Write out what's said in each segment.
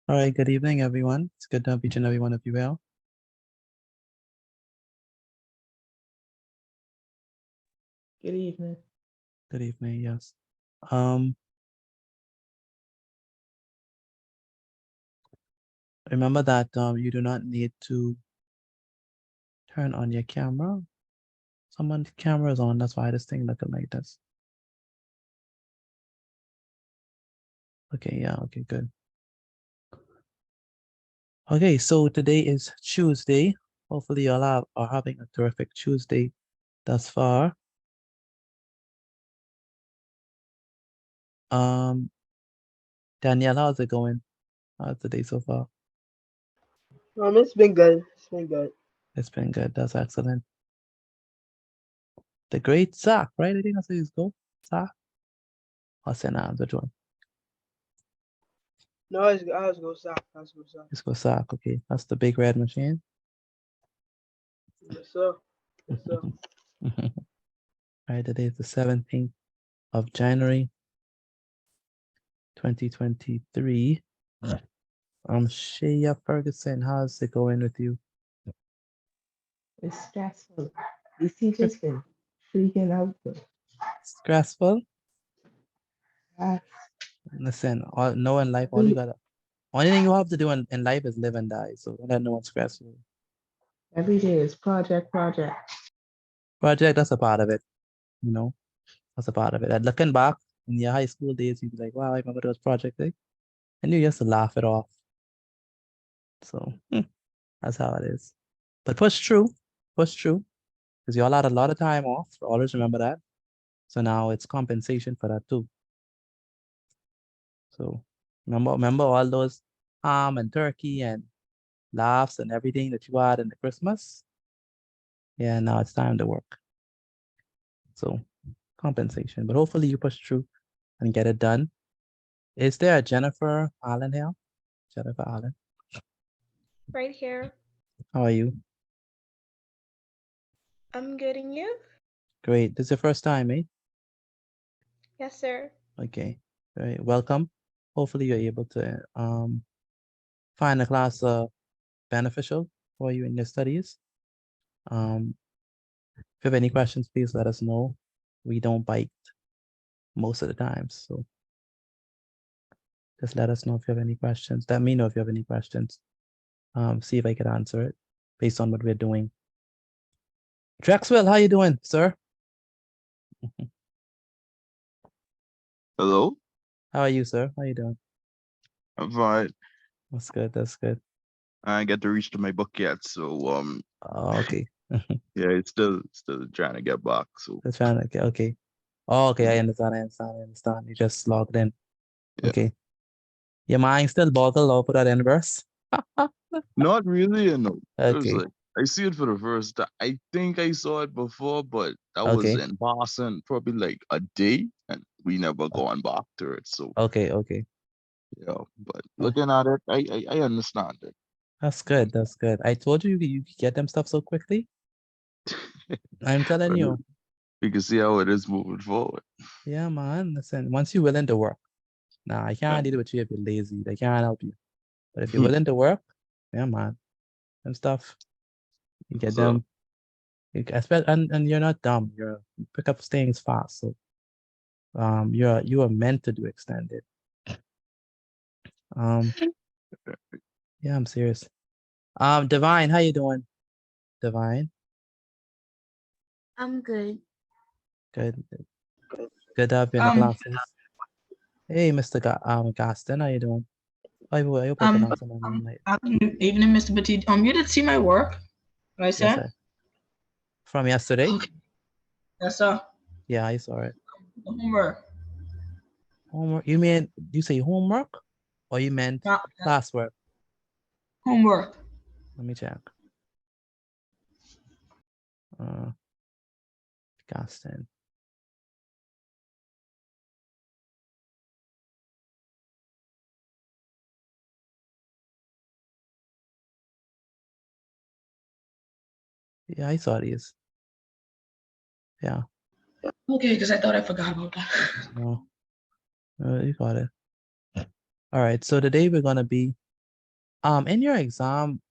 All right, good evening, everyone. It's good to have each and every one of you here. Good evening. Good evening, yes. Um, Remember that you do not need to turn on your camera. Someone's camera is on, that's why this thing looking like this. Okay, yeah, okay, good. Okay, so today is Tuesday. Hopefully you all are having a terrific Tuesday thus far. Danielle, how's it going? How's the day so far? It's been good. It's been good. It's been good. That's excellent. The great Zach, right? I think that's how you go. Zach? I'll send out which one. No, I was go south. I was go south. Let's go Zach. Okay, that's the big red machine. Yes, sir. Yes, sir. All right, today is the 17th of January, 2023. Shea Ferguson, how's it going with you? It's stressful. These teachers been freaking out. Stressful? Uh, Listen, no in life, all you every, gotta, only thing you have to do in life is live and die. So don't let no one stress you. every day is project. Project, that's a part of it, you know, that's a part of it. And looking back in your high school days, you'd be like, wow, I remember those project day. And you just laugh it off. So that's how it is. But push through, because you all had a lot of time off. Always remember that. So now it's compensation for that too. So remember all those ham and turkey and laughs and everything that you had in the Christmas? Yeah, now it's time to work. So compensation, but hopefully you push through and get it done. Is there a Jennifer Allen here? Jennifer Allen, Right here. how are you? I'm getting you? Great. This is your first time, eh? Yes, sir. Okay. Great. Welcome. Hopefully you're able to find a class beneficial for you in your studies. If you have any questions, please let us know. We don't bite most of the times, so just let us know if you have any questions. Let me know if you have any questions. See if I can answer it based on what we're doing. Drexwell, how you doing, sir? Hello? How are you, sir? How you doing? I'm fine. That's good. That's good. I ain't get to reach to my book yet, so Oh, okay. yeah, it's still trying to get back. So That's fine. Okay. Okay. Oh, okay. I understand. I understand. I understand. You just logged in. yeah. Okay. Your mind still boggled over that inverse? Not really, you know. It was Okay. like I see it for the first time. I think I saw it before, but that was Okay. in Boston, probably like a day, and we never o- gone back to it. So Okay. Okay. yeah, but Uh, looking at it, I understand it. That's good. That's good. I told you you could get them stuff so quickly. I'm telling But you. we can see how it is moving forward. Yeah, man. Listen, once you're willing to work. Nah, I Yeah. can't deal with you if you're lazy. I can't help you. But if you're willing to work, yeah, man. And stuff, you get So them. And you're not dumb. You pick up things fast. So you are meant to do extended. Um, yeah, I'm serious. Divine, how you doing? Divine, I'm good. good. Good to have you in the Um, classes. Hey, Mr. Gaston, how you doing? I hope I um, pronounced your name right. evening, Mr. Petit. You did see my work, what I Yes, said? sir. From yesterday? Okay. Yes, sir. Yeah, I saw it. The homework. Homework. You mean you say homework, or you meant Not classwork? homework. Let me check. Uh, Gaston. Yeah, I saw these. Yeah. Okay, because I thought I forgot about that. No, you got it. All right. So today we're gonna be In your exam,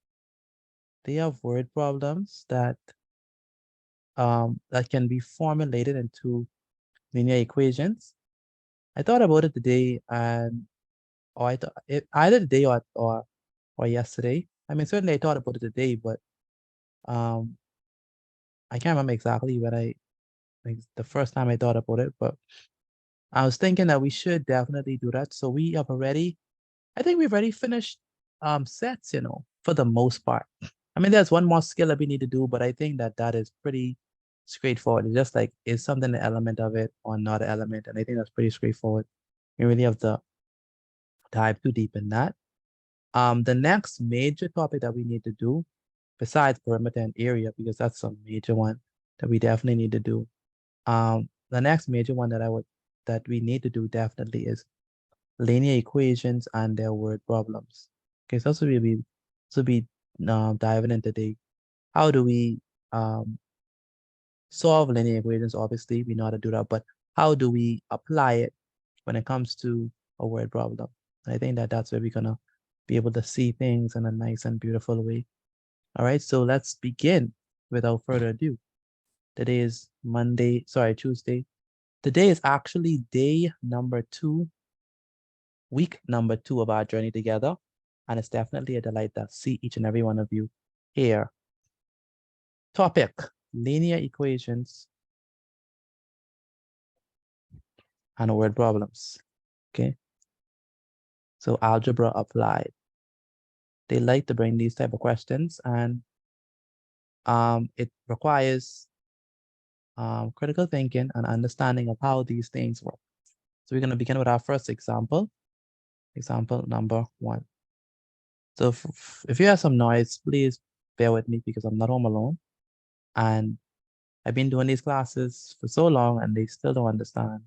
they have word problems that can be formulated into linear equations. I thought about it today, and or I thought it either today or yesterday. I mean, certainly I thought about it today, but I can't remember exactly when like the first time I thought about it, but I was thinking that we should definitely do that. So we have already, I think we've already finished sets, for the most part. I mean, there's one more skill that we need to do, but I think that that is pretty straightforward. It's just like, is something an element of it or not an element? And I think that's pretty straightforward. We really have to dive too deep in that. The next major topic that we need to do, besides perimeter and area, because that's a major one that we definitely need to do. The next major one that we need to do definitely is linear equations and their word problems. Okay, so that's what we'll be diving into today. How do we solve linear equations? Obviously, we know how to do that, but how do we apply it when it comes to a word problem? And I think that that's where we're gonna be able to see things in a nice and beautiful way. All right, so let's begin without further ado. Today is Tuesday. Today is actually day number 2, week number 2 of our journey together. And it's definitely a delight to see each and every one of you here. Topic, linear equations and word problems, okay? So algebra applied. They like to bring these type of questions, and it requires critical thinking and understanding of how these things work. So we're gonna begin with our first example, example number 1. So if you have some noise, please bear with me because I'm not home alone. And I've been doing these classes for so long and they still don't understand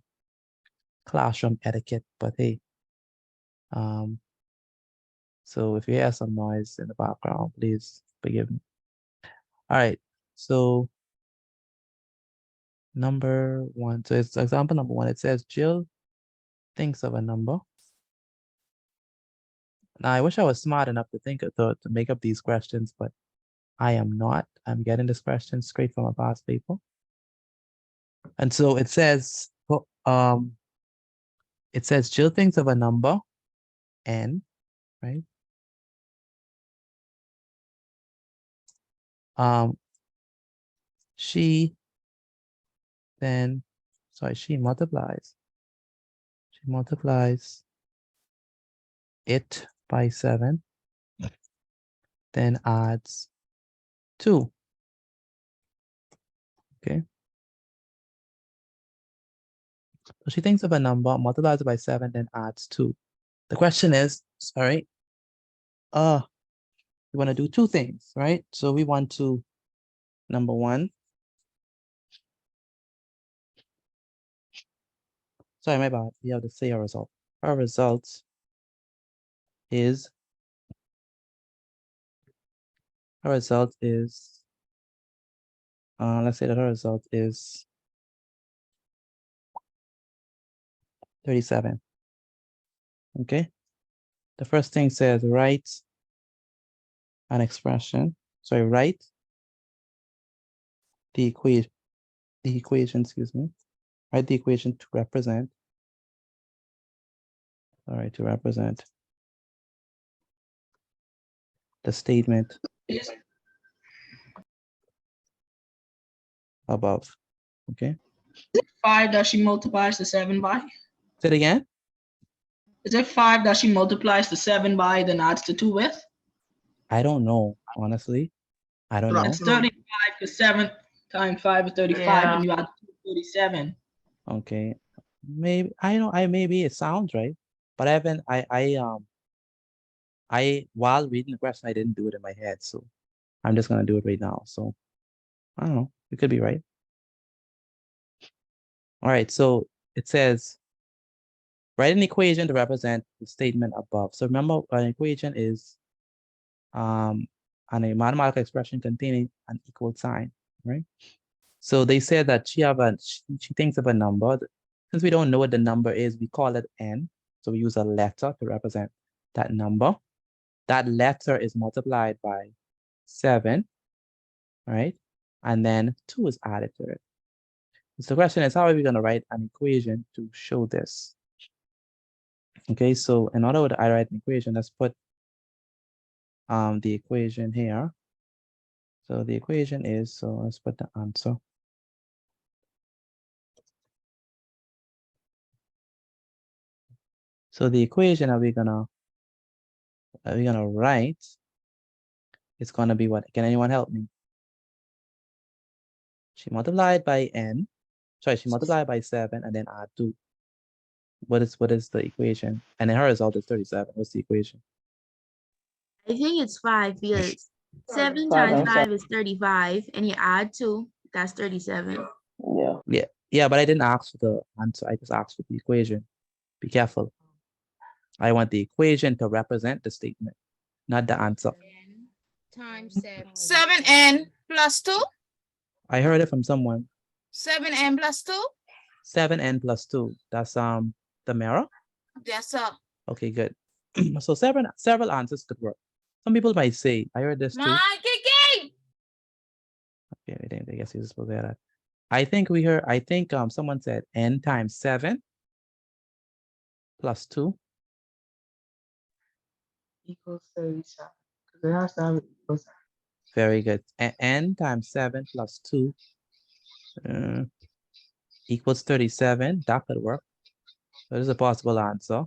classroom etiquette, but hey. So if you hear some noise in the background, please forgive me. All right, so number 1. So it's example number 1. It says Jill thinks of a number. Now I wish I was smart enough to think of to make up these questions, but I am not. I'm getting this question straight from a past paper. And so it says, Jill thinks of a number n, right? She multiplies. She multiplies it by 7, then adds 2. Okay. So she thinks of a number, multiplies it by 7, then adds 2. The question is, we want to do 2 things, right? So we want to, number 1, sorry, my bad. We have to say our result. Our result is, let's say that our result is 37. Okay. The first thing says write an expression. Sorry, write the equation, excuse me. Write the equation to represent. All right, to represent the statement above. Okay. 5 that she multiplies the 7 by? Say it again. Is it 5 that she multiplies the 7 by, then adds the 2 with? I don't know, honestly. I don't know. It's 35 because 7 times 5 is 35, Yeah. and you add 37. Okay. Maybe maybe it sounds right, but while reading the question, I didn't do it in my head, so I'm just gonna do it right now. So I don't know. It could be right. All right, so it says write an equation to represent the statement above. So remember, an equation is a mathematical expression containing an equal sign, right? So they said that she thinks of a number. Since we don't know what the number is, we call it n. So we use a letter to represent that number. that letter is multiplied by 7, right? And then 2 is added to it. So the question is, how are we going to write an equation to show this? Okay, so in order to write an equation, let's put the equation here. So the equation is, so let's put the answer. So the equation that we're gonna write is gonna be what? Can anyone help me? She multiplied by n. Sorry, she multiplied by 7 and then add 2. What is the equation? And then her result is 37. What's the equation? I think it's 5 because 7 5 times and 5 is 35, and you add 2, that's 37. Yeah. Yeah, but I didn't ask for the answer. I just asked for the equation. Be careful. I want the equation to represent the statement, not the answer. Times 7. 7n plus 2? I heard it from someone. 7n plus 2? 7n plus 2. That's the mirror? Yes, sir. Okay, good. So several answers could work. Some people might say, I heard this too. My kicking! Okay, I guess you're supposed to hear that. I think someone said n times 7 plus 2 Equals 37. Because it has to have equals. Very good. N times 7 plus 2 equals 37. That could work. That is a possible answer.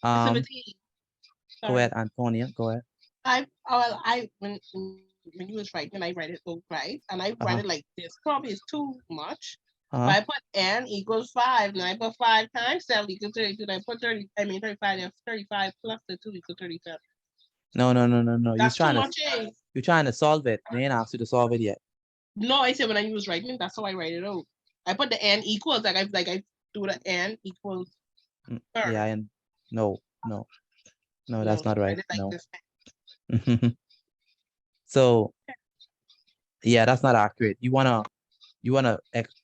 Go ahead, Antonia. Go ahead. When you was writing, I write it both right, and I Uh-huh. write it like this. Probably is too much. Uh-huh. But I put n equals 5, and I put 5 times 7 equals 32. And I put 35. That's 35 plus the 2 equals 37. No. That's too much. You're trying to solve it. They ain't asked you to solve it yet. No, I said when I was writing, that's how I write it out. I put the n equals I do the n equals. Yeah, and no, that's not right. Like No. this. So yeah, that's not accurate. You wanna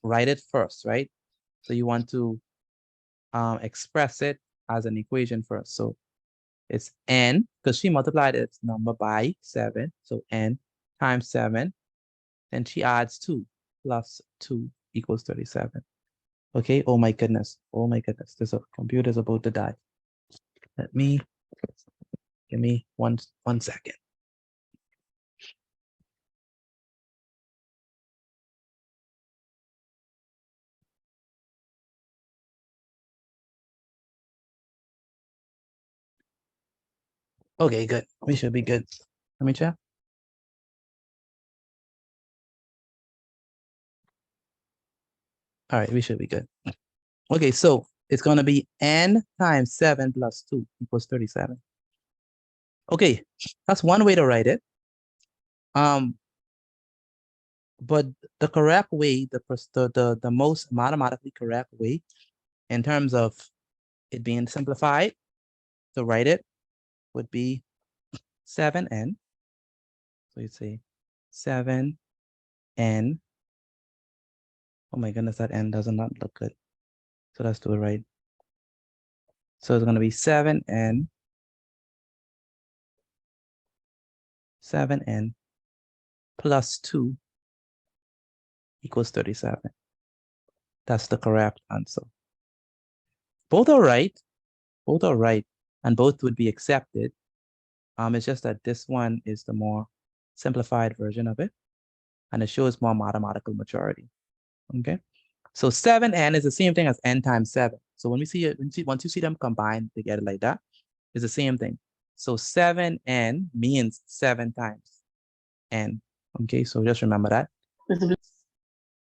write it first, right? So you want to express it as an equation first. So it's n, because she multiplied its number by 7. So n times 7. Then she adds 2 plus 2 equals 37. Okay. Oh my goodness. Oh my goodness. This computer's about to die. Give me one second. Okay, good. We should be good. Let me check. All right, we should be good. Okay, so it's going to be n times 7 plus 2 equals 37. Okay, that's one way to write it. But the correct way, the most mathematically correct way in terms of it being simplified to write it would be 7n. So you'd say 7n. Oh my goodness, that n does not look good. So let's do it right. So it's going to be 7n plus 2 equals 37. That's the correct answer. Both are right. Both are right. And both would be accepted. It's just that this one is the more simplified version of it. And it shows more mathematical maturity. Okay. So 7n is the same thing as n times 7. So when we see it, once you see them combined together like that, it's the same thing. So 7n means 7 times n. Okay, so just remember that.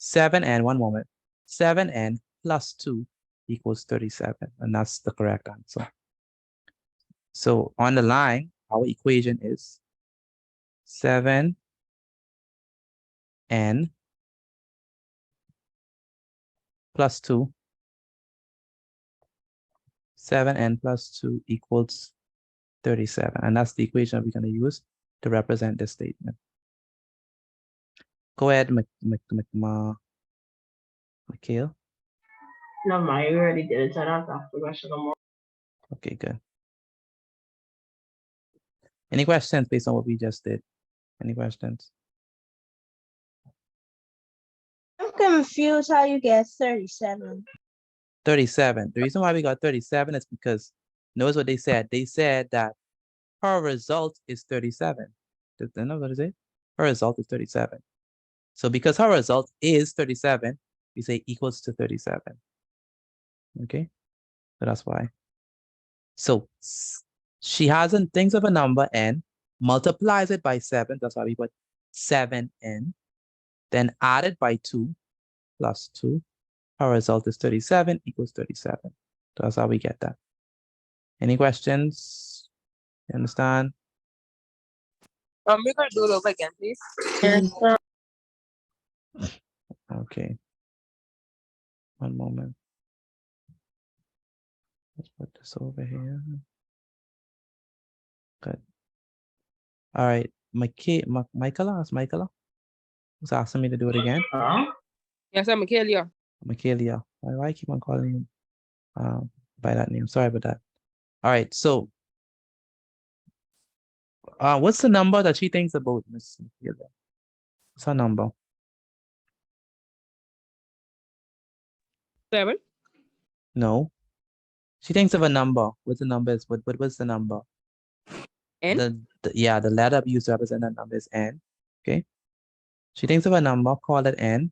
7n, one moment. 7n plus 2 equals 37. And that's the correct answer. So on the line, our equation is 7n plus 2. 7n plus 2 equals 37. And that's the equation that we're going to use to represent this statement. Go ahead, Mikhail. No, you already did it. So I don't have to ask the question no more. Okay, good. Any questions based on what we just did? Any questions? I'm confused how you get 37. 37. The reason why we got 37 is because notice what they said. They said that her result is 37. Did they know what is it? Her result is 37. So because her result is 37, we say equals to 37. Okay, so that's why. So she hasn't thinks of a number n, multiplies it by 7. That's why we put 7n. Then add it by 2 plus 2. Our result is 37 equals 37. That's how we get that. Any questions? You understand? We could do it over again, please. Okay. One moment. Let's put this over here. Good. All right. Michaela was asking me to do it again. Yes, I'm Michaelia. Michaelia. Why I keep on calling you by that name? Sorry about that. All right. So, what's the number that she thinks about, Miss Michaelia? What's her number? 7. No. She thinks of a number. What's the number? What's the number? N? The letter used to represent that number is n. Okay. She thinks of a number, call it n.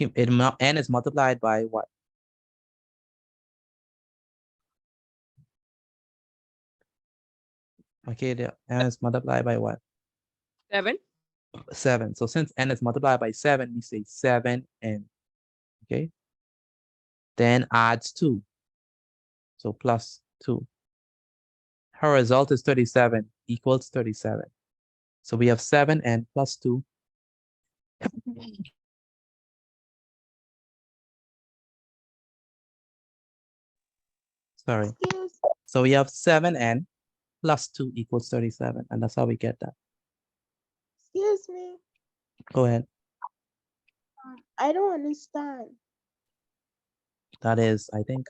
N is multiplied by what? Okay, n is multiplied by what? 7. 7. So since n is multiplied by 7, we say 7n. Okay. Then adds 2. So plus 2. Her result is 37 equals 37. So we have 7n plus 2. Sorry. So we have 7n plus 2 equals 37. And that's how we get that. Excuse me. Go ahead. I don't understand. That is, I think,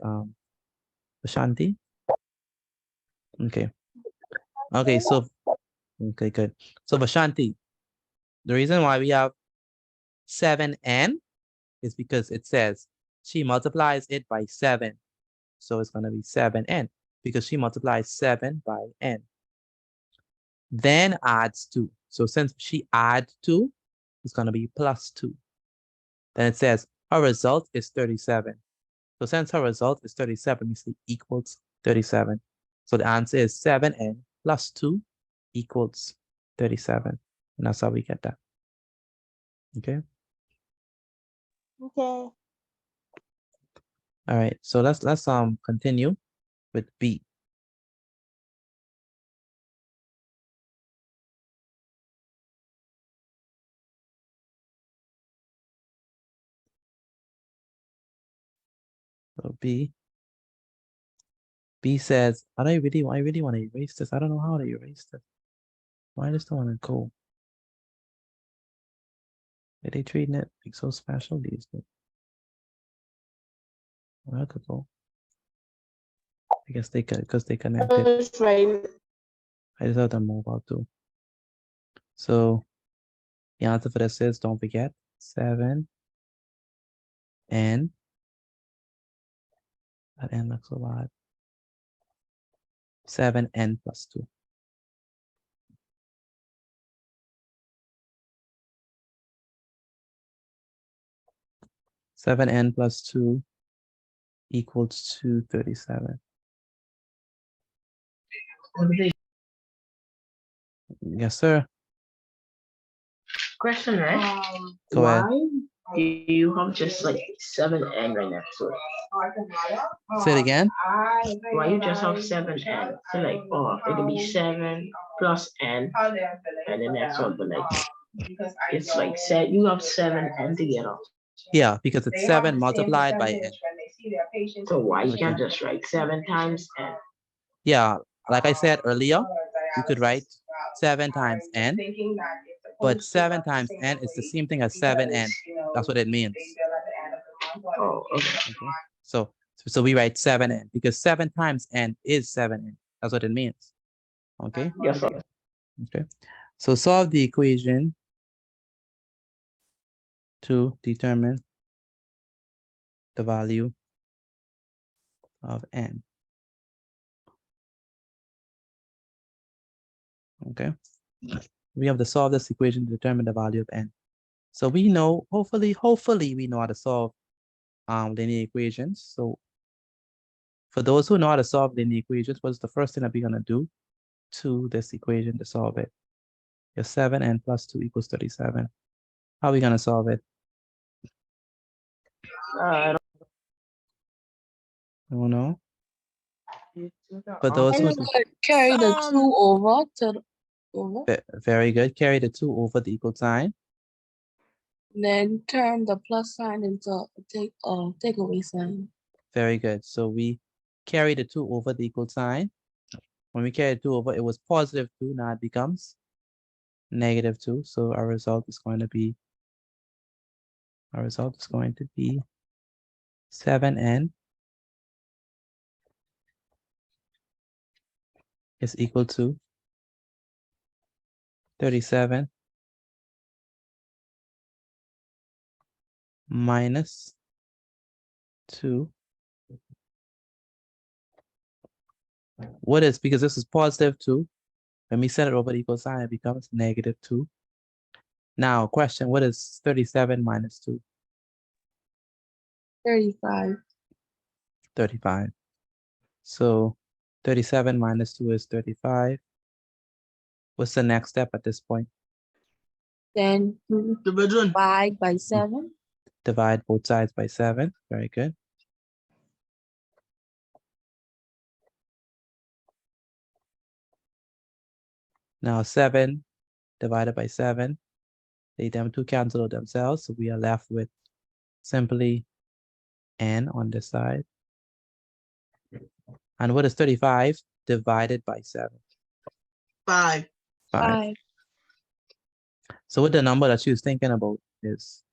Ashanti. Okay. Okay, so, okay, good. So Vashanti, the reason why we have 7n is because it says she multiplies it by 7. So it's going to be 7n because she multiplies 7 by n. Then adds 2. So since she adds 2, it's going to be plus 2. Then it says her result is 37. So since her result is 37, we say equals 37. So the answer is 7n plus 2 equals 37. And that's how we get that. Okay. Okay. All right. So let's continue with B. So B says, I really want to erase this. I don't know how to erase this. Why I just don't want to go? Are they treating it like so special these days? Well, I could go. I guess they could because they connected. That's right. I just have to move out too. So the answer for this is, don't forget, 7 n. That n looks a lot. 7n plus 2. Seven n plus 2 equals to 37. Yes, sir. Question, right? Go ahead. Why do you have just like 7n right next to it? Say it again. Why you just have 7n? So like, oh, it'll be 7 plus n, and the next one, but like, it's like said you have 7n together. Yeah, because it's 7 multiplied by n. So why you can't just write 7 times n? Yeah, like I said earlier, you could write 7 times n, but 7 times n is the same thing as 7n. That's what it means. Oh, okay. So we write 7n because 7 times n is 7n. That's what it means. Okay. Yes, sir. Okay. So solve the equation to determine the value of n. Okay. We have to solve this equation to determine the value of n. So we know, hopefully we know how to solve linear equations. So for those who know how to solve linear equations, what's the first thing that we're gonna do to this equation to solve it? If 7n plus 2 equals 37. How are we gonna solve it? I Oh no. For those who do, Carry the 2 over to the over, very good. Carry the 2 over the equal sign. then turn the plus sign into a takeaway sign. Very good. So we carry the 2 over the equal sign. When we carry the 2 over, it was positive 2. Now it becomes negative 2. So our result is going to be 7n is equal to 37 minus 2. What is, because this is positive 2, when we set it over the equal sign, it becomes negative 2. Now, question, what is 37 minus 2? 35. 35. So 37 minus 2 is 35. What's the next step at this point? Then Division. divide by 7. Divide both sides by 7. Very good. Now 7 divided by 7, them two cancel out themselves. So we are left with simply n on this side. And what is 35 divided by 7? 5. 5. So what the number that she was thinking about is,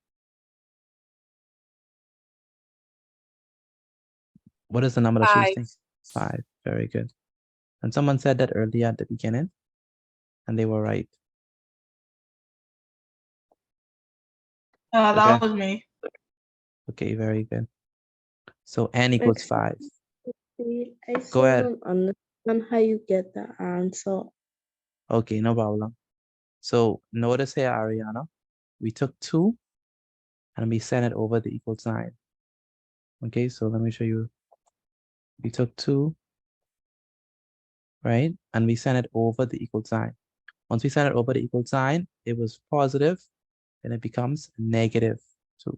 what is the number that she was 5. thinking? 5. Very good. And someone said that earlier at the beginning, and they were right. That Okay. was me. Okay, very good. So n equals 5. I Go still ahead. don't understand how you get the answer. Okay, no problem. So notice here, Ariana, we took 2 and we sent it over the equal sign. Okay, so let me show you. We took 2, right? And we sent it over the equal sign. Once we sent it over the equal sign, it was positive, and it becomes negative 2.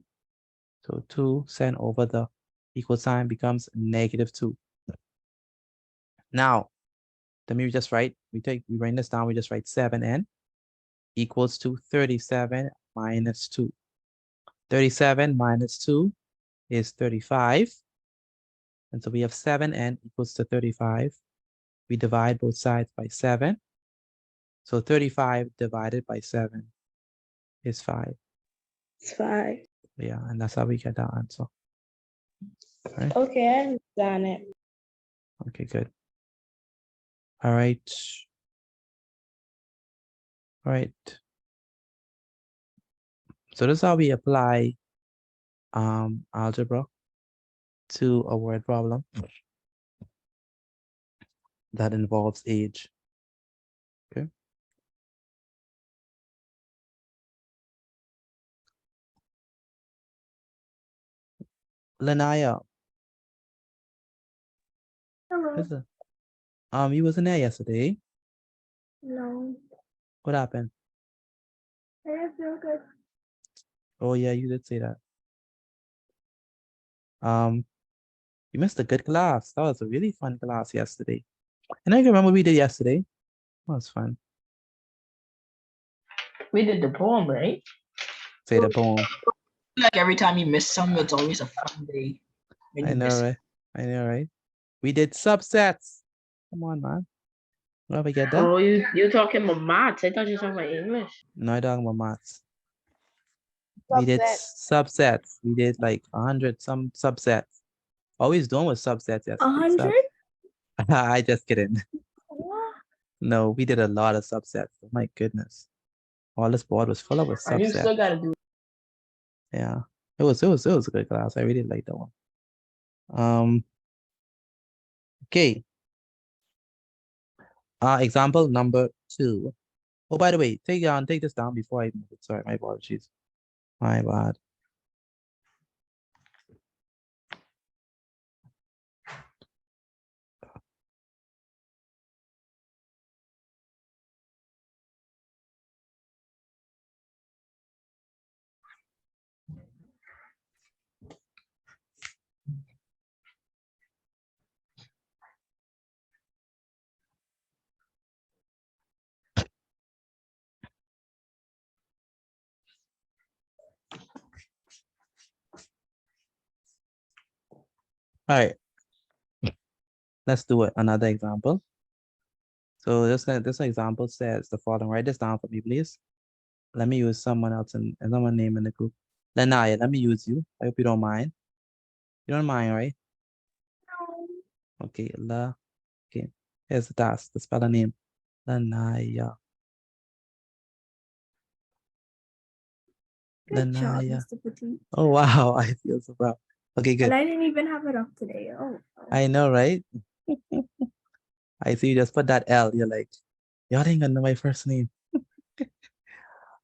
So 2 sent over the equal sign becomes negative 2. Now, let me just write, we bring this down, we just write 7n equals to 37 minus 2. 37 minus 2 is 35. And so we have 7n equals to 35. We divide both sides by 7. So 35 divided by 7 is 5. It's 5. Yeah, and that's how we get that answer. Right? Okay, I understand it. Okay, good. All right. All right. So this is how we apply algebra to a word problem that involves age. Okay. Lanaya, Hello. you wasn't there yesterday. No. What happened? I didn't feel good. Oh yeah, you did say that. You missed a good class. That was a really fun class yesterday. And I can remember we did yesterday. That was fun. We did the poem, right? Say the poem. Like every time you miss something, it's always a fun day. When I you know, miss it. right? I know, right? We did subsets. Come on, man. Will we get that? Oh, you talking about maths? I thought you were talking about English. No, I talking about maths. We did subsets. We did like 100 some subsets. Always doing with subsets yesterday. 100? I just kidding. What? No, we did a lot of subsets. Oh my goodness. All this board was full of a And you subset. still gotta do. Yeah. It was a good class. I really liked that one. Okay. Example number 2. Oh, by the way, take this down before I move it. Sorry, my apologies. My bad. All right. Let's do it. Another example. So this example says the following. Write this down for me, please. Let me use someone else and someone name in the group. Lanaya, let me use you. I hope you don't mind. You don't mind, right? Okay, okay. Here's the task. The spell name. Lanaya. Good job, Lanaya. Mr. Petit. Oh wow, I feel so proud. Okay, good. And I didn't even have it up today. Oh. I know, right? I see you just put that L. You're like, y'all ain't gonna know my first name.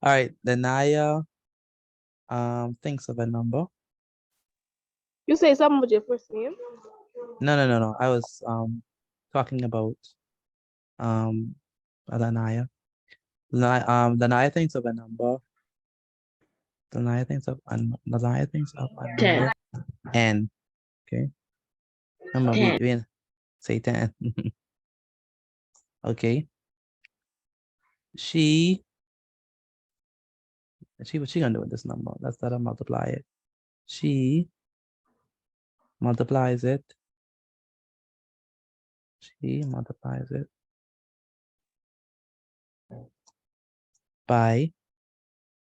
All right, Lanaya thinks of a number. You say something with your first name? No. I was talking about Lanaya. Lanaya thinks of a number. Lanaya thinks of a Ten. number N. Okay. Remember, 10. we say 10. Okay. What she gonna do with this number? Let's let her multiply it. She multiplies it. She multiplies it by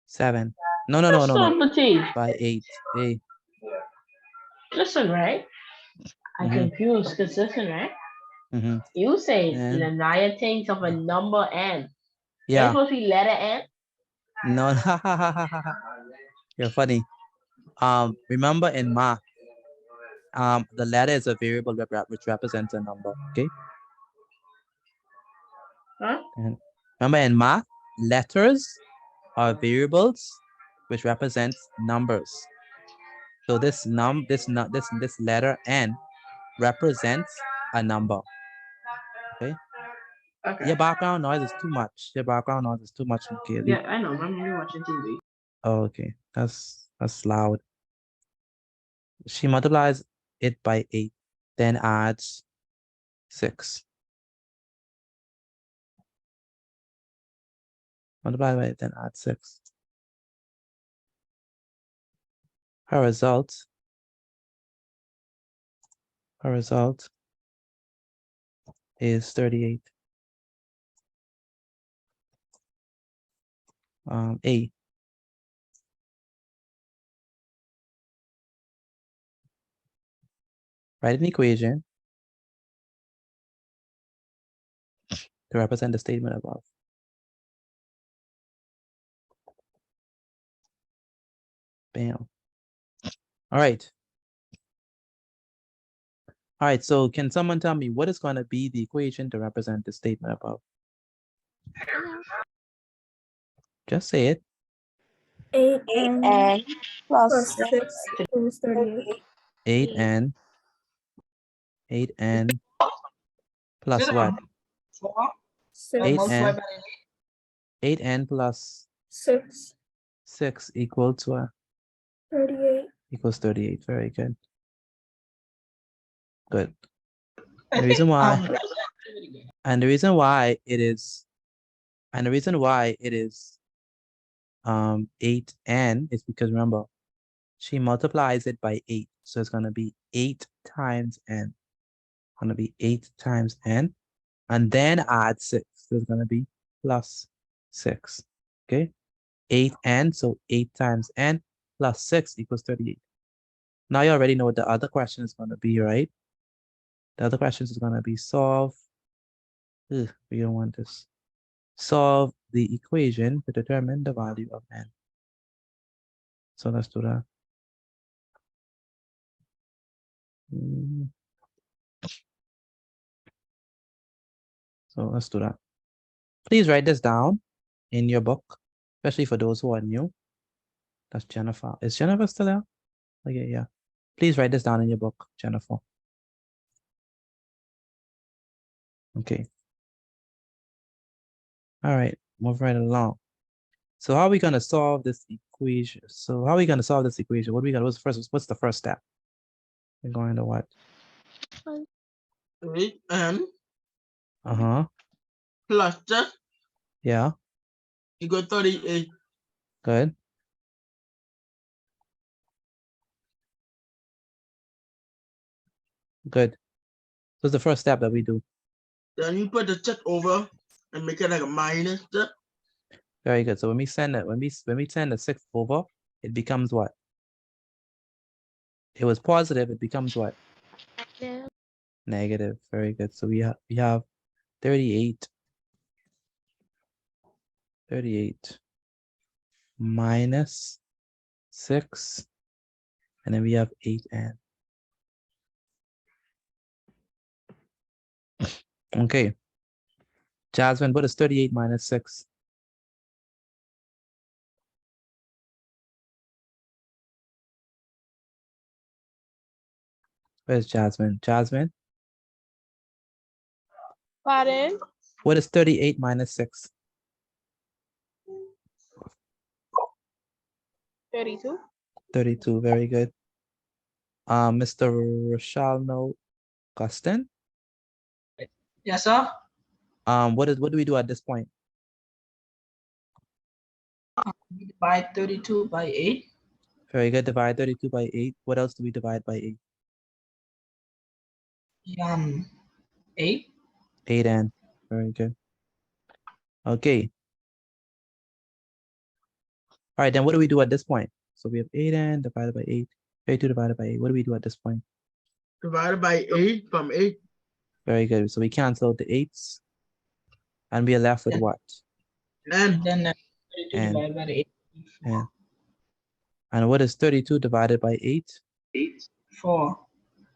7. No. Petit. By 8. Hey. Listen, right? I Mhm. confused because listen, right? Mm-hmm. You say And Lanaya thinks of a number N. yeah. It's supposed to be letter N. No. You're funny. Remember in math, the letter is a variable which represents a number. Okay. Huh? And remember in math, letters are variables which represents numbers. So this letter N represents a number. Okay. Okay. Your background noise is too much. Your background noise is too much, Kaylee. Yeah, I know. I'm watching TV. Oh, okay. That's loud. She multiplies it by 8, then adds 6. Multiply by 8, then add 6. Her result is 38. A. Write an equation to represent the statement above. Bam. All right. All right, so can someone tell me what is going to be the equation to represent the statement above? Just say it. 8n plus 6 equals 38. 8n plus what? 6. 8n plus 6. 6 equals what? 38. Equals 38. Very good. Good. And the reason why it is 8n is because remember, she multiplies it by 8. So it's gonna be 8 times n. Gonna be 8 times n. And then add 6. So it's gonna be plus 6. Okay. 8n, so 8 times n plus 6 equals 38. Now you already know what the other question is gonna be, right? The other question is gonna be solve Ugh, we don't want this. Solve the equation to determine the value of n. So let's do that. Mm. So let's do that. Please write this down in your book, especially for those who are new. That's Jennifer. Is Jennifer still there? Okay, yeah. Please write this down in your book, Jennifer. Okay. All right, move right along. So how are we gonna solve this equation? So how are we gonna solve this equation? What are we gonna, what's the first step? We're going to what? 8n Uh-huh. plus the Yeah, equal 38. good. Good. So it's the first step that we do. Then you put the check over and make it like a minus the. Very good. So when we send it, when we send the 6 over, it becomes what? It was positive, it becomes what? Negative. Very good. So we have 38 minus 6, and then we have 8n. Okay. Jasmine, what is 38 minus 6? Where's Jasmine? Jasmine, Pardon? what is 38 minus 6? 32. 32. Very good. Mr. Roshalno Gustin, Yes, sir. what do we do at this point? We divide 32 by 8. Very good. Divide 32 by 8. What else do we divide by 8? 8. 8n. Very good. Okay. All right, then what do we do at this point? So we have 8n divided by 8. 32 divided by 8. What do we do at this point? Divided by 8 from 8. Very good. So we cancel out the 8s. And we are left with what? And Then 32 And- divided by 8. And what is 32 divided by 8? 4.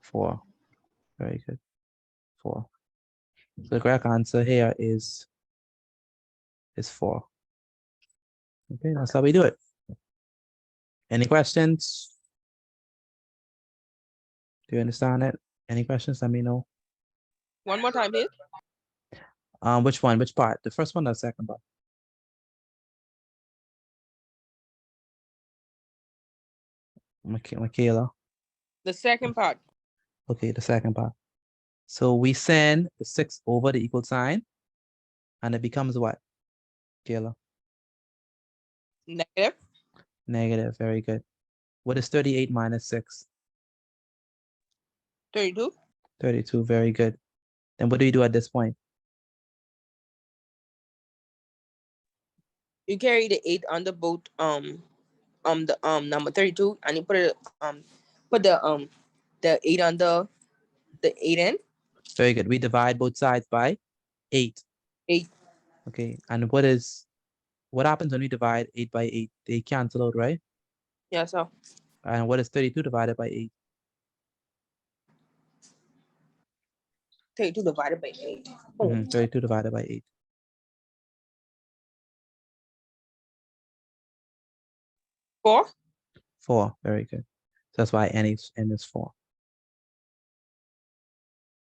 4. Very good. 4. So the correct answer here is 4. Okay, that's how we do it. Any questions? Do you understand it? Any questions? Let me know. One more time, please. Which one? Which part? The first one or the second part? Michaela. The second part. Okay, the second part. So we send the 6 over the equal sign, and it becomes what? Michaela? Negative. Negative. Very good. What is 38 minus 6? 32. 32. Very good. Then what do you do at this point? You carry the 8 on the boat, the number 32, and you put it put the 8 on the 8 end. Very good. We divide both sides by 8. 8. Okay. And what happens when we divide 8 by 8? They cancel out, right? Yeah, so And what is 32 divided by 8? 32 divided by 8. Oh. 32 divided by 8. 4. 4. Very good. So that's why n is 4.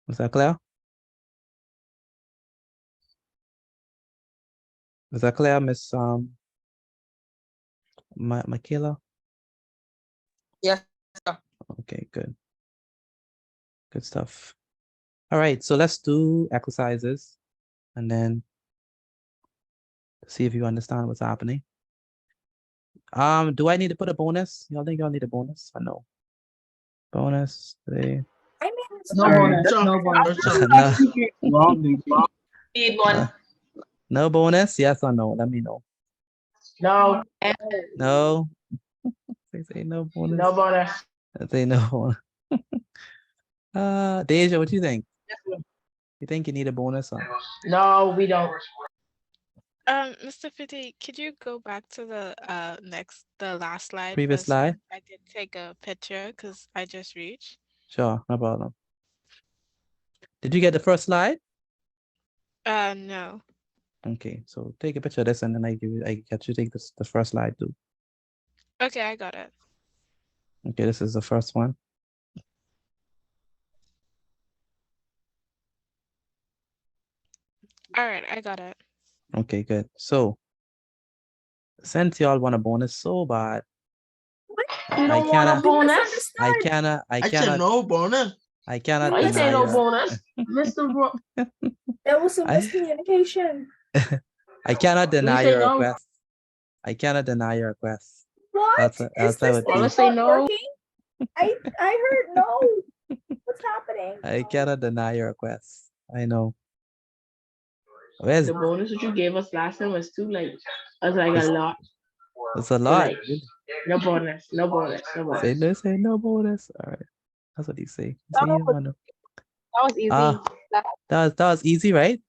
Was that clear? Was that clear, Miss Michaela? Yes. Okay, good. Good stuff. All right, so let's do exercises and then see if you understand what's happening. Do I need to put a bonus? Y'all think y'all need a bonus? I know. Bonus today. I mean, No bonus. No bonus. No, Need one. no bonus? Yes or no? Let me know. no, No. They say no bonus. no bonus. I say no bonus. Deja, what you think? You think you need a bonus? No, we don't. Mr. Fitty, could you go back to the last slide? Previous 'Cause slide? I did take a picture because I just reached. Sure, no problem. Did you get the first slide? No. Okay, so take a picture of this and then I get you take the first slide too. Okay, I got it. Okay, this is the first one. All right, I got it. Okay, good. So since y'all want a bonus so bad, You don't want a bonus? I cannot said no bonus. I cannot Why you say deny no your bonus? Mr. That was some I- miscommunication. I cannot deny say your no? request. I cannot deny your request. What? Else Is I this would thing be. Let's say not no. working? I heard no. What's happening? I cannot deny your request. I know. Where's The bonus that you gave us last time was too late. I was like a lot. it's a Too lot. late. Really. No bonus. No bonus. No Say bonus. no bonus. All right. That's what he say. He say, That "Yeah, was, I know." that was easy. Ah, that was easy, right?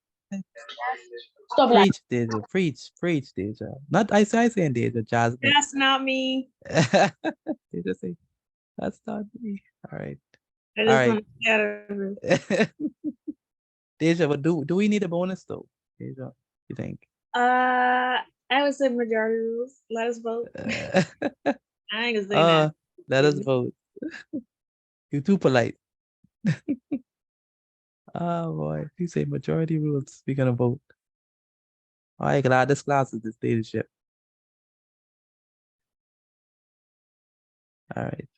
Stop like Preach, Deja. Preach, Deja. Not I saying Deja, Jasmine. That's not me. Deja say, that's not me. All right. I All just right. want to get out of it. Deja, but do we need a bonus though? Deja, you think? I would say majority rules. Let us vote. I ain't gonna say that. Let us vote. You too polite. Oh boy, if you say majority rules, we're gonna vote. All right, glad this class is this leadership. All right.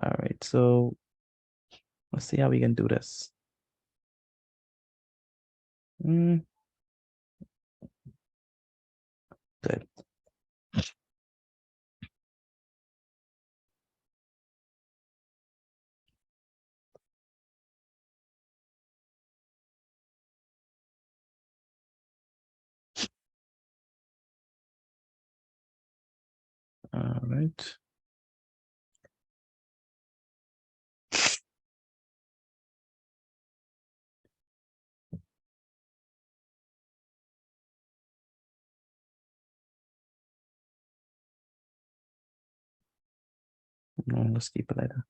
All right, so let's see how we can do this. Good. All right. No, let's keep it like that.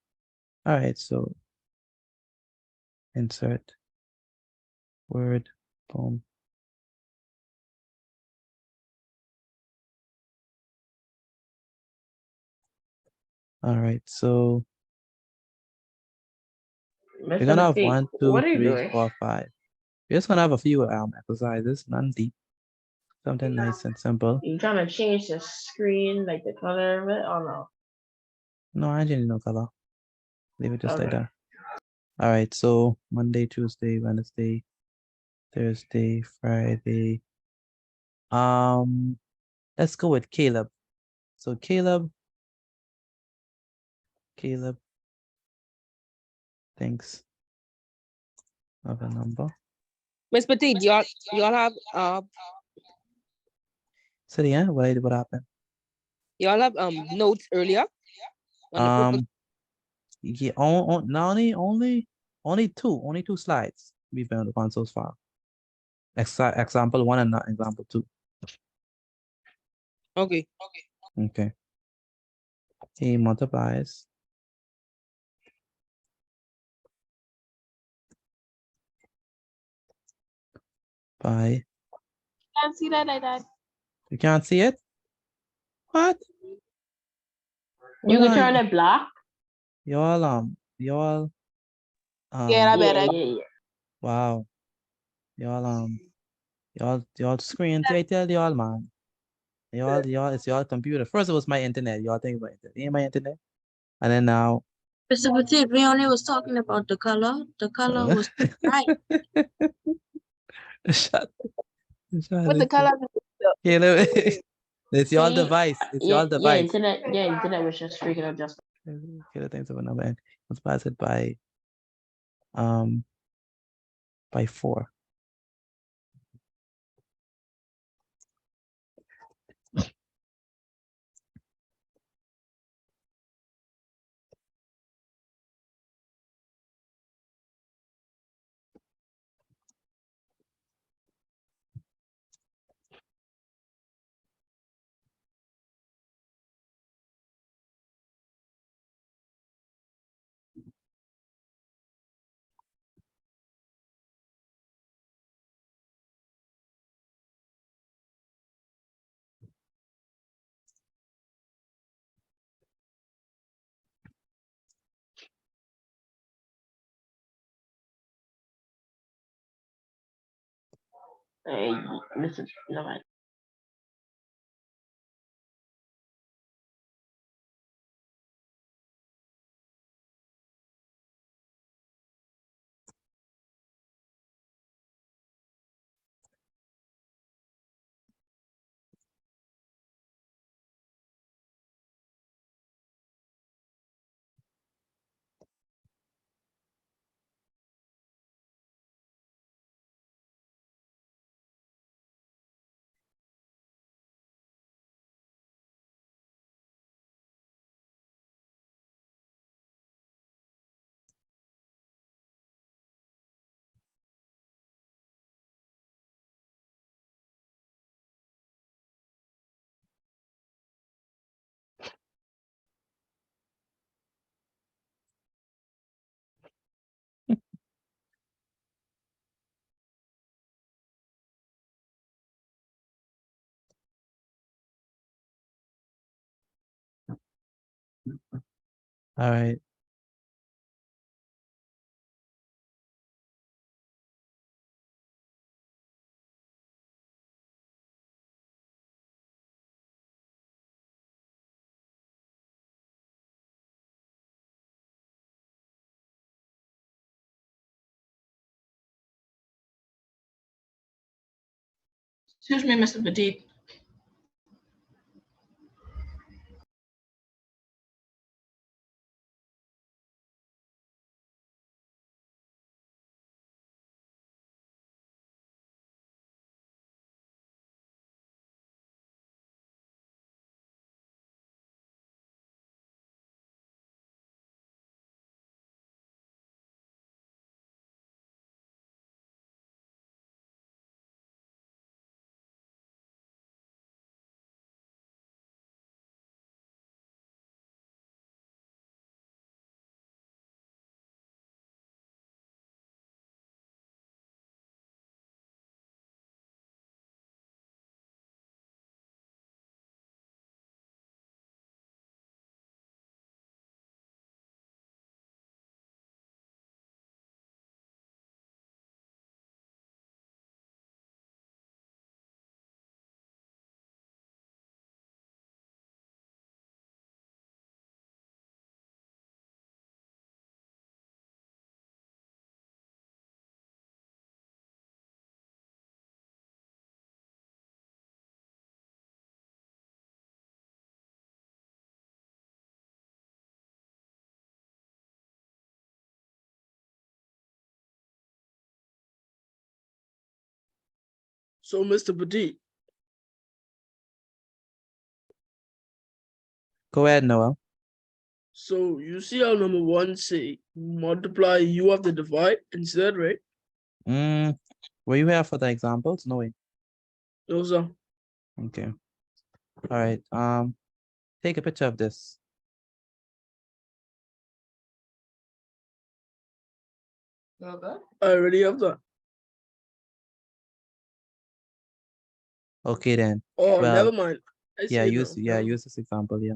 All right, so insert word, boom. All right, so we're gonna have 1, 2, What are you 3, doing? 4, 5. We're just gonna have a few exercises, none deep. Something nice and simple. You trying to change the screen, like the color of it, or no? No, I didn't no color. Leave it just like Okay. that. All right, so Monday, Tuesday, Wednesday, Thursday, Friday. Let's go with Caleb. So Caleb thinks of a number. Miss Petit, y'all have So yeah, what happened? y'all have notes earlier? On the purpose- Yeah, only two slides we've been on so far. Example 1 and not example 2. Okay. Okay. He multiplies by. can't see that like that. You can't see it? What? You Hold can turn on. it black. Y'all Yeah, I bet. Yeah. wow. Y'all screens right there, y'all man. Y'all it's y'all computer. First it was my internet. Y'all think about it. Ain't my internet. And then now Mr. Petit, we only was talking about the color. The color was right. shut What the color? Caleb. It's your See, device. It's yeah, your device. internet was just freaking out just. Caleb thinks of a number and multiplies it by 4. Listen, no mind. All right. Excuse me, Mr. Petit. So, Mr. Petit, Go ahead, Noel. so you see how number one say multiply, you have to divide instead, right? Were you here for the examples? No way. No, sir. Okay. All right. Take a picture of this. I already have that. Okay then. Oh, Well, never mind. I see yeah, it use now. use this example, yeah.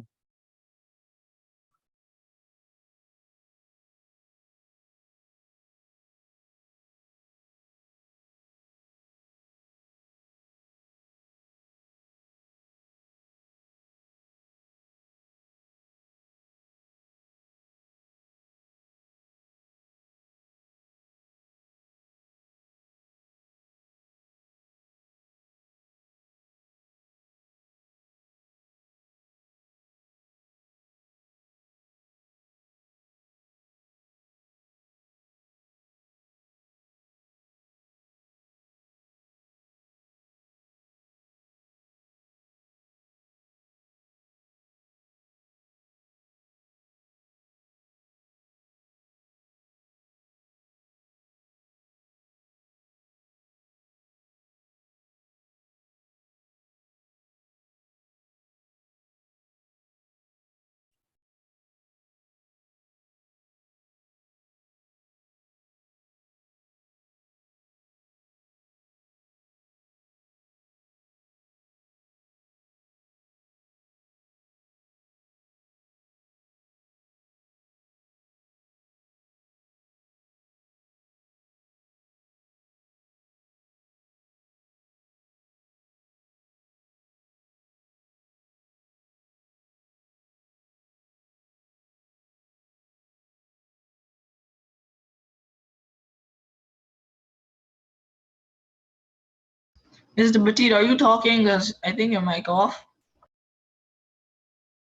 Mr. Petit, are you talking? Because I think your mic off.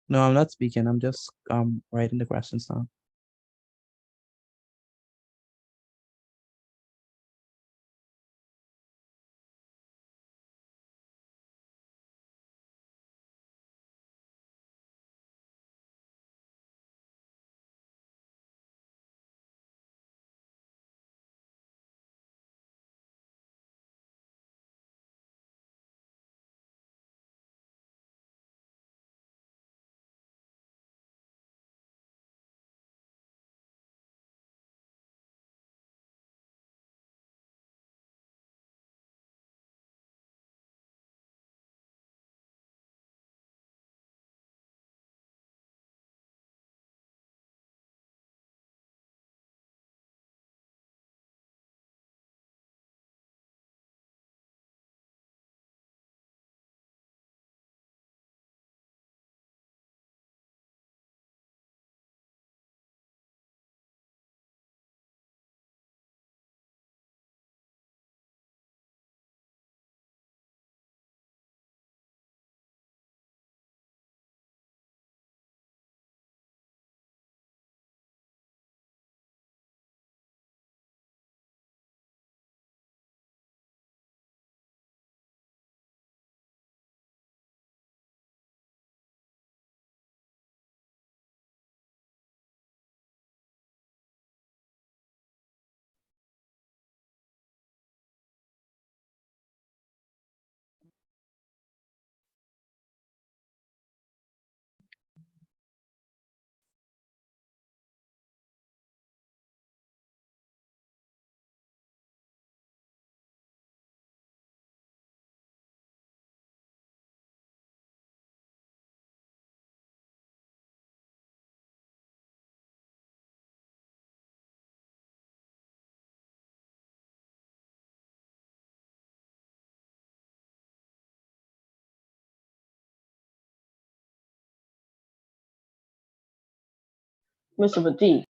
No, I'm not speaking. I'm just writing the questions down. Mr. Petit.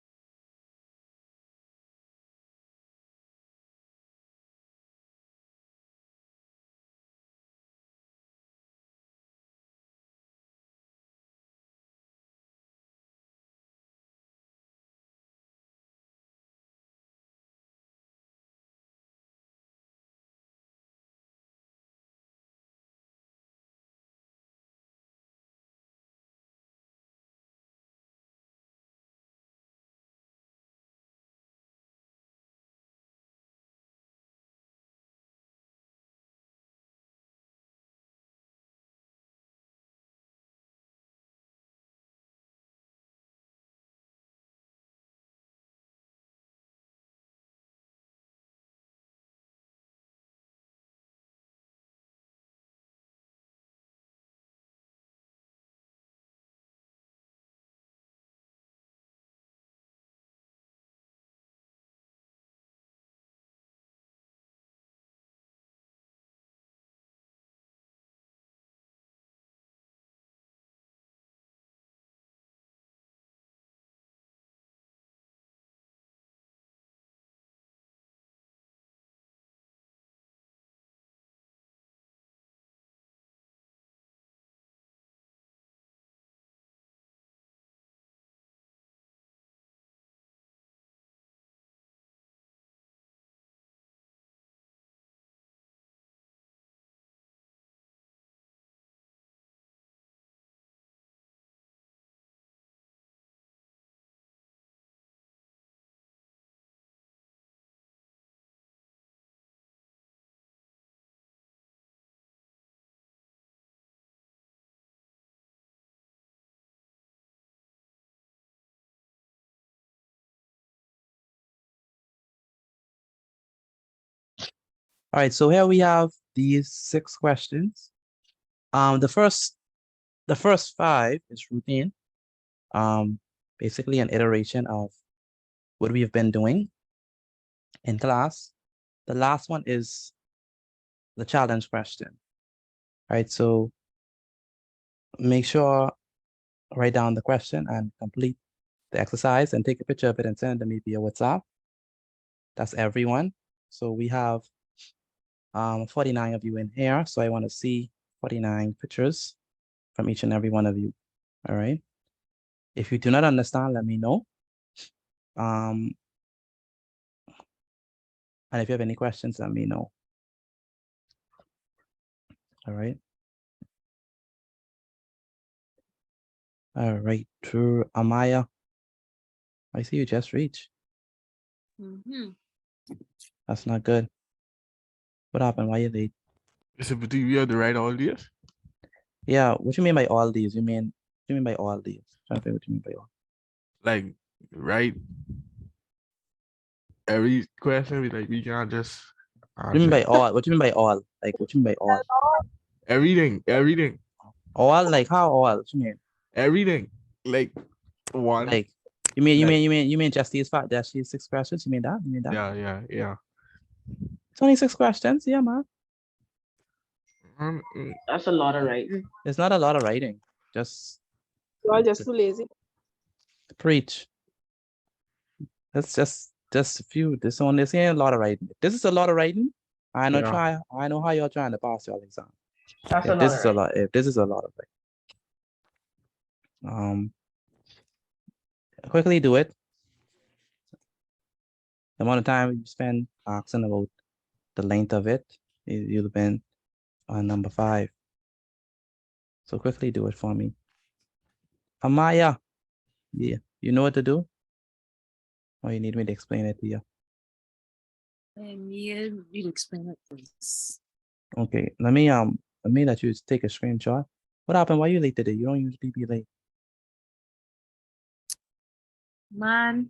All right, so here we have these 6 questions. The first 5 is routine. Basically an iteration of what we've been doing in class. The last one is the challenge question. All right, so make sure write down the question and complete the exercise and take a picture of it and send it to me via WhatsApp. That's everyone. So we have 49 of you in here, so I want to see 49 pictures from each and every one of you. All right. If you do not understand, let me know. And if you have any questions, let me know. All right. All right, true. Amaya, I see you just reached. That's not good. What happened? Why you late? But do you have to write all this? Yeah, what you mean by all these? What you mean by all these? Trying to figure what you mean by all. Like, write every question. We can't just What do you mean by answer all? What do you mean by all? Like, what you mean by all? everything. All? Like how all? What you mean? Everything. Like one. Like, you mean just these fact that she's 6 questions? You mean that? You mean that? Yeah. It's only 6 questions. Yeah, man. That's a lot of writing. It's not a lot of writing. Just You're all just too lazy. preach. That's just a few. This ain't a lot of writing. This is a lot of writing. I know Yeah. I know how you're trying to pass your exam. That's If this is a lot, if this is a lot of writing. Quickly do it. The amount of time you spend asking about the length of it, you'll been on number 5. So quickly do it for me. Amaya, yeah, you know what to do? Or you need me to explain it to you? Yeah, you explain it, please. Okay, let me let you take a screenshot. What happened? Why you late today? You don't usually be late. Man,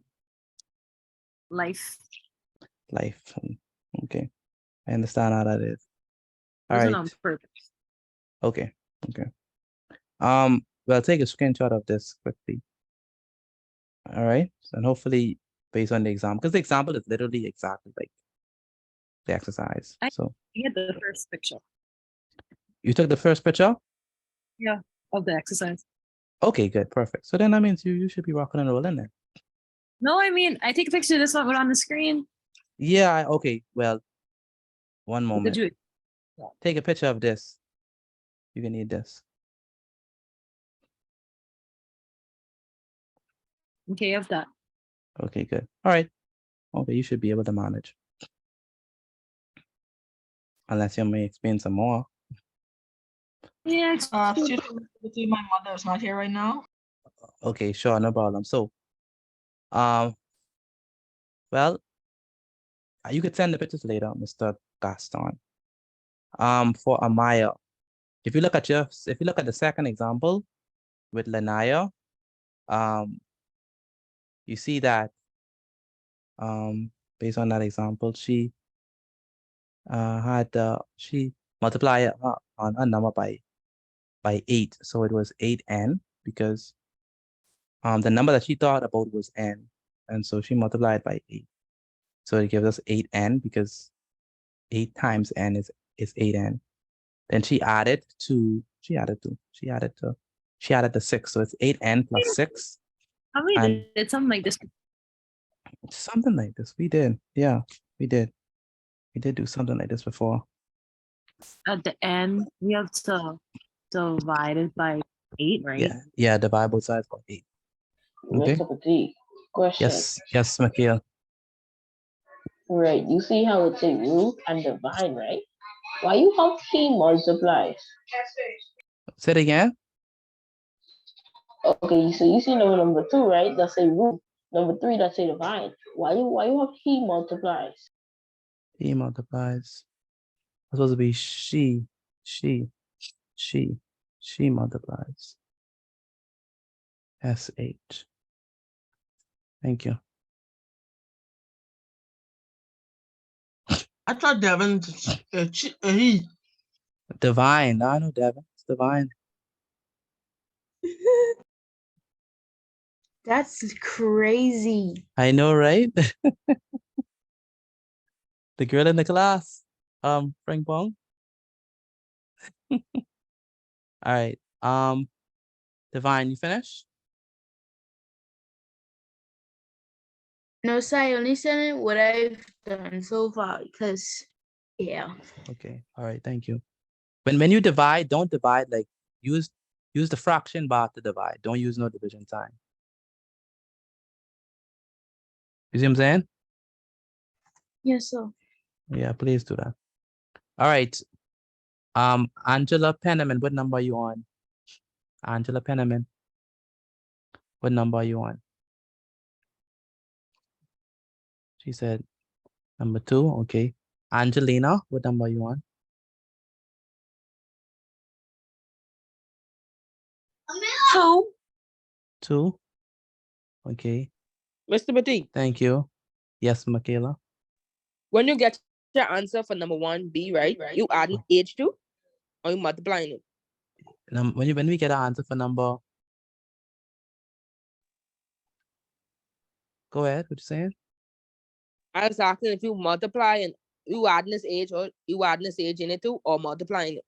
life. Okay, I understand how that is. All Wasn't right. on purpose. Okay. Well, take a screenshot of this quickly. All right, and hopefully based on the example, because the example is literally exactly like the exercise. So I get the first picture. you took the first picture? Yeah, of the exercise. Okay, good, perfect. So then that means you should be rocking and rolling then. No, I mean, I take a picture of this one on the screen. Yeah, okay, well, one moment. you? Take a picture of this. You can need this. Okay, of that. Okay, good. All right. Okay, you should be able to manage. Unless you may explain some more. Yeah, Excuse me, my mother is not here right now. Okay, sure, no problem. So, well, you could send the pictures later, Mr. Gaston. For Amaya, if you look at the second example with Lanaya, you see that based on that example, she she multiplied on a number by 8, so it was 8n because the number that she thought about was n, and so she multiplied by 8, so it gives us 8n because 8 times n is 8n. Then she added to 6, so it's 8n plus 6. How we And did something like this? something like this. We did. Yeah, we did. We did do something like this before. At the end, we have to divide it by 8, right? Yeah, divide both sides by 8. Okay. Mr. Petit, question. Yes, Mikhail. Right, you see how it's a root and divide, right? Why you have P multiplies? Say it again. Okay, so you see number 2, right? That's a root. Number 3, that's a divide. Why you have P multiplies? He multiplies. It's supposed to be she multiplies. SH. Thank you. I thought Devin, he. Divine. I know Devin. It's divine. That's crazy. I know, right? The girl in the class. Frank Bong. All right. Divine, you finished? No, sir, I only sent what I've done so far because Yeah. Okay. All right. Thank you. When you divide, don't divide like use the fraction bar to divide. Don't use no division sign. You see what I'm saying? Yes, sir. Yeah, please do that. All right. Angela Penniman, what number are you on? Angela Penniman, what number are you on? She said number 2. Okay. Angelina, what number are you on? 2. 2. Okay. Mr. Petit, Thank you. Yes, Michaela. when you get your answer for number 1B, right? You add an age to, or you multiplying it? When we get an answer for number, go ahead. What you saying? I was asking if you multiply and you add this age, or you add this age in it too, or multiplying it.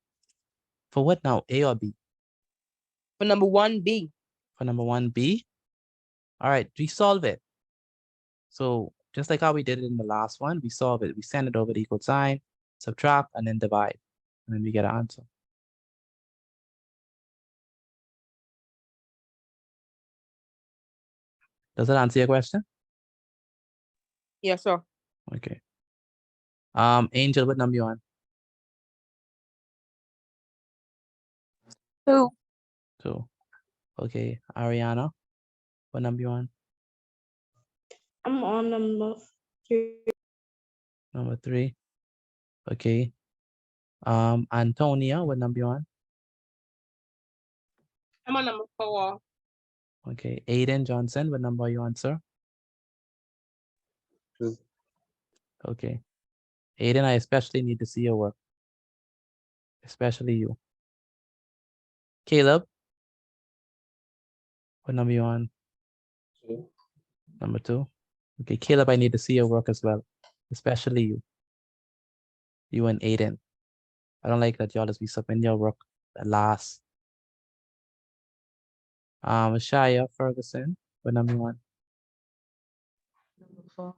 For what now? A or B? For number 1B. For number 1B. All right, we solve it. So just like how we did it in the last one, we solve it. We send it over the equal sign, subtract, and then divide. And then we get an answer. Does that answer your question? Yes, sir. Okay. Angel, what number you on? 2. 2. Okay. Ariana, what number you on? I'm on number 3. Number 3. Okay. Antonia, what number you on? I'm on number 4. Okay. Aiden Johnson, what number are you on, sir? 2. Okay. Aiden, I especially need to see your work. Especially you. Caleb, what number you on? 2. Number 2. Okay, Caleb, I need to see your work as well. Especially you. You and Aiden. I don't like that y'all just be submitting your work at last. Shia Ferguson, what number you on? Number 4.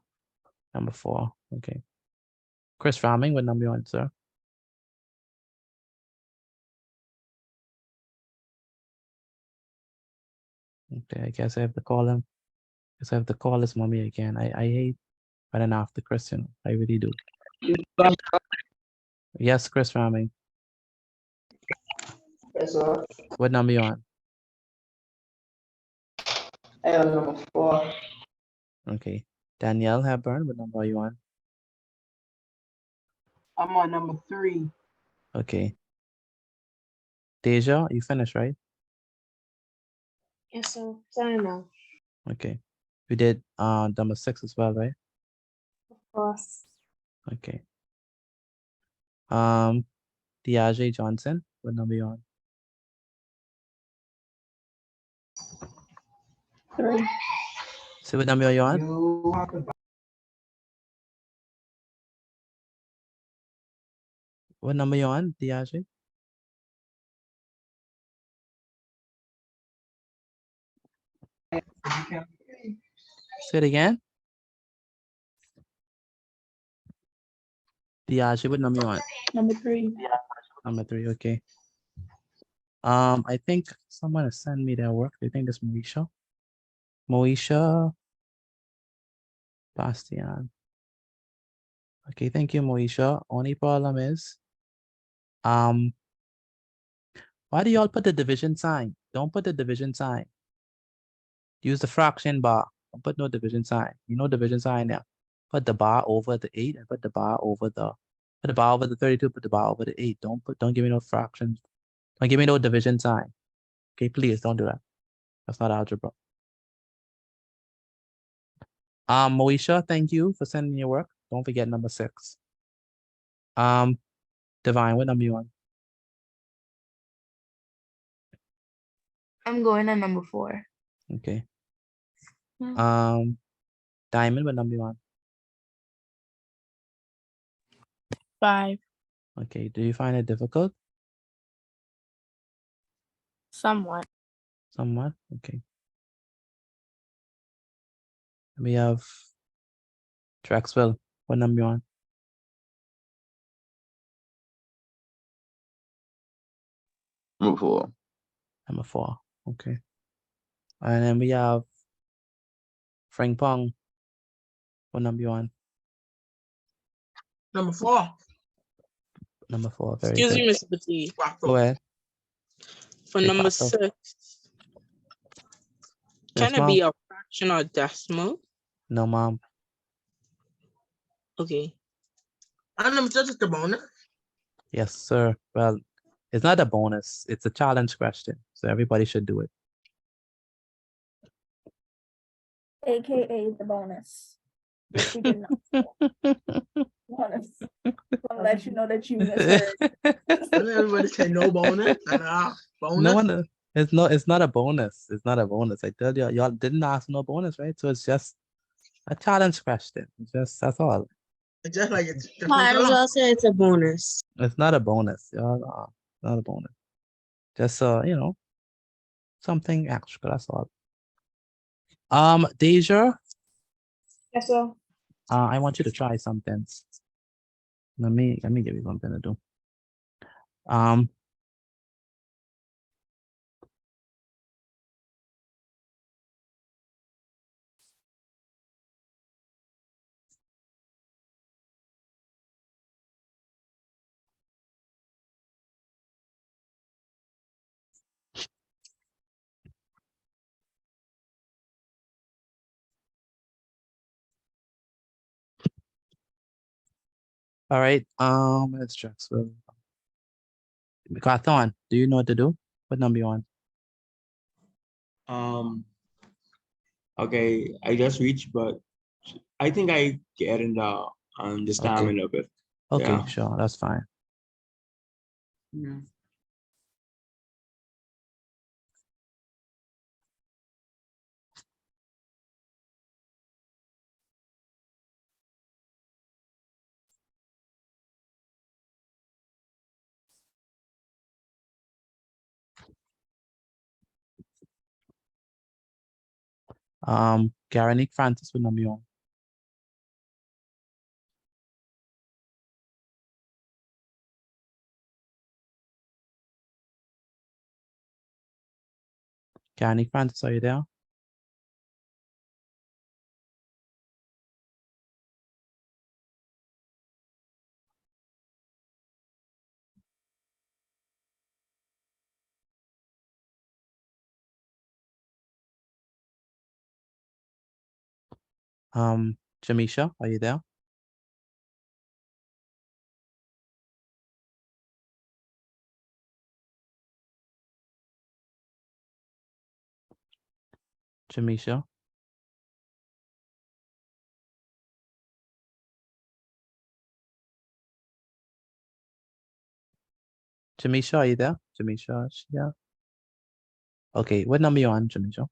Number 4. Okay. Chris Raming, what number you on, sir? Okay, I guess I have to call him. Guess I have to call his mommy again. I hate running after Chris, you know. I really do. Yes, Chris Raming. Yes, sir. What number you on? I am number 4. Okay. Danielle Hepburn, what number are you on? I'm on number 3. Okay. Deja, you finished, right? Yes, sir. Sign off. Okay. We did number 6 as well, right? Of course. Okay. Diage Johnson, what number you on? 3. So what number are you on? You have to What number you on, Diage? Say it again. Diage, what number you on? Number 3. Number 3, okay. I think someone has sent me their work. I think that's Moesha. Moesha Bastian. Okay, thank you, Moesha. Only problem is, why do y'all put the division sign? Don't put the division sign. Use the fraction bar. Don't put no division sign. You know division sign there. Put the bar over the 8 and put the bar over the 32, put the bar over the 8. Don't give me no fractions. Don't give me no division sign. Okay, please don't do that. That's not algebra. Moesha, thank you for sending me your work. Don't forget number 6. Divine, what number you on? I'm going on number 4. Okay. Mm. Diamond, what number you on? 5. Okay, do you find it difficult? Somewhat. Somewhat, okay. We have Traxwell, what number you on? Number 4. Number 4. Okay. And then we have Frank Pong. What number you on? Number 4. Number 4. Very Excuse good. me, Mr. Petit. Go ahead. For Say number Pato. 6, Yes, can it mom. be a fraction or decimal? No, mom. Okay. And number 6 is the bonus. Yes, sir. Well, it's not a bonus. It's a challenge question. So everybody should do it. AKA the bonus. Which you did not. Bonus. I'll let you know that you misheard. And everybody say no bonus. Bonus. No one. It's not a bonus. It's not a bonus. I tell you, y'all didn't ask no bonus, right? So it's just a challenge question. It's just that's all. It's just like it's different Might as color. well say it's a bonus. It's not a bonus. Y'all, not a bonus. Just you know, something extra. That's all. Deja, Yes, sir. I want you to try something. Let me give you something to do. All right. Let's check. So, Carthon, do you know what to do? What number you on? Okay, I just reached, but I think I get in the stamina of it. Okay, Yeah. sure, that's fine. Yeah. Garanick Francis, what number you on? Garanick Francis, are you there? Jamisha, are you there? Jamisha? Jamisha, are you there? Jamisha, yeah. Okay, what number you on, Jamisha?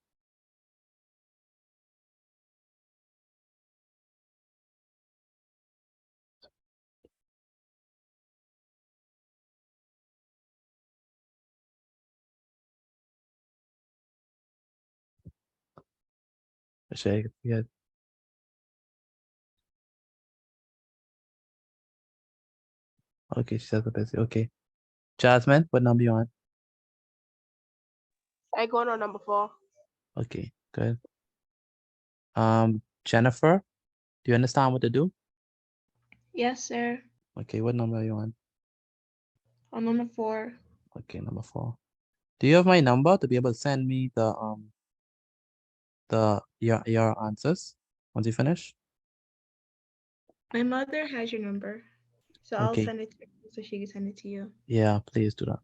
Shake, yeah. Okay, she says the busy. Okay. Jasmine, what number you on? I going on number 4. Okay, good. Jennifer, do you understand what to do? Yes, sir. Okay, what number are you on? On number 4. Okay, number 4. Do you have my number to be able to send me your answers once you finish? My mother has your number, so I'll Okay. send it to her so she can send it to you. Yeah, please do that.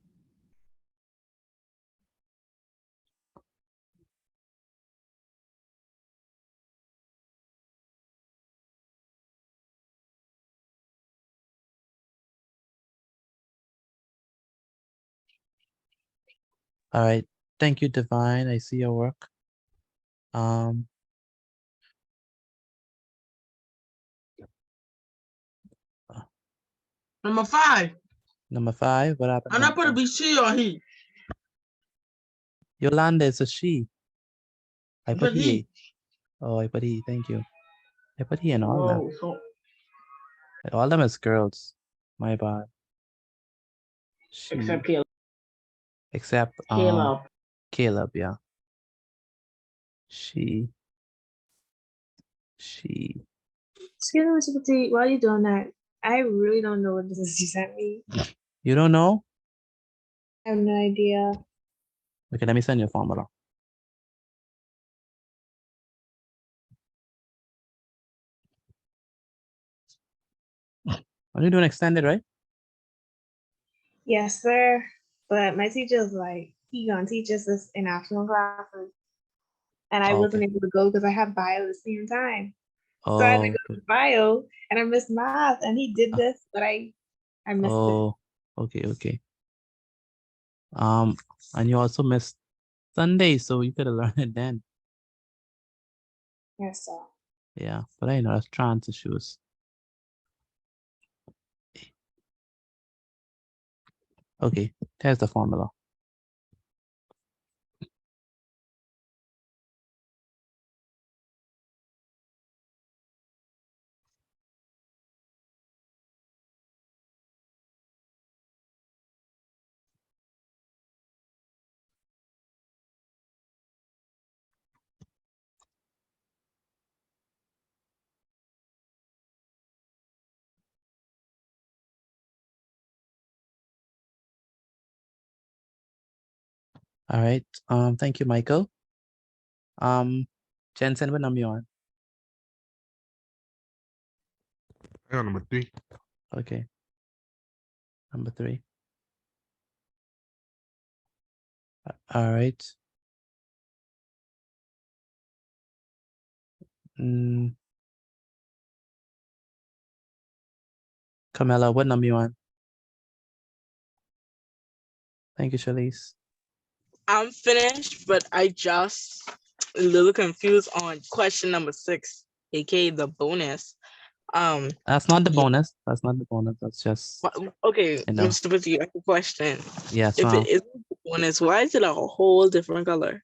All right. Thank you, Divine. I see your work. Number 5. Number 5, what happened? And I put it be she or he. Yolanda is a she. I put But he. he. Oh, I put he. Thank you. I put he in all them. Oh, so All them is girls. My bad. She. except Caleb. except Caleb, yeah. She. Excuse me, Mr. Petit, why are you doing that? I really don't know what this is you sent me. You don't know? I have no idea. Okay, let me send you a formula. Are you doing extended, right? Yes, sir. But my teacher's like, he gonna teach us this in afternoon classes. And I wasn't able to go because I had bio at the same time. So I had to Oh, go to bio and I missed math and he did this, but I missed it. oh, okay. And you also missed Sunday, so you could have learned it then. Yes, sir. Yeah, but I know that's trans issues. Okay, there's the formula. All right. Thank you, Michael. Jensen, what number you on? I got number 3. Okay. Number 3. All right. Camilla, what number you on? Thank you, Shalice. I'm finished, but I just a little confused on question number 6, aka the bonus. That's not the bonus. That's not the bonus. That's just Okay, you know. Mr. Petit, I have a question. Yes, If ma'am. it isn't the bonus, why is it a whole different color?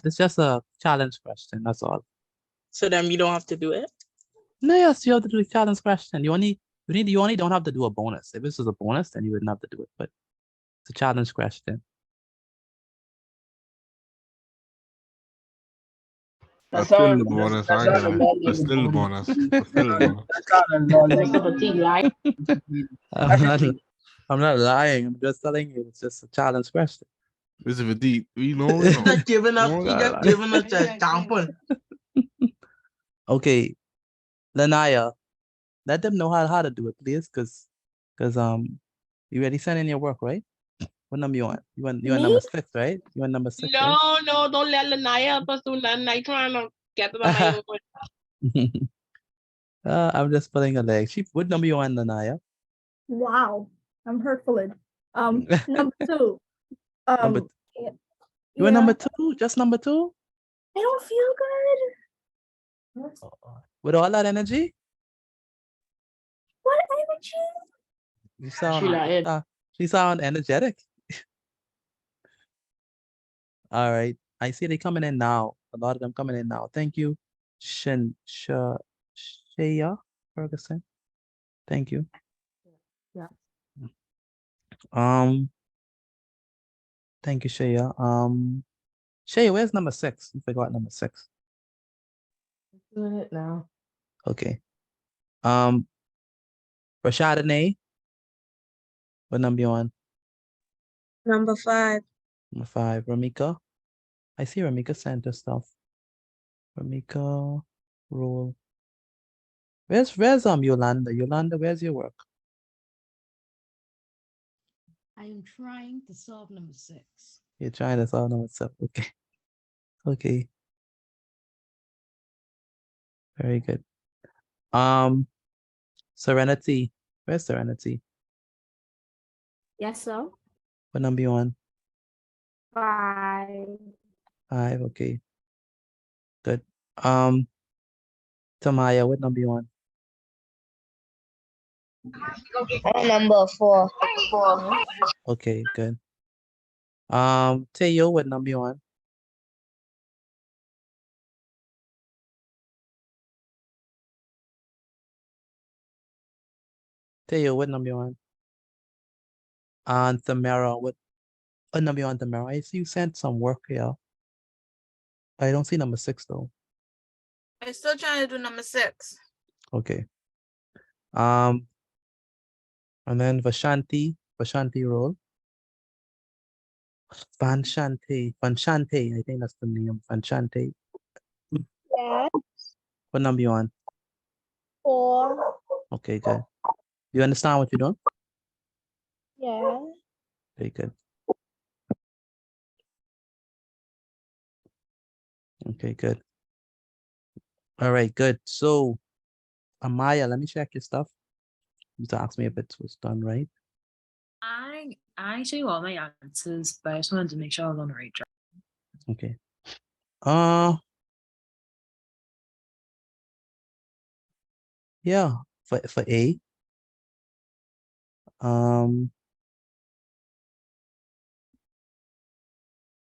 It's just a challenge question. That's all. So then you don't have to do it? No, yes, you have to do the challenge question. You only don't have to do a bonus. If this was a bonus, then you wouldn't have to do it. But it's a challenge question. That's still the bonus. I ain't gonna lie. That's still the bonus. That's still the bonus. I'm not lying. I'm just telling you. It's just a challenge question. Mr. Petit, we know. He just giving us a sample. Okay, Lanaya, let them know how to do it, please, because you already sent in your work, right? What number you want? You want number 6, right? You want number 6, right? No, don't let Lanaya us do nothing. I trying to get to my own. I'm just pulling a leg. What number you want, Lanaya? Wow, I'm hurtful. Number 2. Number yeah, You want number 2? Just number 2? I don't feel good. With all that energy? What energy? She sound energetic. All right. I see they coming in now. A lot of them coming in now. Thank you, Shaya Ferguson. Thank you. Yeah. Thank you, Shaya. Shaya, where's number 6? You forgot number 6. Doing it now. Okay. Rashadane, what number you on? Number 5. Number 5. Ramika. I see Ramika sent her stuff. Ramika, roll. Where's Yolanda? Yolanda, where's your work? I am trying to solve number 6. You're trying to solve number 7. Okay. Okay. Very good. Serenity. Where's Serenity? Yes, sir. What number you on? 5. 5. Okay. Good. Tamaya, what number you on? Number 4. Okay, good. Teo, what number you on? Teo, what number you on? And Tamara, what What number you want, Tamara? I see you sent some work here. I don't see number 6 though. I'm still trying to do number 6. Okay. And then Vashanti roll. Vanshante, I think that's the name. Vanshante. Yes. What number you on? 4. Okay, good. You understand what you're doing? Yeah. Very good. Okay, good. All right, good. So, Amaya, let me check your stuff. You to ask me if it was done right. I actually all my answers, but I just wanted to make sure I was on the right track. Okay. Yeah, for A.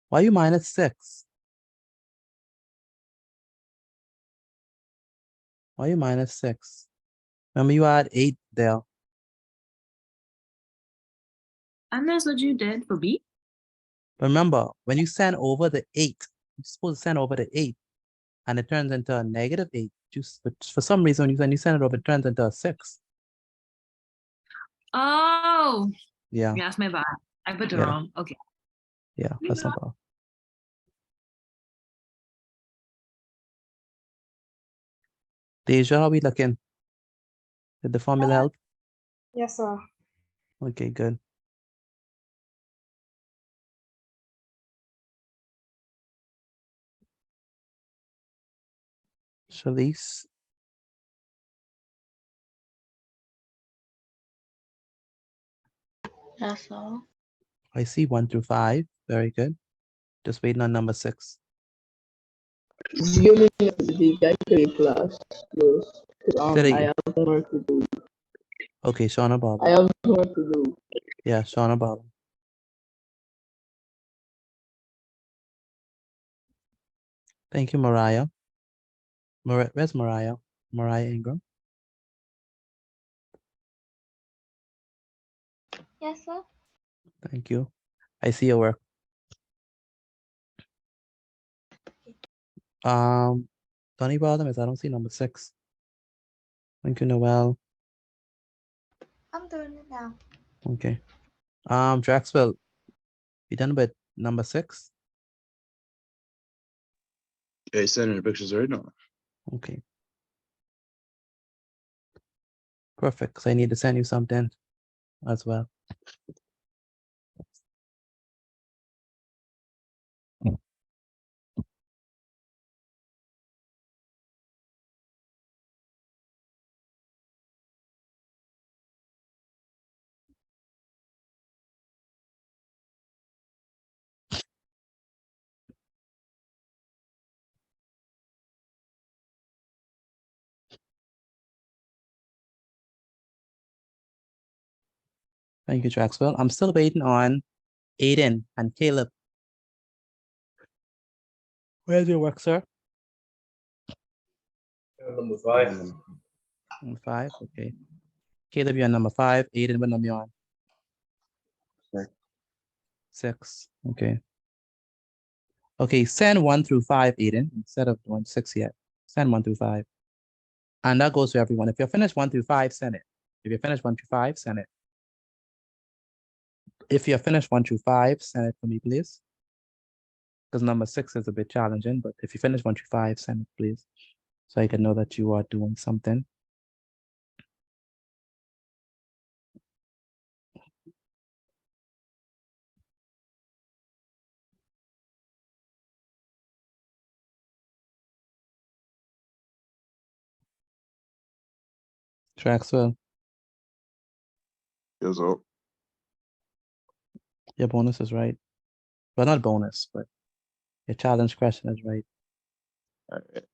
Why you minus 6? Why you minus 6? Remember you had 8 there. And that's what you did for B? Remember, when you send over the 8, you're supposed to send over the 8, and it turns into a negative 8. But for some reason, when you send it over, it turns into a 6. Oh. Yeah. Yeah, that's my bad. I put it Yeah. wrong. Okay. Yeah, that's no problem. Deja, how we looking? Did the formula help? Yes, sir. Okay, good. Shalice. That's all. I see 1 through 5. Very good. Just waiting on number 6. Give me the decade class, please. Today. I have homework to do. Okay, Shauna Bob. I have homework to do. Yeah, Shauna Bob. Thank you, Mariah. Where's Mariah? Mariah Ingram. Yes, sir. Thank you. I see your work. Tony Bottom is I don't see number 6. Thank you, Noel. I'm doing it now. Okay. Draxwell, you done with number 6? Yeah, he's sending the pictures right now. Okay. Perfect. So I need to send you something as well. Thank you, Draxwell. I'm still waiting on Aiden and Caleb. Where's your work, sir? Number 5. Number 5, okay. Caleb, you're on number 5. Aiden, what number you on? 6, okay. Okay, send 1 through 5, Aiden, instead of doing 6 yet. Send 1 through 5. And that goes to everyone. If you're finished 1 through 5, send it. If you're finished 1 through 5, send it. If you're finished 1 through 5, send it for me, please. Because number 6 is a bit challenging, but if you finish 1 through 5, send it, please. So I can know that you are doing something. Traxwell, Yes, sir. your bonus is right. Well, not bonus, but your challenge question is right. All right.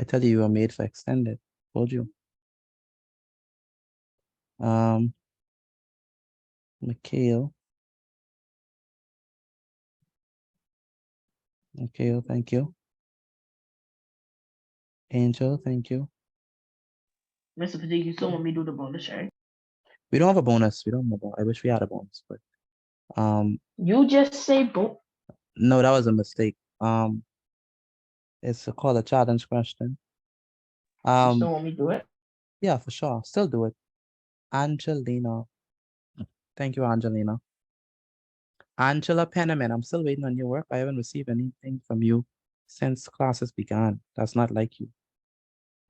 I tell you, you were made for extended. Told you. Mikhail. Mikhail, thank you. Angel, thank you. Mr. Fatigue, you still want me to do the bonus, right? We don't have a bonus. We don't have a bonus. I wish we had a bonus, but You just say no, that was a mistake. It's called a challenge question. You still want me to do it? Yeah, for sure. Still do it. Angelina. Thank you, Angelina. Angela Penniman, I'm still waiting on your work. I haven't received anything from you since classes began. That's not like you.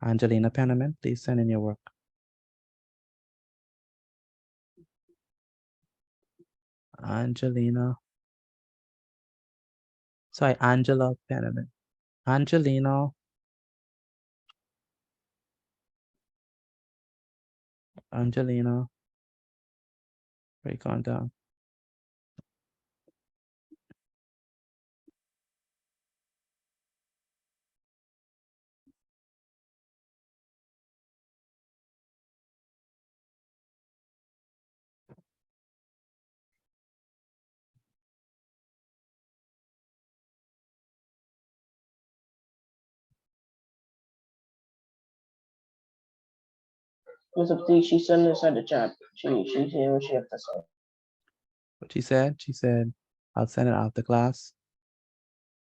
Angelina Penniman, please send in your work. Angelina. Sorry, Angela Penniman. Angelina. Angelina. Break on down. Mr. Fatigue, she sent this inside the chat. She's hearing what she has to say. What she said? She said, I'll send it after class.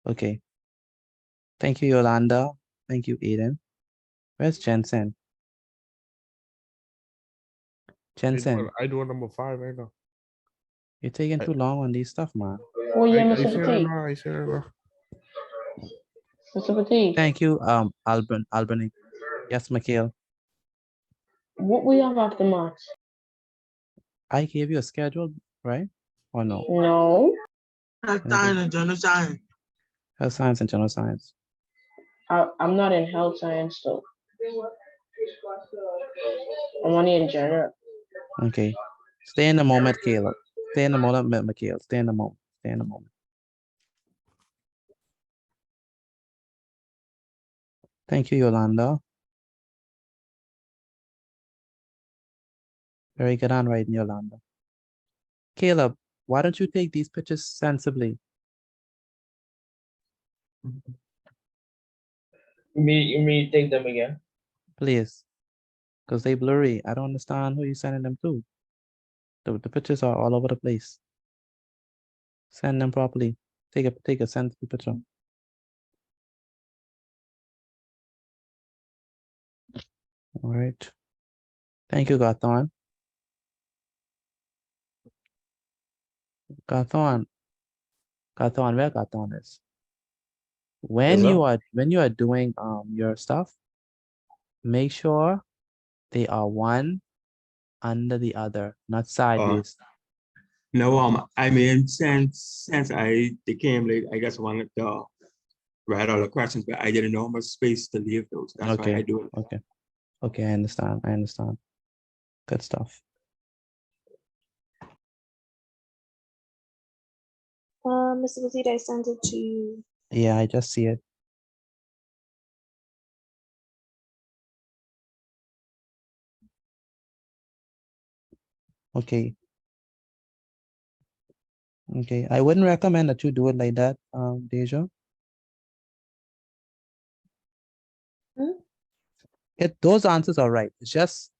Okay. Thank you, Yolanda. Thank you, Aiden. Where's Jensen? Jensen, I do number 5 right now. you're taking too long on these stuff, man. Oh yeah, I Mr. say that Fatigue. now. I say that now. Mr. Fatigue. Thank you, Albany. Yes, Mikhail. What we have after March? I gave you a schedule, right? Or no? No. Science and general science. Health science and general science. I'm not in health science though. I'm only in general. Okay. Stay in the moment, Caleb. Stay in the moment, Mikhail. Stay in the moment. Stay in the moment. Thank you, Yolanda. Very good handwriting, Yolanda. Caleb, why don't you take these pictures sensibly? You mean take them again? Please. Because they blurry. I don't understand who you're sending them to. The pictures are all over the place. Send them properly. Take a sensitive picture. All right. Thank you, Gathon. Gathon, where Gathon is? When you are doing your stuff, make sure they are one under the other, not sideways. No, I mean, since they came late, I just wanted to write all the questions, but I didn't know how much space to leave those. That's why I do it. Okay, I understand. Good stuff. Mr. Petite, I sent it to you. Yeah, I just see it. Okay. Okay, I wouldn't recommend that you do it like that, Deja. Those answers are right. It's just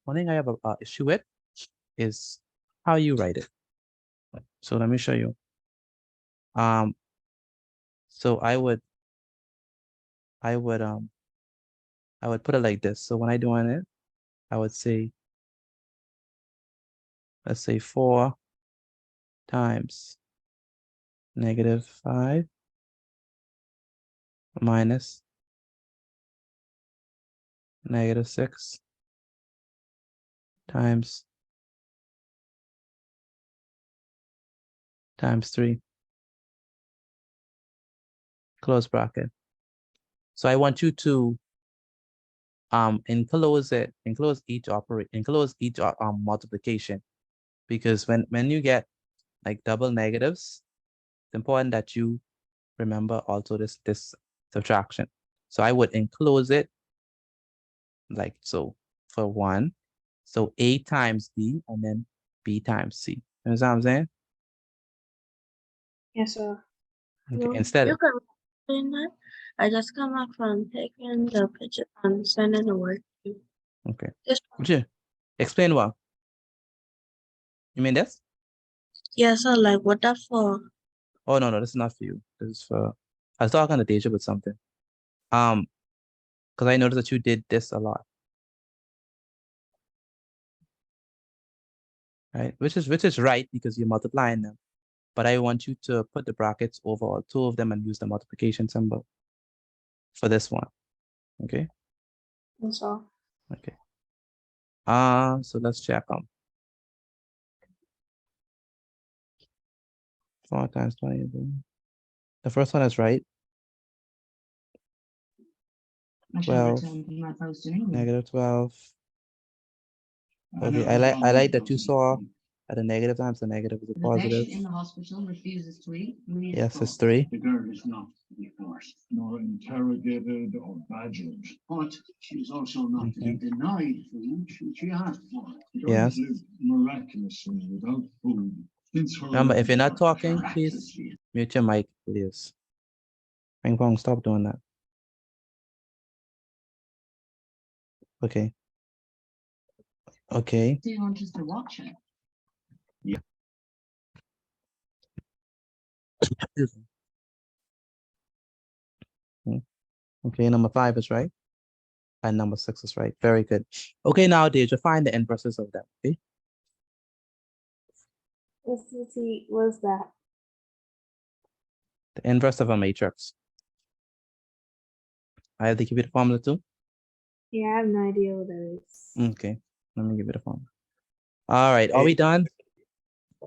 one thing I have a issue with is how you write it. So let me show you. So I would put it like this. So when I do on it, I would say, let's say 4 times -5 minus -6 times 3, close bracket. So I want you to enclose each multiplication, because when you get like double negatives, it's important that you remember also this subtraction. So I would enclose it like so for 1. So A times B and then B times C. You know what I'm saying? Yes, sir. Okay. Instead, You can explain that. I just come back from taking the picture and sending the work to you. Okay. Yes. Would you explain what? You mean this? Yeah, so like what that for? Oh no, this is not for you. This is for I was talking to Deja with something. Because I noticed that you did this a lot. Right? Which is right because you're multiplying them. But I want you to put the brackets over all two of them and use the multiplication symbol for this one. Okay? That's all. Okay. So let's check them. 4 times 20. The first one is right. 12. Negative 12. Okay, I like that you saw at a negative times the negative is a positive. In the hospital refuses to eat. Yes, it's 3. The girl is not to be forced, nor interrogated or badgered. But she's also not to be denied food should she ask for it. She Yes. doesn't live miraculously without food. Since her Remember, if you're not birth, talking, please miraculously. mute your mic, please. Ping pong, stop doing that. Okay. Okay. Do you want us to watch it? Yeah. Excuse me. Okay, number 5 is right. And number 6 is right. Very good. Okay, now Deja, find the inverses of them. Okay. What's that? The inverse of a matrix. I have to give you the formula too. Yeah, I have no idea what that is. Okay, let me give you the formula. All right, are we done?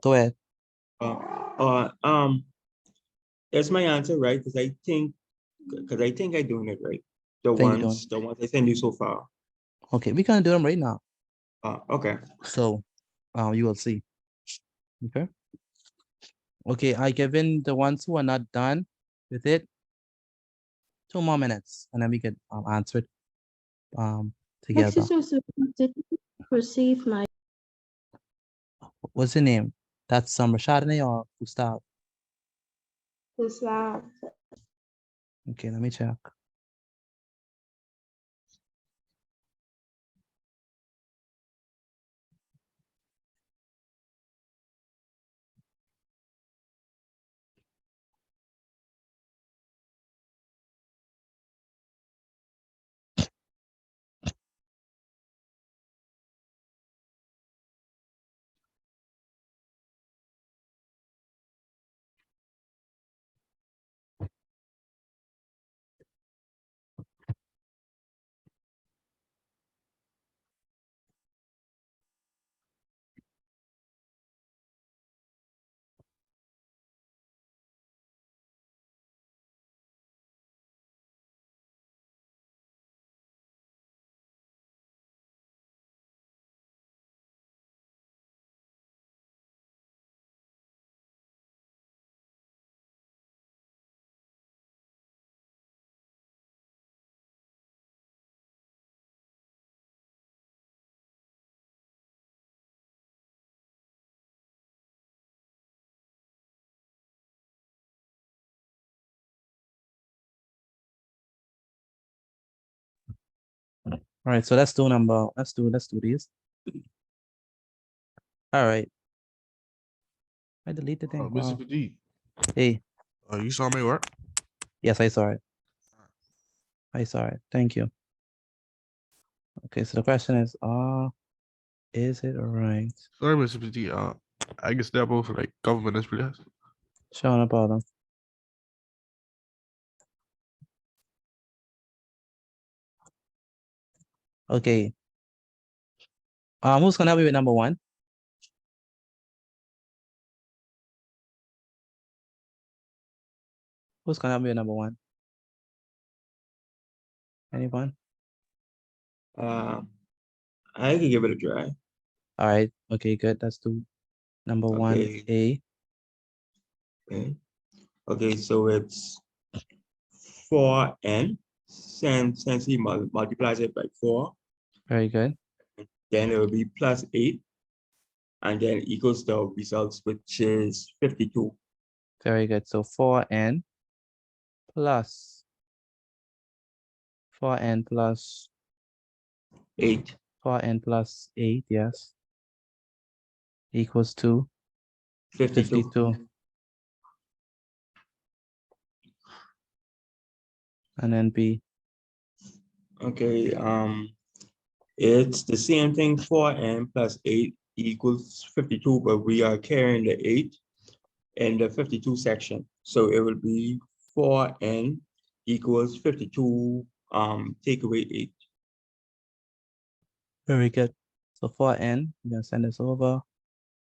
Go ahead. That's my answer, right? Because I think I'm doing it right. The Think you're ones I sent you so far. Okay, we're gonna do them right now. Okay. So, you will see. Okay. Okay, I given the ones who are not done with it 2 more minutes, and then we could answer it together. Receive my What's your name? That's Rashadne or Gustav? Gustav. Okay, let me check. All right, so let's do these. All right. I delete the thing. Mr. Wow. Petit. Hey. You saw me work? Yes, I saw it. I saw it. Thank you. Okay, so the question is it right? Sorry, Mr. Petit. I guess they're both like government employees. Sure, no problem. Okay. Who's gonna help me with number 1? Who's gonna help me with number 1? Anyone? I can give it a try. All right. Okay, good. Let's do number 1A. Okay, so it's 4n. Since he multiplies it by 4. Very good. Then it will be plus 8. And then equals the results, which is 52. Very good. So 4n plus 8. 4n plus 8, yes, equals to 52. And then B. Okay, it's the same thing, 4n plus 8 equals 52, but we are carrying the 8 in the 52 section. So it will be 4n equals 52, take away 8. Very good. So 4n, I'm gonna send this over.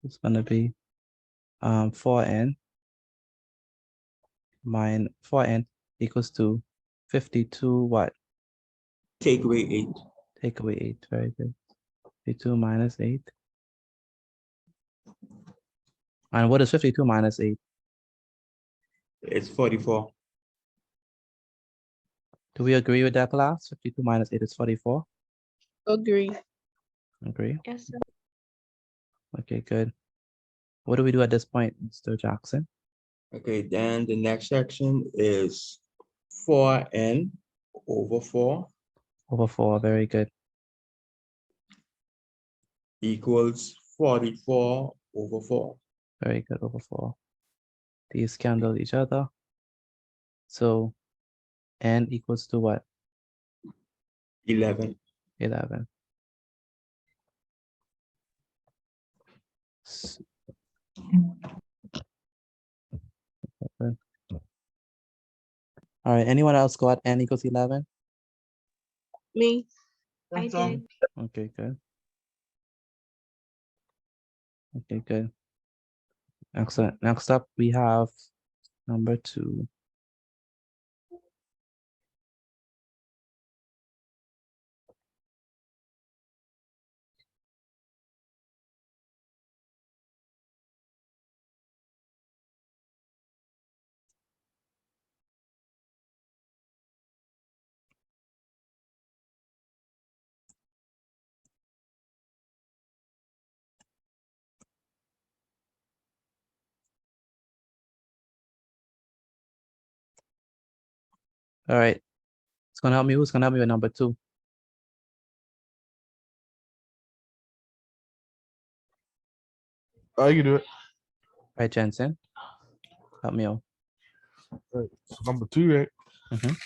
It's gonna be 4n minus 4n equals to 52 what? Take away 8. Take away 8, very good. 52 minus 8. And what is 52 minus 8? It's 44. Do we agree with that, class? 52 minus 8 is 44. Agree. Agree? Yes, sir. Okay, good. What do we do at this point, Mr. Jackson? Okay, then the next section is 4n over 4 Over 4, very good. equals 44 over 4. Very good, over 4. These cancel each other. So n equals to what? 11. 11. Okay. All right, anyone else got n equals 11? Me. I did. Okay, good. Okay, good. Excellent. Next up, we have number 2. All right. It's gonna help me. Who's gonna help me with number 2? I can do it. Right, Jensen. Help me out. Right. So number 2, right? Mhm.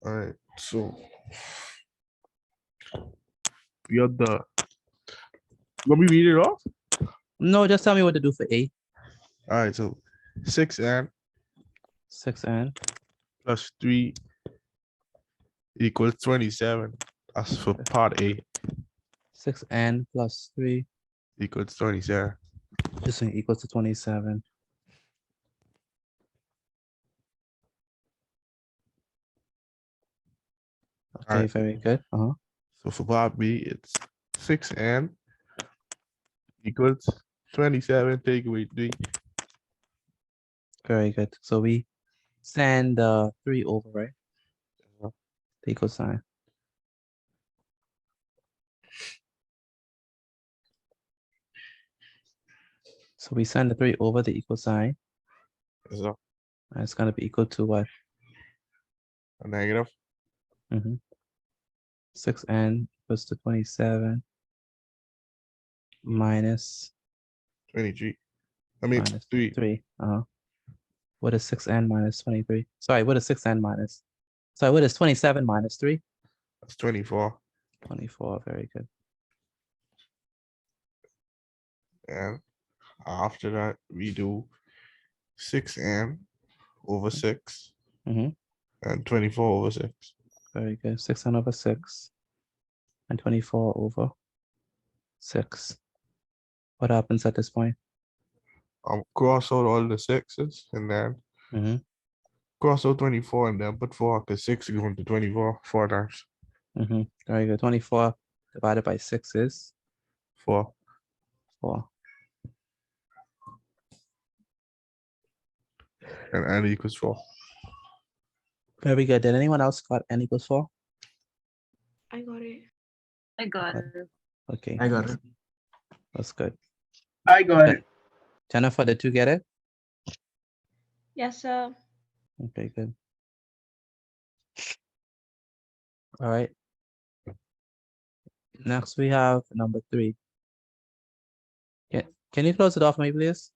All right. So we have the. Let me read it off. No, just tell me what to do for A. All right. So 6n 6n plus 3 equals 27. That's for part A 6n plus 3 equals 27. is equals to 27. Okay, right. very good. So for part B, it's 6n equals 27. Take away 3. Very good. So we send 3 over, right? The equal sign. So we send the 3 over the equal sign. So And it's gonna be equal to what? a negative. 6n equals to 27 minus 23. I mean minus 3. 3. What is 6n minus 23? Sorry, what is 6n minus? Sorry, what is 27 minus 3? That's 24. 24, very good. And after that, we do 6n over 6 Mhm. and 24 over 6. Very good. 6n over 6 and 24 over 6. What happens at this point? Cross out all the 6s and then cross out 24 and then put 4 because 6 is going to 24 4 times. Very good. 24 divided by 6 is 4. 4. And n equals 4. Very good. Did anyone else got n equals 4? I got it. I got it. Okay. I got it. That's good. I got it. Jennifer, did you get it? Yes, sir. Okay, good. All right. Next, we have number 3. Can you close it off, maybe, please?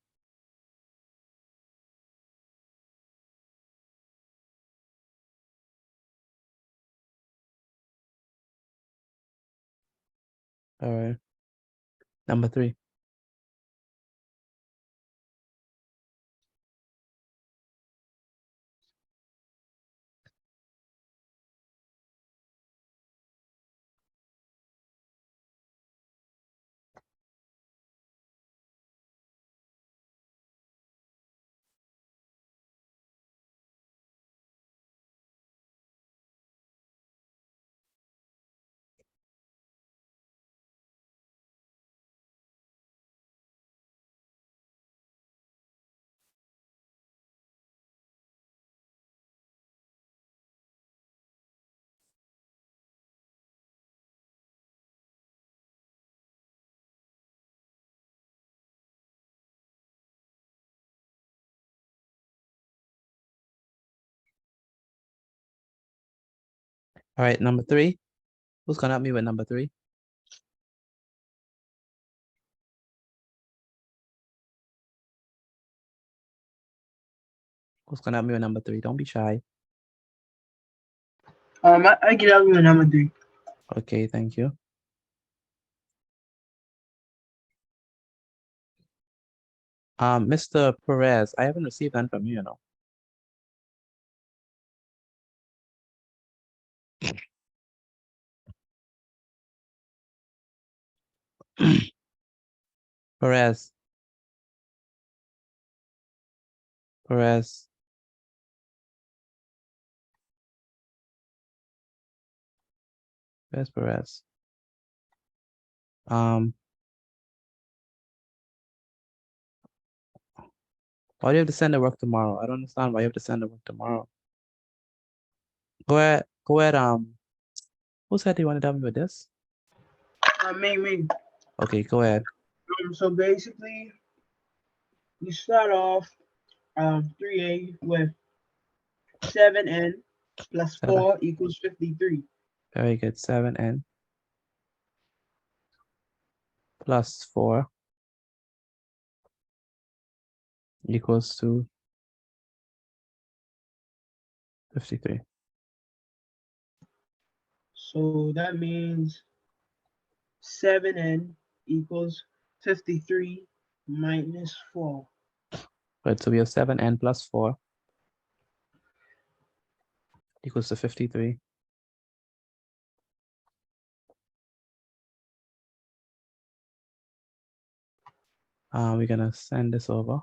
All right. Number 3. All right, number 3. Who's gonna help me with number 3? Who's gonna help me with number 3? Don't be shy. I can help you with number 3. Okay, thank you. Mr. Perez, I haven't received that from you, Perez. Perez. Where's Perez? Why do you have to send the work tomorrow? I don't understand why you have to send the work tomorrow. Go ahead. Who said they wanted to help me with this? Me. Okay, go ahead. So basically, you start off 3A with 7n plus 4 equals 53. Very good. 7n plus 4 equals to 53. So that means 7n equals 53 minus 4. Right, so we have 7n plus 4 equals to 53. We're gonna send this over.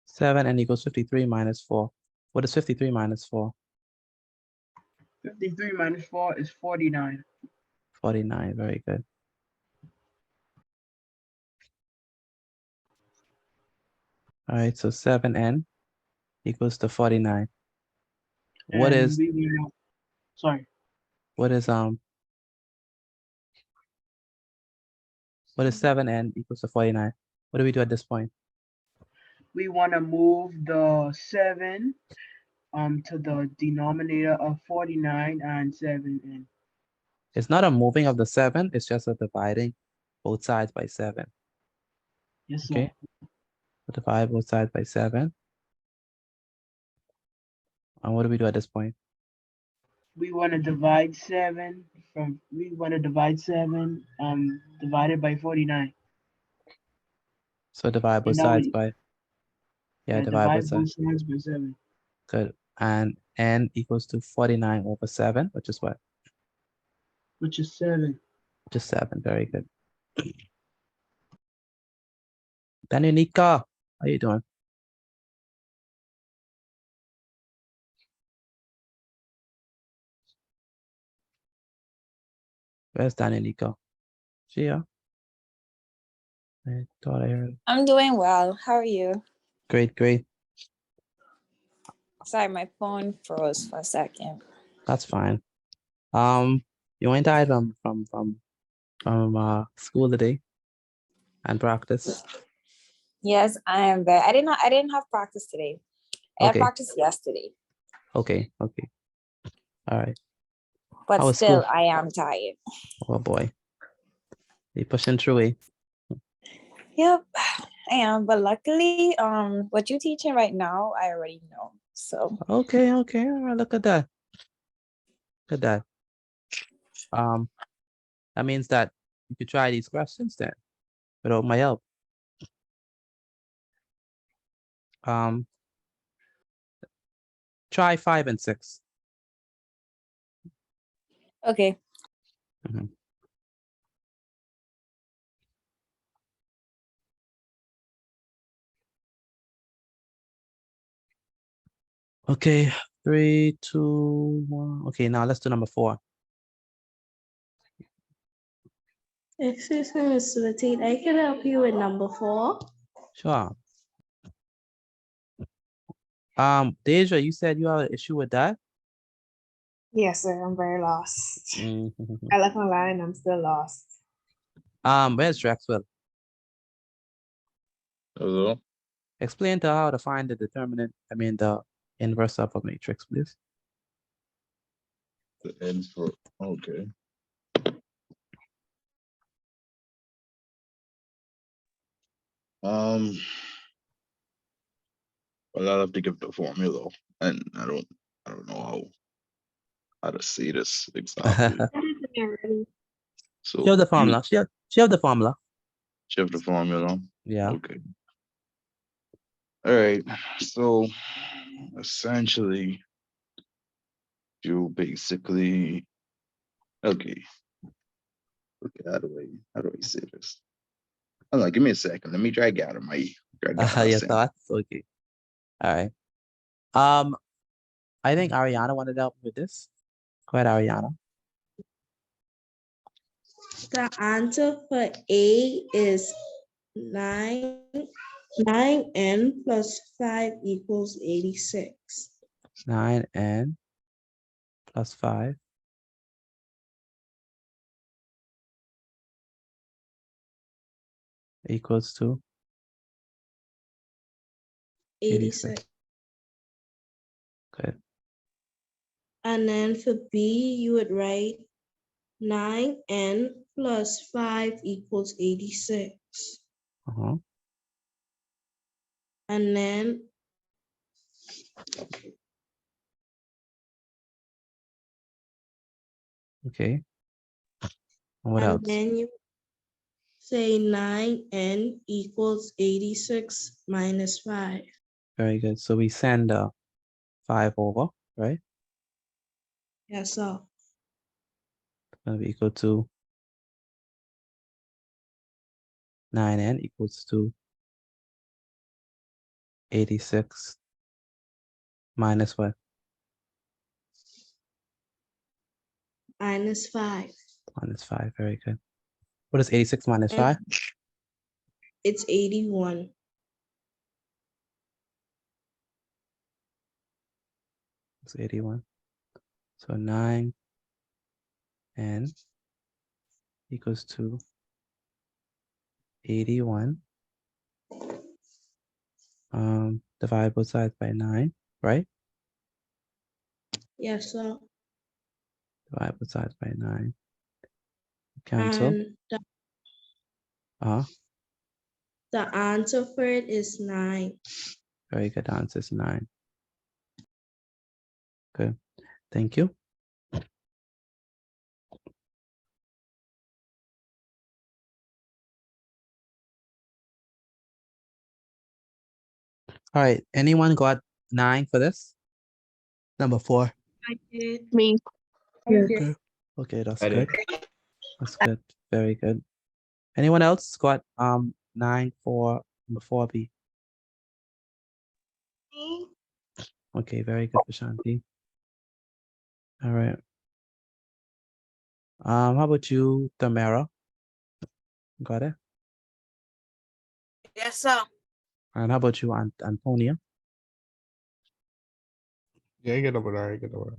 Seven n equals 53 minus 4. What is 53 minus 4? 53 minus 4 is 49. 49, very good. All right, so 7n equals to 49. What And is what is 7n equals to 49? What do we do at this point? We want to move the 7 to the denominator of 49 and 7n. It's not a moving of the 7, it's just a dividing both sides by 7. Yes, sir. Okay, so divide both sides by 7. And what do we do at this point? We want to divide 7 divided by 49. So divide both And now sides by, divide both sides. by 7. Good. And n equals to 49 over 7, which is what? Which is 7. Which is 7, very good. Danica, how you doing? Where's Danica? She here? I thought I heard. I'm doing well. How are you? Great, great. Sorry, my phone froze for a second. That's fine. You ain't tired from school today and practice? Yes, I am very. I didn't have practice today. I had Okay. practice yesterday, Okay. All right. but How was still, school? I am tired. Oh boy. You pushing through, eh? Yep, I am. But luckily, what you're teaching right now, I already know. So Okay. All right, look at that. Look at that. That means that you could try these questions then without my help. Try 5 and 6. okay. Mhm. Okay, 3, 2, 1. Okay, now let's do number 4. Excuse me, Mr. Latif, I can help you with number 4. Sure. Deja, you said you have an issue with that? Yes, sir. I'm very lost. Mhm. I left my line. I'm still lost. Where's Drexel? Hello? Explain to her how to find the determinant, the inverse of a matrix, please. The N for okay. Well, I'll have to give the formula, and I don't know how to say this exactly. She So have the you formula. She have the formula. shift the formula. Yeah. Okay. All right. So essentially, you basically okay. How do I say this? Hold on, give me a second. Let me drag out my Your sentence. thoughts? Okay. All right. I think Ariana wanted to help with this. Go ahead, Ariana. The answer for A is 9. 9n plus 5 equals 86. 9n plus 5 equals to 86. Good. And then for B, you would write 9n plus 5 equals 86. Uh-huh. And then Okay. What else? then you say 9n equals 86 minus 5. Very good. So we send 5 over, right? Yes, sir. It's going to be equal to 9n equals to 86 minus what? Minus 5. Minus 5. Very good. What is 86 minus And 5? it's 81. It's 81. So 9n equals to 81. Divide both sides by 9, right? Yes, sir. Divide both sides by 9. Cancel. And the answer for it is 9. Very good. Answer is 9. Good. Thank you. All right. Anyone got 9 for this? Number 4. I did. Me. Okay. Okay, that's I good. did. That's good. Very good. Anyone else got 9 for number 4B? Okay, very good, Prashanti. All right. How about you, Tamara? Got it? Yes, sir. And how about you, Antonia? Yeah, I get over that. I get over that.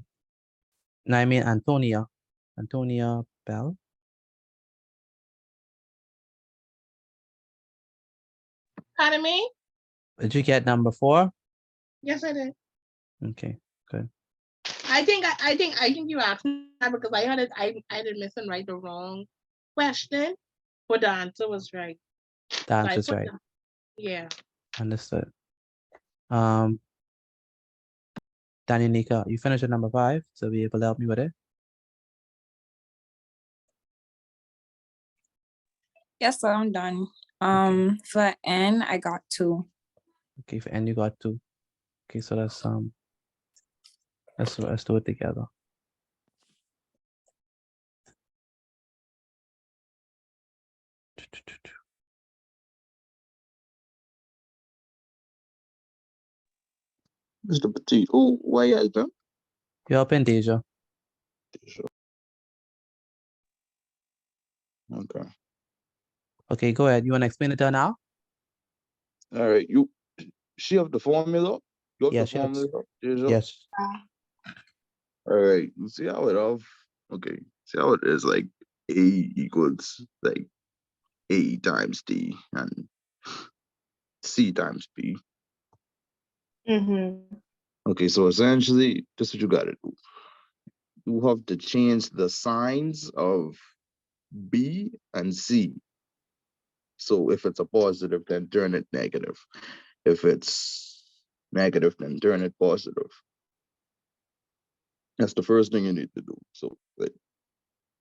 No, I mean Antonia. Antonia Bell. Pardon me? Did you get number 4? Yes, I did. Okay, good. I think you asked me that because I had it. I didn't miss and write the wrong question, but the answer was right. The So I answer's put right. yeah. Understood. Danica, you finished at number 5, so be able to help me with it. Yes, sir, I'm done. For N, I got 2. Okay, for N you got 2. Okay, so let's do it together. Mr. Petit, oh, why you helping? You're helping Deja. Okay. Okay, go ahead. You want to explain it to her now? All right. She have the formula? You have Yeah, the she has. formula, Deja? Yes. All right. You see how it have? Okay. See how it is like A equals like A times D and C times B. Mm-hmm. Okay, so essentially, this is what you gotta do. You have to change the signs of B and C. So if it's a positive, then turn it negative. If it's negative, then turn it positive. That's the first thing you need to do. So like,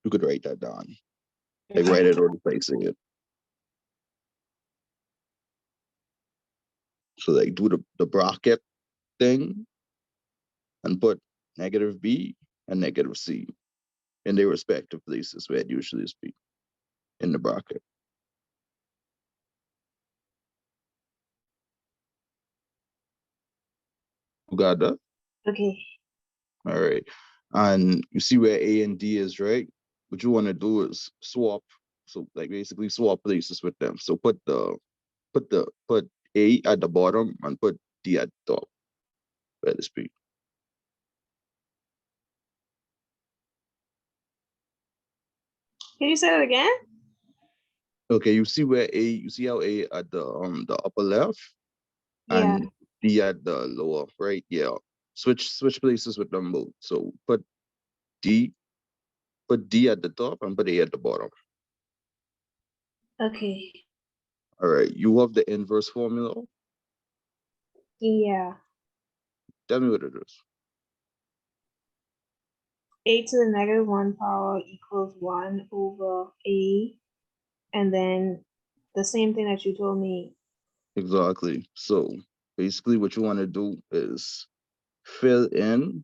you could write that down. Like write it or replacing it. So like do the bracket thing and put negative B and negative C in their respective places where it usually is B in the bracket. You got that? Okay. All right. And you see where A and D is, right? What you want to do is swap. So like basically swap places with them. So put A at the bottom and put D at the top. Where this be. Can you say that again? Okay, you see where you see how A at the upper left Yeah. and D at the lower right? Yeah. Switch places with them both. So put D at the top and put A at the bottom. Okay. All right. You have the inverse formula. Yeah. Tell me what it is. A to the negative 1 power equals 1 over A. And then the same thing that you told me. Exactly. So basically what you want to do is fill in.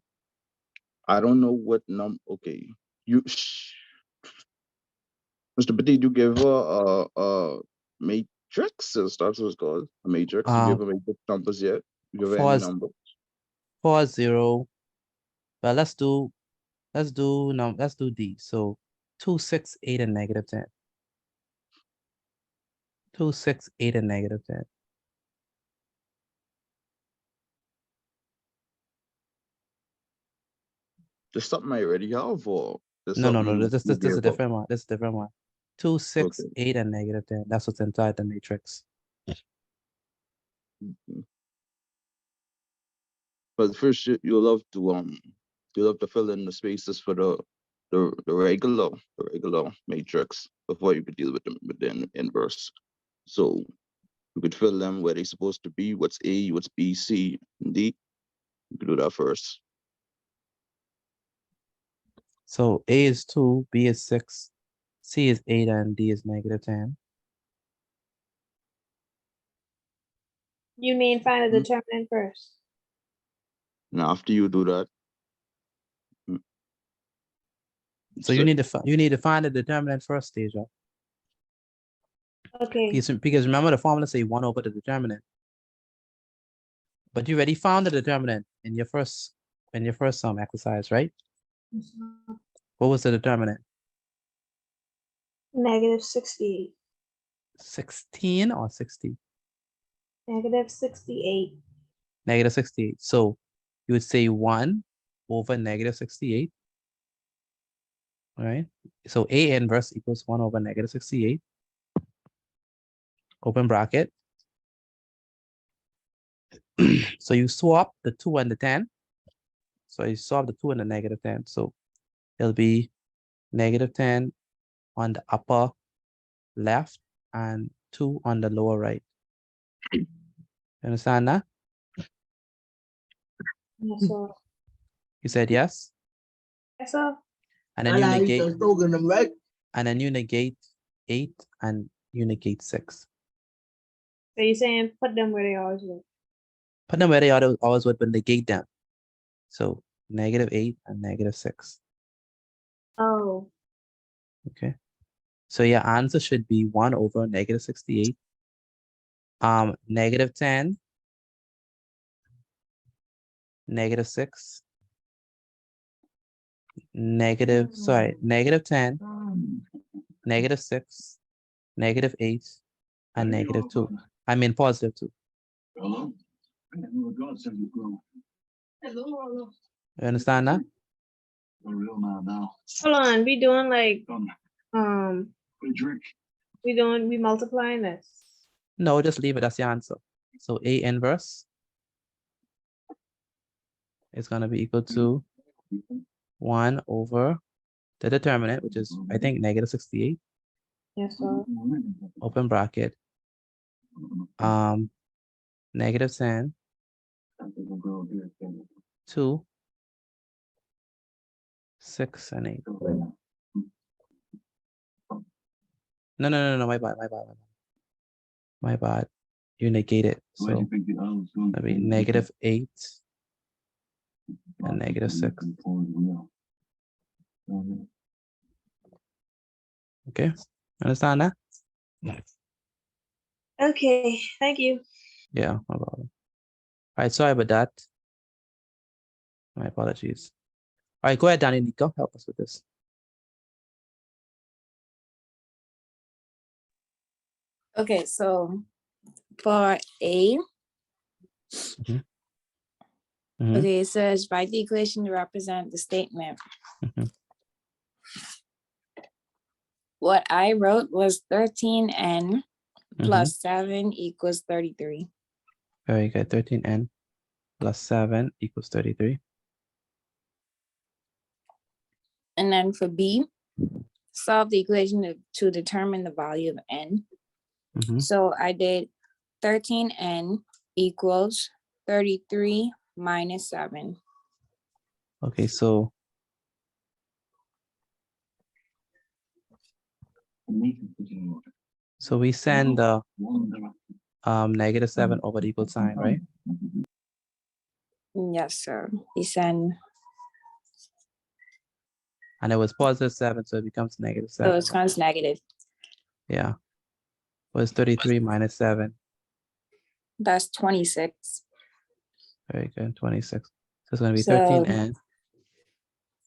I don't know what okay. Mr. Petit, you give her a matrix, that's what it's called. A matrix. You give her matrix numbers yet? You give her any number? 4, 0. Well, let's do D. So 2, 6, 8, and negative 10. 2, 6, 8, and negative 10. There's something I already have, or there's No. something This you is a gave her? different one. This is a different one. 2, 6, Okay. 8, and negative 10. That's what's inside the matrix. But first, you'll have to fill in the spaces for the regular matrix before you could deal with the inverse. So you could fill them where they're supposed to be. What's A, what's B, C, and D. You could do that first. So A is 2, B is 6, C is 8, and D is negative 10. You mean find the determinant first? Now after you do that, So you need to find the determinant first, Deja. Okay. Because remember the formula say 1 over the determinant. But you already found the determinant in your first exercise, right? What was the determinant? Negative 68. 16 or 60? Negative 68. Negative 68. So you would say 1 over negative 68 All right. So A inverse equals 1 over negative 68. Open bracket. So you swap the 2 and the 10. So you swap the 2 and the negative 10. So it'll be negative 10 on the upper left and 2 on the lower right. You understand that? Yes, sir. You said yes? Yes, sir. And then you negate, and then you negate 8 and you negate 6. So you're saying put them where they always were. Put them where they always would, but negate them. So negative 8 and negative 6. Oh. Okay. So your answer should be 1 over negative 68. Negative 10, negative 6, negative 10, negative 6, negative 8, and negative 2. I mean positive 2. Hello? I know the God said you grow. Hello. You understand that? You're a real man now. Hold on, we doing like Drink. we multiplying this. No, just leave it. That's the answer. So A inverse is going to be equal to 1 over the determinant, which is, I think, negative 68. Yes, sir. Open bracket. Negative 10, 2, 6, and 8. No, my bad. You negate it. So that'd be negative 8 and negative 6. Okay, understand that? Okay, thank you. Yeah, no problem. All right, sorry about that. My apologies. All right, go ahead, Danny Nico, help us with this. Okay, so for A, okay, it says write the equation to represent the statement. What I wrote was 13n plus 7 equals 33. Very good. 13n plus 7 equals 33. And then for B, solve the equation to determine the value of n. So I did 13n equals 33 minus 7. Okay, so we send the negative 7 over the equal sign, right? Yes, sir. We send. And it was positive 7, so it becomes negative 7. So it becomes negative. Yeah. What's 33 minus 7? That's 26. Very good, 26. So it's going to be So 13n.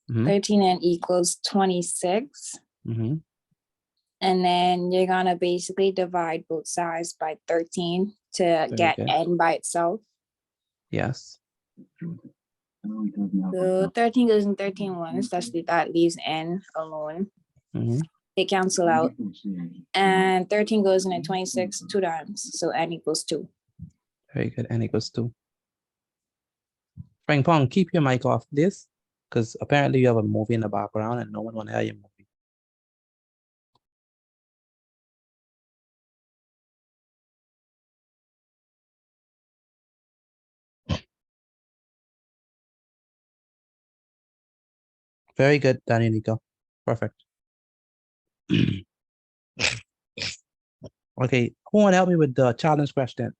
13n equals 26. And then you're going to basically divide both sides by 13 to get n by itself. Yes. So 13 goes in 13 once. That leaves n alone. They cancel out. And 13 goes in at 26 2 times. So n equals 2. Very good. N equals 2. Frank Pong, keep your mic off, please. Because apparently you have a movie in the background and no one want to hear your movie. Very good, Danny Nico. Perfect. Okay, who want to help me with the challenge question?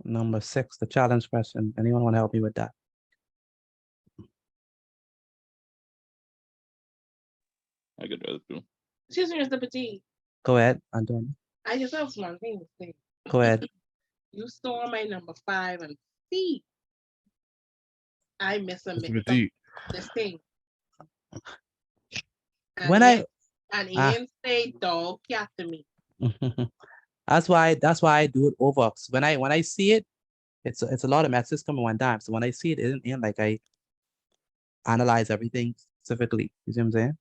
Number 6, the challenge question. Anyone want to help me with that? I could rather do. Excuse me, Mr. Petit. Go ahead, Anton. I just have one thing to say. Go ahead. You saw my number 5 and C. I miss a this thing. And When Ian say dog cat to me. That's why I do it over. So when I see it, it's a lot of messages coming one time. So when I see it in like I analyze everything specifically. You see what I'm saying?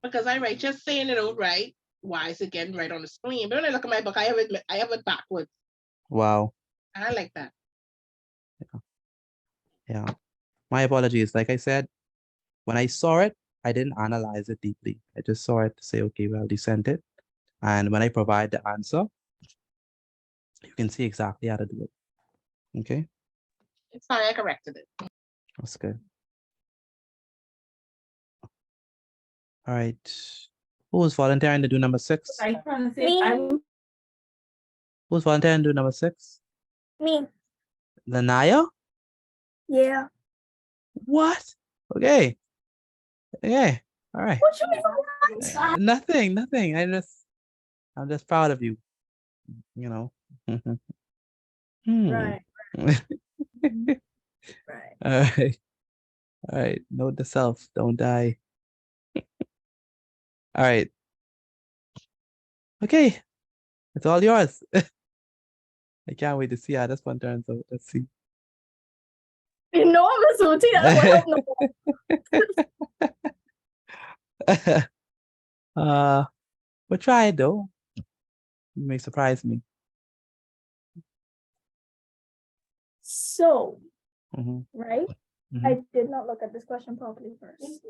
Because I write just saying it out right. Why is it getting right on the screen? But when I look at my book, I have it backwards. Wow. And I like that. Yeah. My apologies. Like I said, when I saw it, I didn't analyze it deeply. I just saw it to say, okay, well, they sent it. And when I provide the answer, you can see exactly how to do it. Okay. It's fine. I corrected it. That's good. All right. Who was volunteering to do number 6? Me. Who's volunteering to do number 6? Me. Lanaya? Yeah. What? Okay. Okay. All right. What you mean? Nothing. I'm just proud of you. You know. Right. Right. All right. All right. Note to self. Don't die. All right. Okay. It's all yours. I can't wait to see how this one turns out. Let's see. You know I'm a Suti. I don't know. But try it though. You may surprise me. So, Mhm. right? Mhm. I did not look at this question properly first.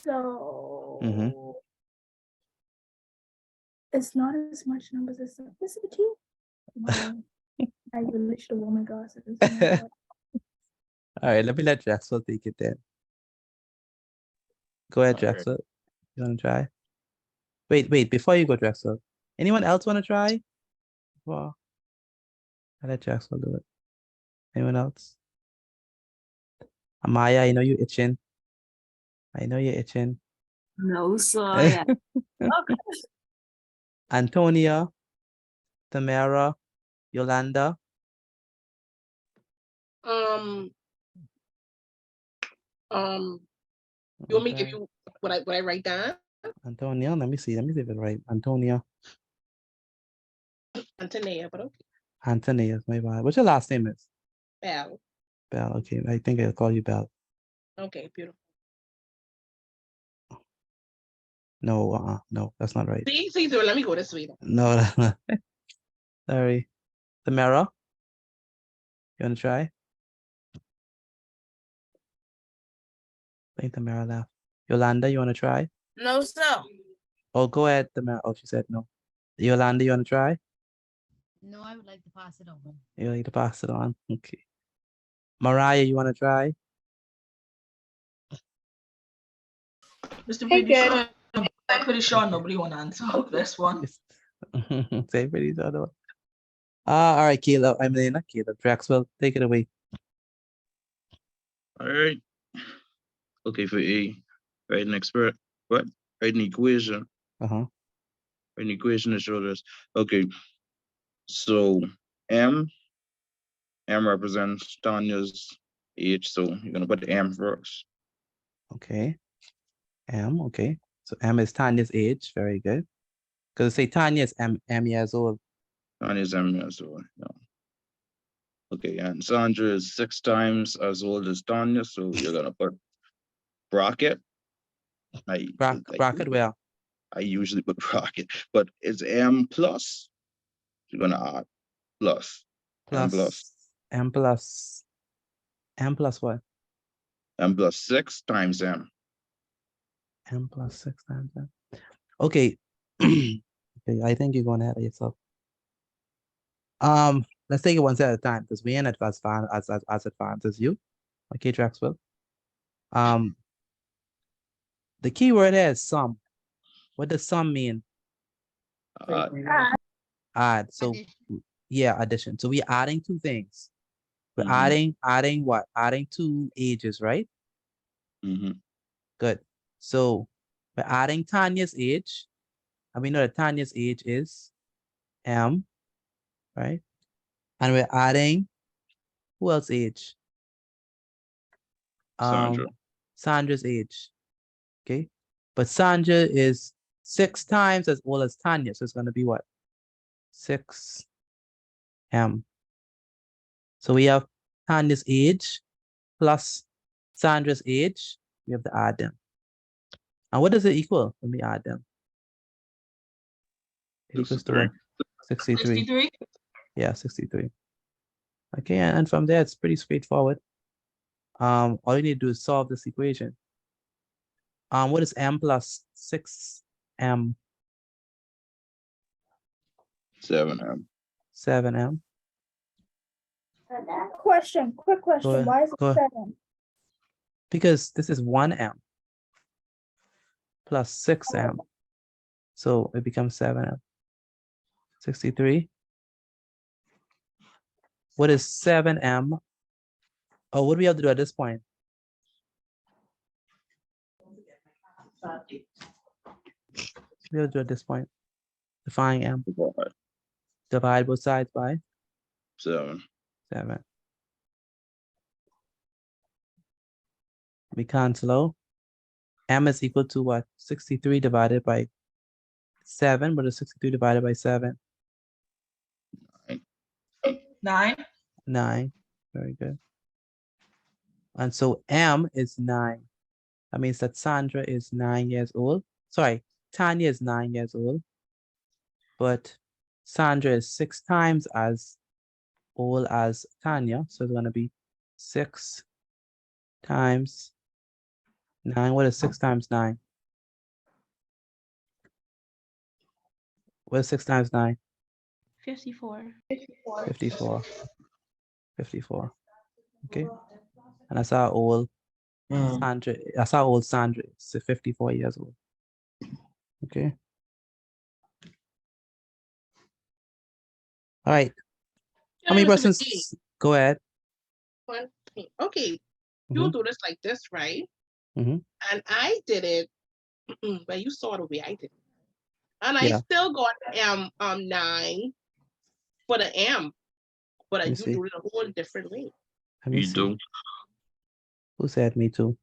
So, it's not as much numbers as ethnicity. Wow. I really should have worn my glasses. Oh my God. All right, let me let Drexel take it then. Go ahead, All right. Drexel. You want to try? Wait, before you go, Drexel. Anyone else want to try? Well, I'll let Drexel do it. Anyone else? Amaya, I know you're itching. I know you're itching. No, sir. Antonia, Tamara, Yolanda. You want me to give you what I write down? Antonia, let me see if it's right. Antonia. Antonia, but okay. Antonia, my bad. What's your last name is? Bell. Bell, okay. I think I'll call you Bell. Okay, beautiful. No, no, that's not right. See, let me go this way. No, that's not. Sorry. Tamara, you want to try? I think Tamara left. Yolanda, you want to try? No, sir. Oh, go ahead, Tamara. Oh, she said no. Yolanda, you want to try? No, I would like to pass it over. You need to pass it on. Okay. Mariah, you want to try? Mr. Hey, Pretty good. sure, I'm pretty sure nobody want to answer this one. Say pretty other one. All right, Caleb. I mean, not Caleb. Drexel, take it away. All right. Okay, for A, write an expert. What? Write an equation. Uh-huh. Write an equation to show this. Okay. So M represents Tanya's age. So you're gonna put M first. Okay. M, okay. So M is Tanya's age. Very good. Because say Tanya is M years old. Tanya's M years old. Yeah. Okay, and Sandra is 6 times as old as Tanya, so you're gonna put bracket. Bracket where? I usually put bracket, but it's M plus. You're gonna add plus. M plus. M plus. M plus what? M plus 6 times M. M plus 6 times M. Okay. Okay, I think you're going ahead of yourself. Let's take it one step at a time because we ain't as advanced as you. Okay, Drexel. The key word here is sum. What does sum mean? Add. So yeah, addition. So we're adding two things. We're adding what? Adding two ages, right? Good. So we're adding Tanya's age. And we know that Tanya's age is M, right? And we're adding who else age? Sandra. Sandra's age. Okay. But Sandra is 6 times as old as Tanya. So it's going to be what? 6M. So we have Tanya's age plus Sandra's age. We have to add them. And what does it equal when we add them? It equals to what? 63. 63. Yeah, 63. Okay, and from there it's pretty straightforward. All you need to do is solve this equation. What is M plus 6M? 7M. 7M. Question, quick question. ahead, Why is go it ahead. 7? Because this is 1M plus 6M. So it becomes 7M. 63. What is 7M? Oh, what do we have to do at this point? What do we have to do at this point? Define M. Divide both sides by 7. 7. We cancel out. M is equal to what? 63 divided by 7. What is 63 divided by 7? 9. 9. Very good. And so M is 9. That means that Sandra is 9 years old. Sorry, Tanya is 9 years old. But Sandra is 6 times as old as Tanya. So it's going to be 6 times 9. What is 6 times 9? What is 6 times 9? 54. 54. 54. Okay. And that's how old Sandra, that's how old Sandra is. So 54 years old. Okay. All right. How many Mr. persons? McGee. Go ahead. Okay, you do this like this, right? Mhm. And I did it, but you saw the way I did it. And I Yeah. still got 9 for the M, but Let me you see. do it a whole different way. Let me You see. do. Who said me too?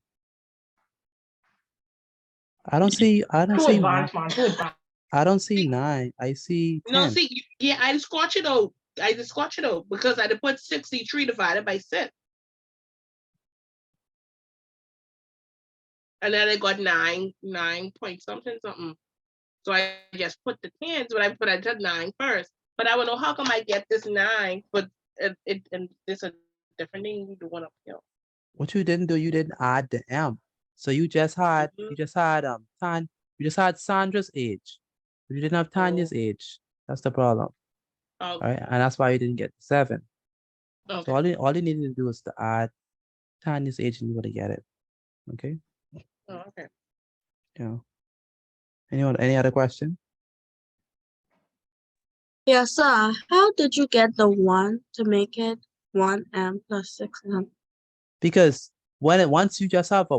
I don't Too see advanced, man. Too advanced. I don't see 9. I see 10. No, see, yeah, I just scratch it out. Because I put 63 divided by 6. And then I got 9 point something. So I just put the 10s, but I did 9 first. But I don't know how come I get this 9, but it and this a different thing you do one up here. What you didn't do, you didn't add the M. So you just had Sandra's age. But you didn't have Tanya's age. That's the problem. All right, and that's why you didn't get 7. Okay. So all you needed to do is to add Tanya's age and you would get it. Okay. Oh, okay. Yeah. Any other question? Yes, sir. How did you get the 1 to make it 1M plus 6M? Because once you just have a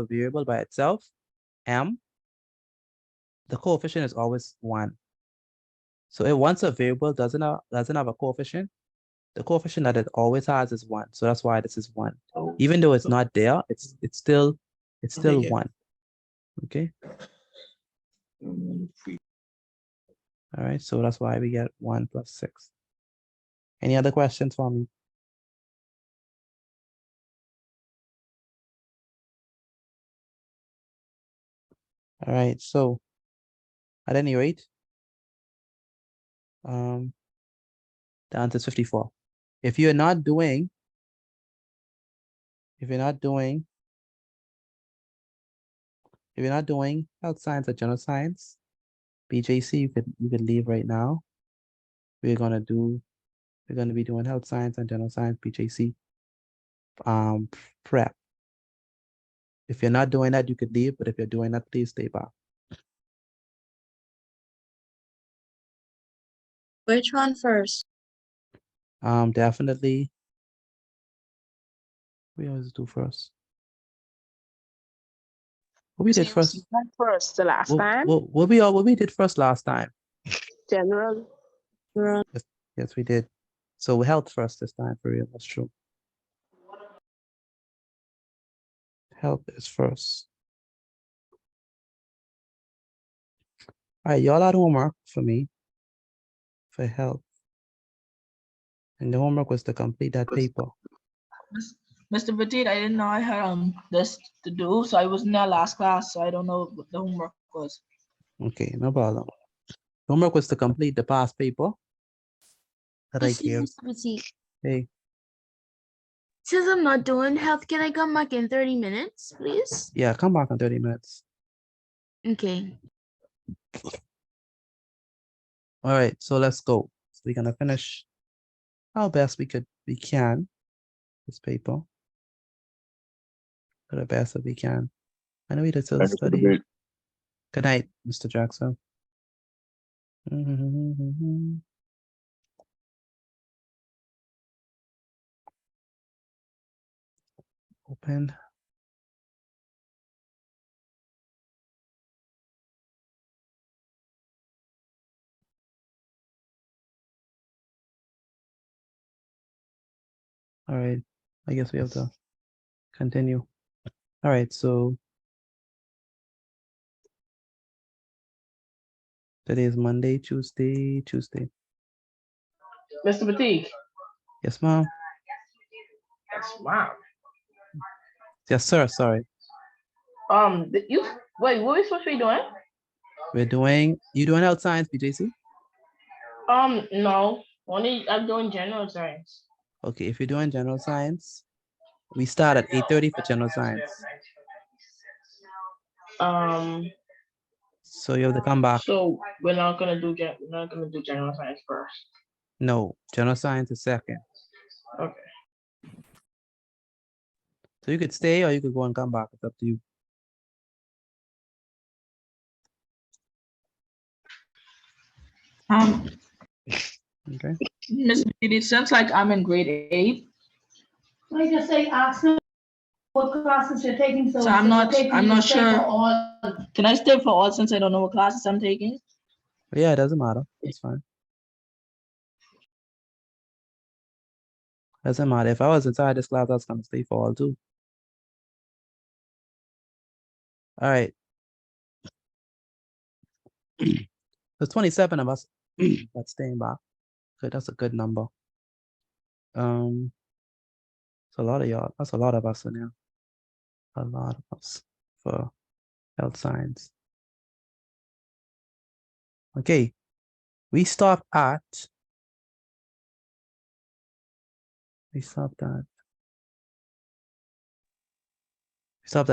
variable by itself, M, the coefficient is always 1. So if once a variable doesn't have a coefficient, the coefficient that it always has is 1. So that's why this is 1. Even though it's not there, it's still 1. Okay. All right, so that's why we get 1 plus 6. Any other questions for me? All right, so at any rate, the answer is 54. If you're not doing health science or general science, BJC, you could leave right now. We're gonna be doing health science and general science BJC prep. If you're not doing that, you could leave, but if you're doing that, please stay back. Which one first? Definitely. We always do first. What we did first? First, the last time. What we did first last time? General. Yes, we did. So we health first this time for real. That's true. Help is first. All right, y'all had homework for me for help. And the homework was to complete that paper. Mr. Petit, I didn't know I had this to do, so I was in that last class, so I don't know what the homework was. Okay, no problem. Homework was to complete the past paper that I gave. Hey, Since I'm not doing health, can I come back in 30 minutes, please? yeah, come back in 30 minutes. Okay. All right, so let's go. So we're gonna finish how best we can this paper. Do the best that we can. I know we did still study. Good night, Mr. Jackson. Open. All right, I guess we have to continue. All right, so today is Monday, Tuesday. Mr. Petit. Yes, ma'am. Yes, ma'am. Yes, sir. Sorry. You wait. What are we supposed to be doing? You doing health science, Bgcse? No. Only I'm doing general science. Okay, if you're doing general science, we start at 8:30 for general science. So you have to come back. So we're not gonna do general science first. No, general science is second. Okay. So you could stay or you could go and come back. It's up to you. Okay. Miss Petit, it sounds like I'm in grade 8. I just say ask them what classes you're taking. So I'm not sure. All. Can I stay for all since I don't know what classes I'm taking? Yeah, it doesn't matter. It's fine. Doesn't matter. If I was inside this class, I was gonna stay for all too. All right. There's 27 of us that's staying back. Good, that's a good number. It's a lot of y'all. That's a lot of us in here. A lot of us for health science. Okay. We stopped at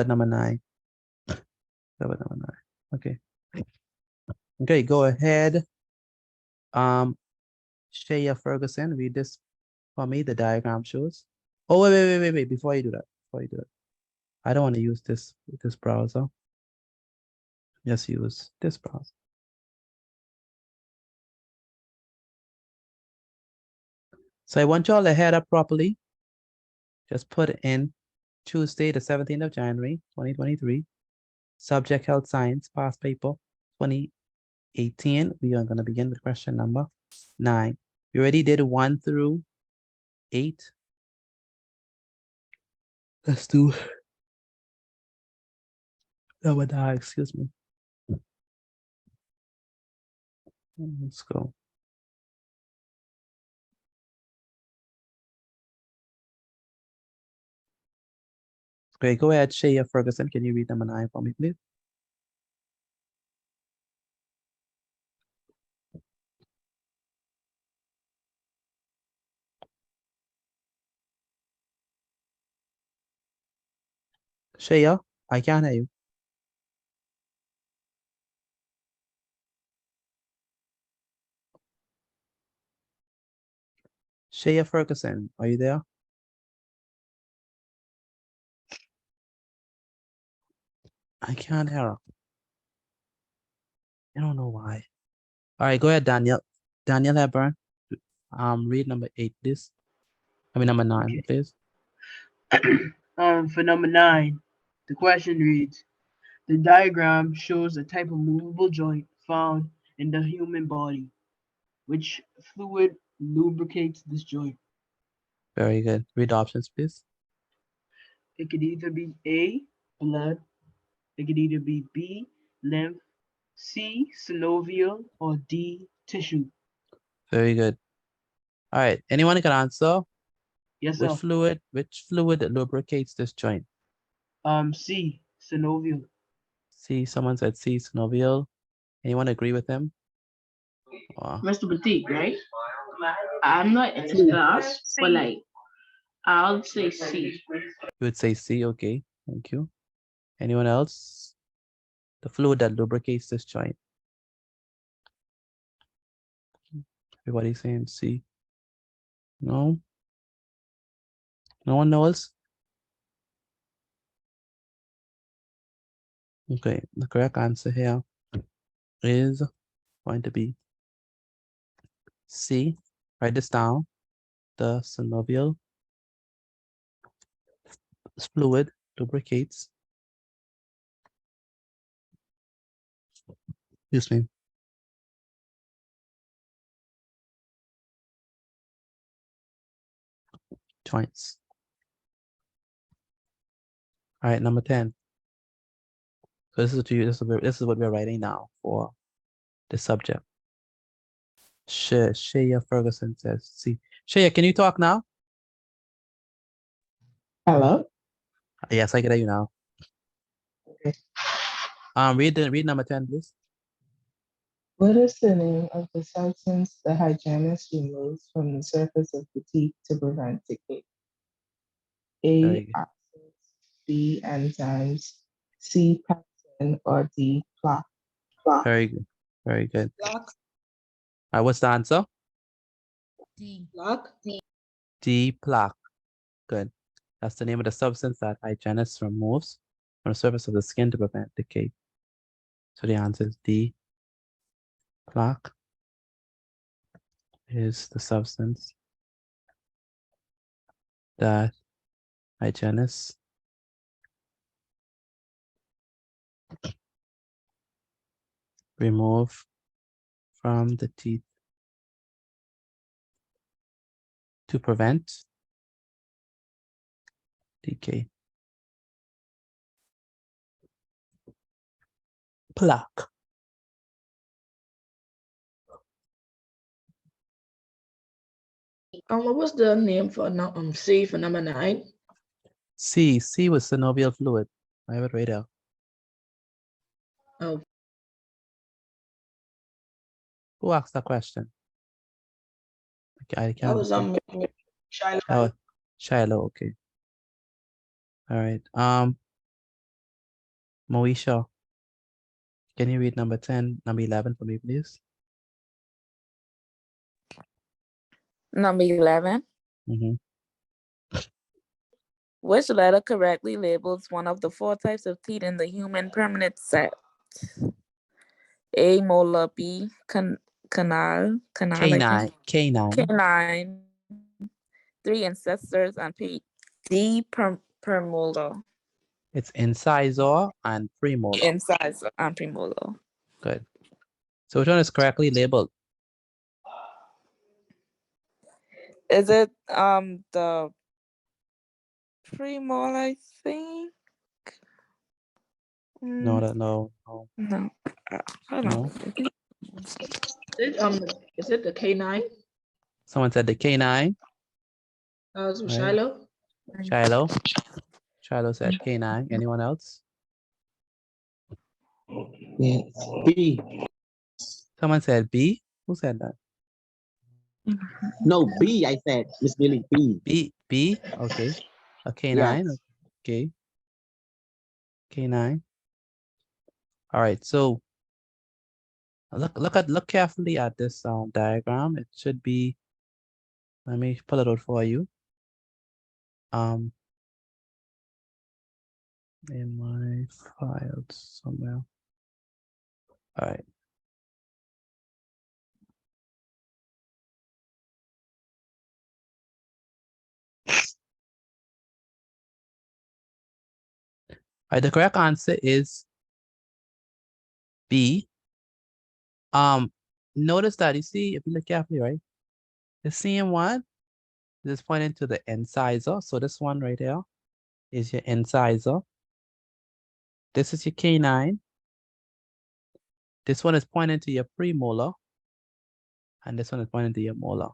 number 9. Number 9. Okay. Okay, go ahead. Shaya Ferguson, read this for me. The diagram shows. Oh, wait. Before you do that, I don't want to use this browser. Just use this browser. So I want y'all to head up properly. Just put in Tuesday, the 17th of January, 2023. Subject health science, past paper, 2018. We are going to begin with question number 9. We already did 1 through 8. Let's do number 9, excuse me. Let's go. Okay, go ahead, Shaya Ferguson. Can you read number 9 for me, please? Shaya, I can't hear you. Shaya Ferguson, are you there? I can't hear her. I don't know why. All right, go ahead, Daniel. Daniel Hepburn. Read number 8, please. Number 9, please. For number 9, the question reads: the diagram shows a type of movable joint found in the human body. Which fluid lubricates this joint? Very good. Read options, please. It could either be A, blood. It could either be B, lymph, C, synovial, or D, tissue. Very good. All right. Anyone can answer? Yes, Which sir. fluid lubricates this joint? C, synovial. C, someone said C, synovial. Anyone agree with him? Wow. Mr. Boutique, right? I'm not in his class, but like, I'll say C. You would say C, okay. Thank you. Anyone else? The fluid that lubricates this joint. Everybody's saying C. No? No one knows? Okay, the correct answer here is going to be C. Write this down. The synovial fluid lubricates. Excuse me. Joints. All right, number 10. So this is to you. This is what we're writing now for the subject. Shaya Ferguson says, "See, Shaya, can you talk now?" Hello. Yes, I can hear you now. Okay. Read number 10, please. What is the name of the substance the hygienist removes from the surface of the teeth to prevent decay? A. Oxides, B. Enzymes, C. Pepsin, or D. Plaque. Very good. Very good. All right, what's the answer? D. Plaque. D. Plaque. Good. That's the name of the substance that hygienist removes from the surface of the skin to prevent decay. So the answer is D. Plaque is the substance that hygienists remove from the teeth to prevent decay. Plaque. What was the name for C for number 9? C was synovial fluid. I have it right there. Oh. Who asked that question? I That can't was see. Shiloh. Oh, Shiloh, okay. All right. Moesha, can you read number 10, number 11 for me, please? Number 11. Which letter correctly labels one of the 4 types of teeth in the human permanent set? A. Molar, B. Canine, Canine, 3 ancestors, and D. Premolar. It's incisor and premolar. Incisor and premolar. Good. So which one is correctly labeled? Is it the premolar, I think? No. No. I don't No. Is it the K9? Someone said the canine. Right. Shiloh. Shiloh said canine. Anyone else? Yes. B. Someone said B. Who said that? No, B, I said. Miss Billy, B. B. Okay. A canine. Yes. Okay. Canine. All right. So look carefully at this diagram. It should be. Let me pull it out for you. In my files somewhere. All right. All right, the correct answer is B. Notice that you see, if you look carefully, right? The same one is pointing to the incisor. So this one right here is your incisor. this is your canine. This one is pointing to your premolar. And this one is pointing to your molar.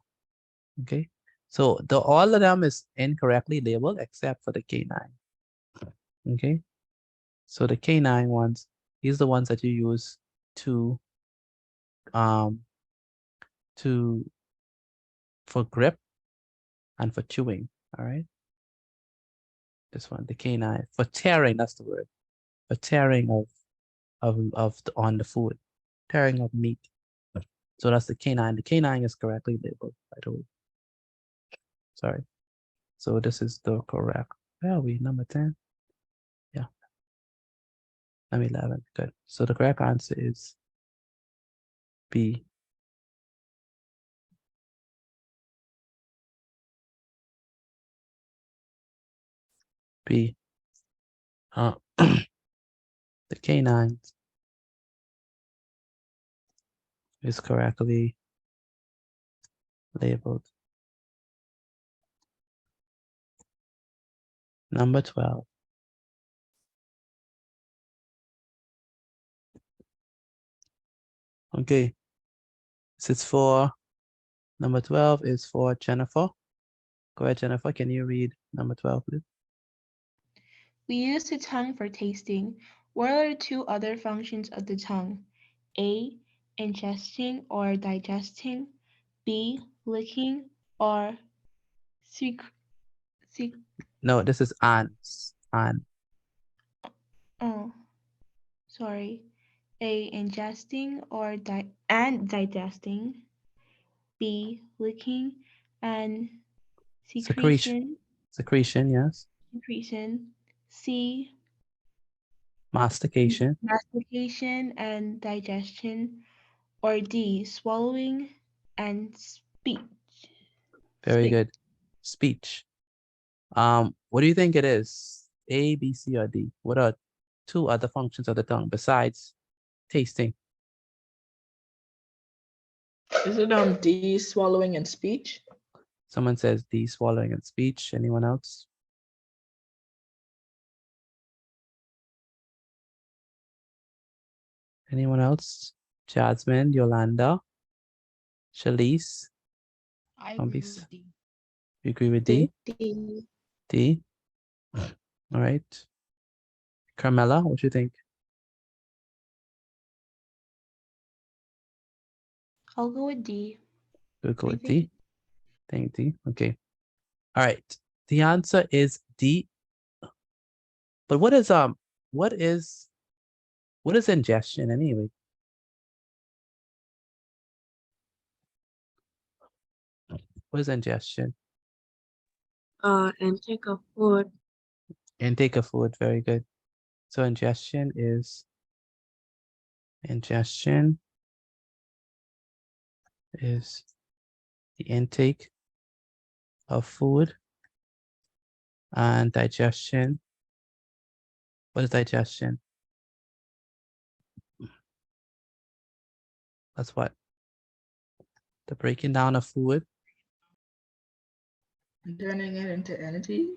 Okay. So all of them is incorrectly labeled except for the canine. Okay. So the canine ones, these are the ones that you use to for grip and for chewing. All right. This one, the canine, for tearing, that's the word. For tearing on the food, tearing of meat. So that's the canine. The canine is correctly labeled, by the way. Sorry. So this is the correct. Where are we? Number 10. Yeah. Number 11. Good. So the correct answer is B. B. The canine is correctly labeled. Number 12. Okay. This is for number 12 is for Jennifer. Go ahead, Jennifer. Can you read number 12, please? We use the tongue for tasting. What are the two other functions of the tongue? A. Ingesting or digesting. B. Licking or No, this is an. oh, sorry. A. Ingesting or digesting. B. Licking and secretion. Secretion, yes. Secretion. C. Mastication. Mastication and digestion. Or D. Swallowing and speech. Very good. Speech. What do you think it is? A, B, C, or D? What are two other functions of the tongue besides tasting? Is it D, swallowing and speech? Someone says D, swallowing and speech. Anyone else? Anyone else? Jasmine, Yolanda, Shalise. I Don't agree be with D. You agree with D? D. D. All right. Carmela, what do you think? I'll go with D. We'll go What with do you D. Think D. Okay. All right. The answer is D. But what is ingestion anyway? What is ingestion? Intake of food. Intake of food. Very good. So ingestion is the intake of food, and digestion. What is digestion? That's what? The breaking down of food. Turning it into energy.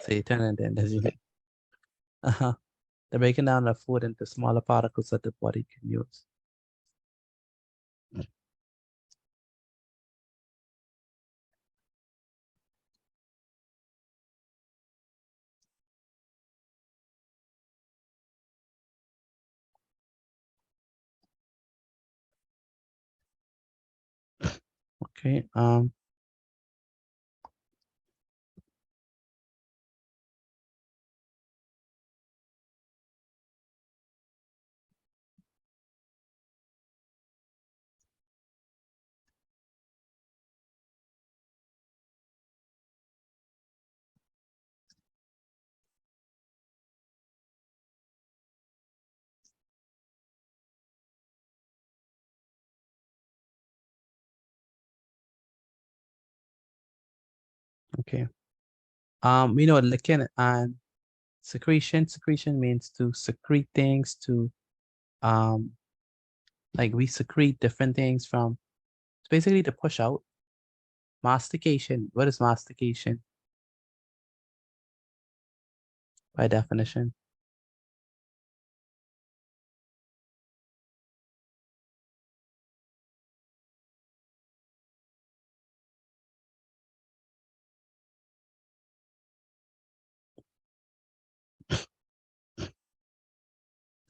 So you turn it into energy. The breaking down of food into smaller particles that the body can use. Okay. Okay. We know licking and secretion. Secretion means to secrete things, to like we secrete different things from, it's basically to push out. Mastication. What is mastication? By definition.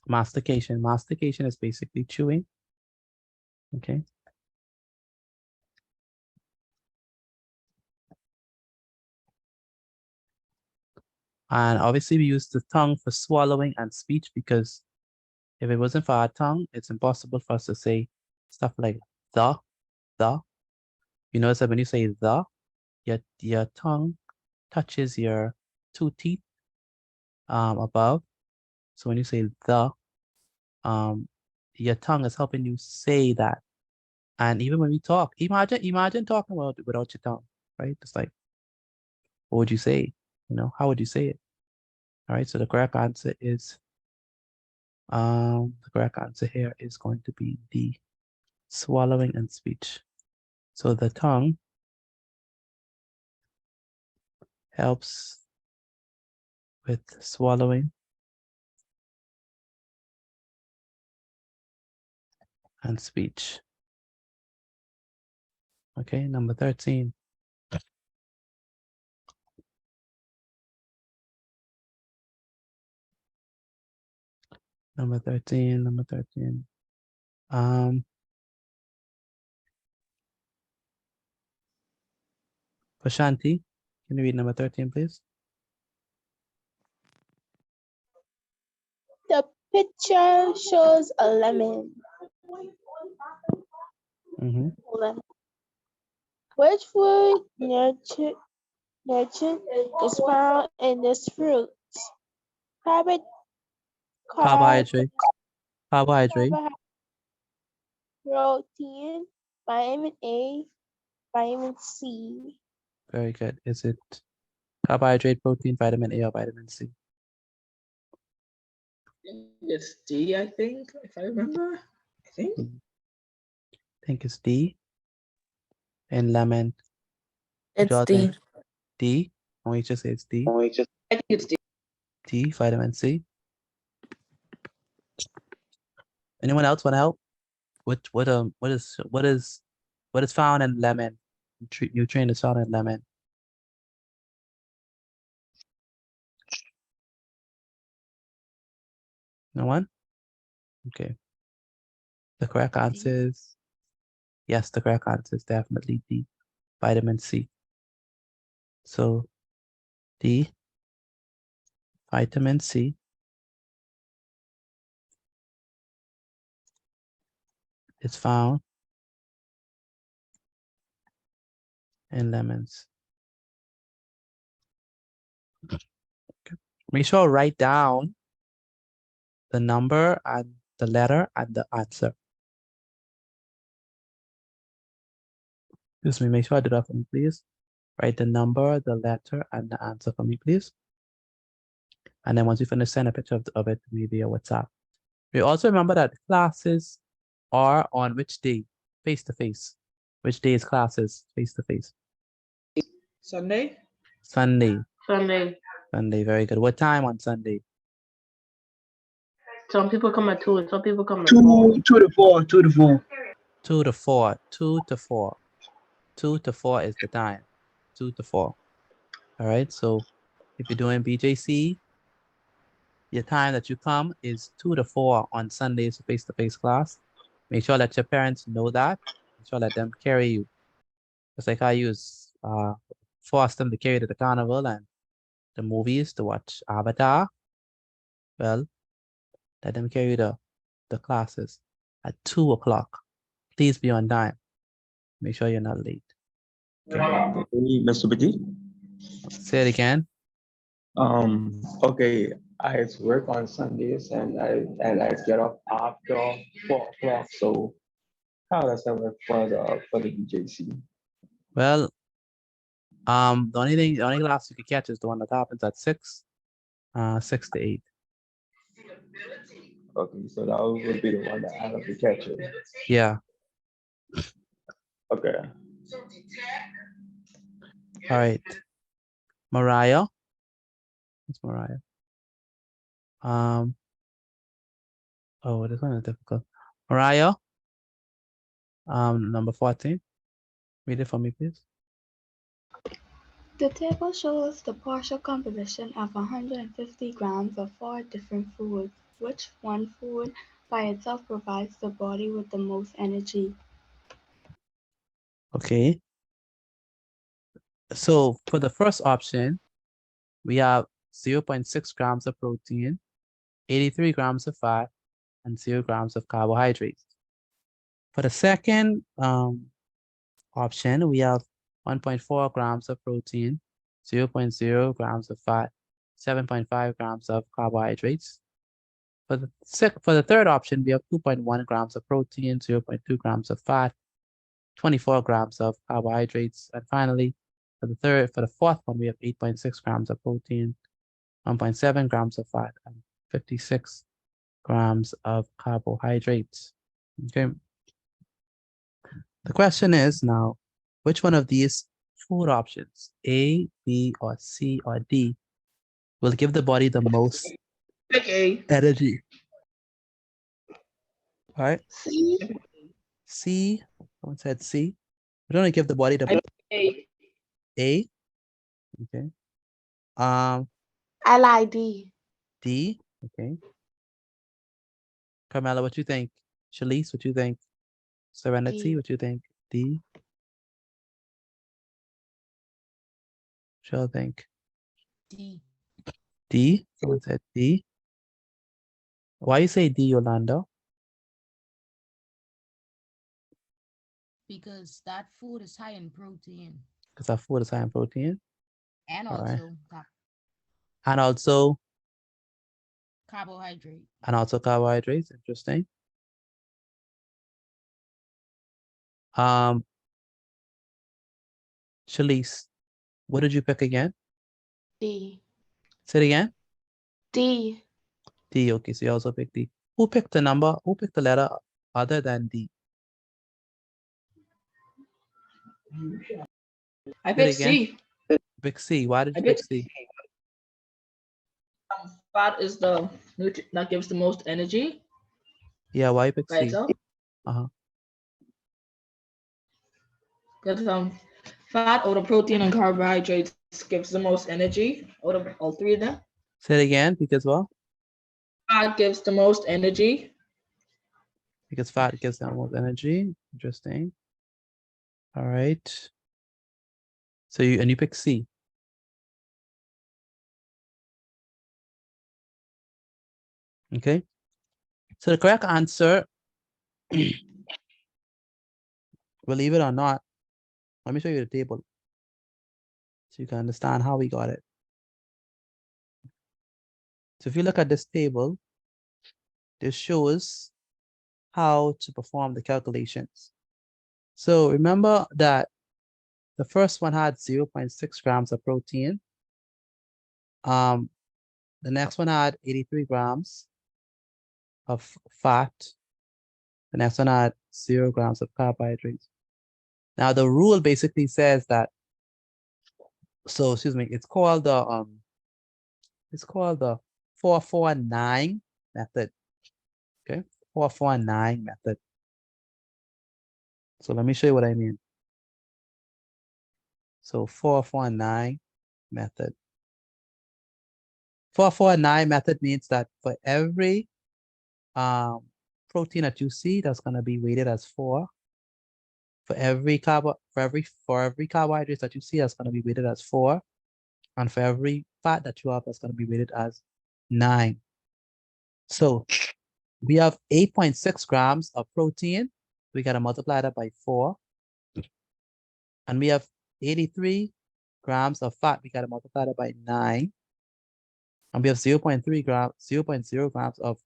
Mastication. Mastication is basically chewing. Okay. And obviously we use the tongue for swallowing and speech because if it wasn't for our tongue, it's impossible for us to say stuff like the. You notice that when you say the, your tongue touches your two teeth above. So when you say the, your tongue is helping you say that. And even when we talk, imagine talking about it without your tongue, right? It's like, what would you say? You know, how would you say it? All right, so the correct answer is, the correct answer here is going to be D, swallowing and speech. So the tongue helps with swallowing and speech. Okay, number 13. Number 13. Prashanti, can you read number 13, please? The picture shows a lemon. Lemon. Which food nutrient is found in this fruit? Carbohydrate. Protein, vitamin A, vitamin C. Very good. Is it carbohydrate, protein, vitamin A, or vitamin C? It's D, I think, if I remember. I think it's D. And lemon. It's D. D. Only just say it's D. I think it's D. D, vitamin C. Anyone else want to help? What is found in lemon? Nutrient is found in lemon. No one? Okay. The correct answer is, yes, the correct answer is definitely D, vitamin C. So D, vitamin C is found in lemons. Okay. Make sure to write down the number and the letter and the answer. Excuse me, make sure I do that for me, please. Write the number, the letter, and the answer for me, please. And then once you finish, send a picture of it to me via WhatsApp. We also remember that classes are on which day? Face-to-face. Which day is classes face-to-face? Sunday. Sunday. Sunday. Sunday, very good. What time on Sunday? Some people come at 2 and some people come at 2 to 4. 2 to 4. 2 to 4. 2 to 4. 2 to 4 is the time. 2 to 4. All right. So if you're doing BJC, your time that you come is 2 to 4 on Sundays face-to-face class. Make sure that your parents know that. Make sure let them carry you. Just like I force them to carry to the carnival and the movies to watch Avatar. Well, let them carry the classes at 2 o'clock. Please be on time. Make sure you're not late. Okay, Mr. Petit? Say it again. Okay, I work on Sundays and I get up after 4 o'clock. So how does that work for the BJC? Well, the only class you can catch is the one that happens at 6 to 8. Okay, so that would be the one that I have to catch it. Yeah. Okay. All right. Mariah. It's Mariah. Oh, this one is difficult. Mariah. Number 14. Read it for me, please. The table shows the partial composition of 150 grams of 4 different foods. Which one food by itself provides the body with the most energy? Okay. So for the first option, we have 0.6 grams of protein, 83 grams of fat, and 0 grams of carbohydrates. For the second option, we have 1.4 grams of protein, 0.0 grams of fat, 7.5 grams of carbohydrates. For the third option, we have 2.1 grams of protein, 0.2 grams of fat, 24 grams of carbohydrates. And finally, for the fourth one, we have 8.6 grams of protein, 1.7 grams of fat, and 56 grams of carbohydrates. Okay. The question is now, which one of these food options, A, B, or C, or D, will give the body the most Pick A. energy? All right. C. C. Someone said C. We're going to give the body the A. A. Okay. I like D. D. Okay. Carmela, what you think? Shalise, what you think? Serenity, D. what you think? D. Shall think. D. D. Someone said D. Why you say D, Yolanda? Because that food is high in protein Because our food is high in protein. and All right. also And also carbohydrate. carbohydrates. Interesting. Shalise, what did you pick again? D. Say it again. D. D. Okay, so you also picked D. Who picked the number? Who picked the letter other than D? I Say it picked again. C. Pick C. Why did I you pick picked C? Fat is the nutrient that gives the most energy Yeah, why you pick by C? itself. Uh-huh. Because fat or the protein and carbohydrates gives the most energy out of all three of them. Say it again, because what? Fat gives the most energy. Because fat gives them most energy. Interesting. All right. So you pick C. Okay. So the correct answer, believe it or not, let me show you the table so you can understand how we got it. So if you look at this table, this shows how to perform the calculations. So remember that the first one had 0.6 grams of protein. The next one had 83 grams of fat. The next one had 0 grams of carbohydrates. Now the rule basically says that, so excuse me, it's called the 449 method. Okay, 449 method. So let me show you what I mean. So 449 method. 449 method means that for every protein that you see, that's going to be weighted as 4. For every carbohydrate that you see, that's going to be weighted as 4. And for every fat that you have, that's going to be weighted as 9. So we have 8.6 grams of protein. We got to multiply that by 4. And we have 83 grams of fat. We got to multiply that by 9. And we have 0.0 grams of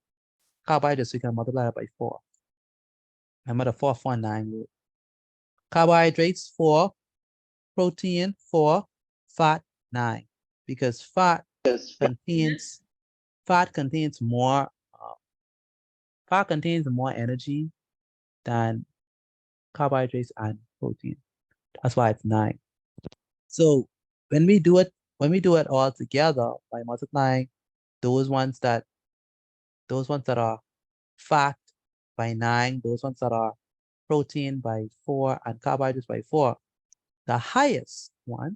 carbohydrates. We can multiply that by 4. Remember the 449 rule. Carbohydrates 4, protein 4, fat 9. Because fat contains more energy than carbohydrates and protein. That's why it's 9. So when we do it all together by multiplying those ones that are fat by 9, those ones that are protein by 4, and carbohydrates by 4, the highest one,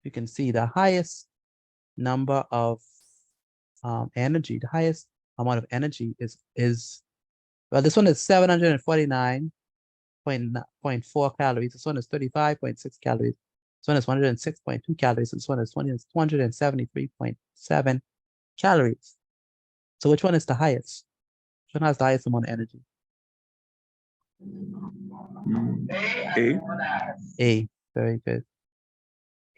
you can see the highest number of energy. The highest amount of energy is well, this one is 749.4 calories. This one is 35.6 calories. This one is 106.2 calories. This one is 273.7 calories. So which one is the highest? Which one has the highest amount of energy? A. A. Very good.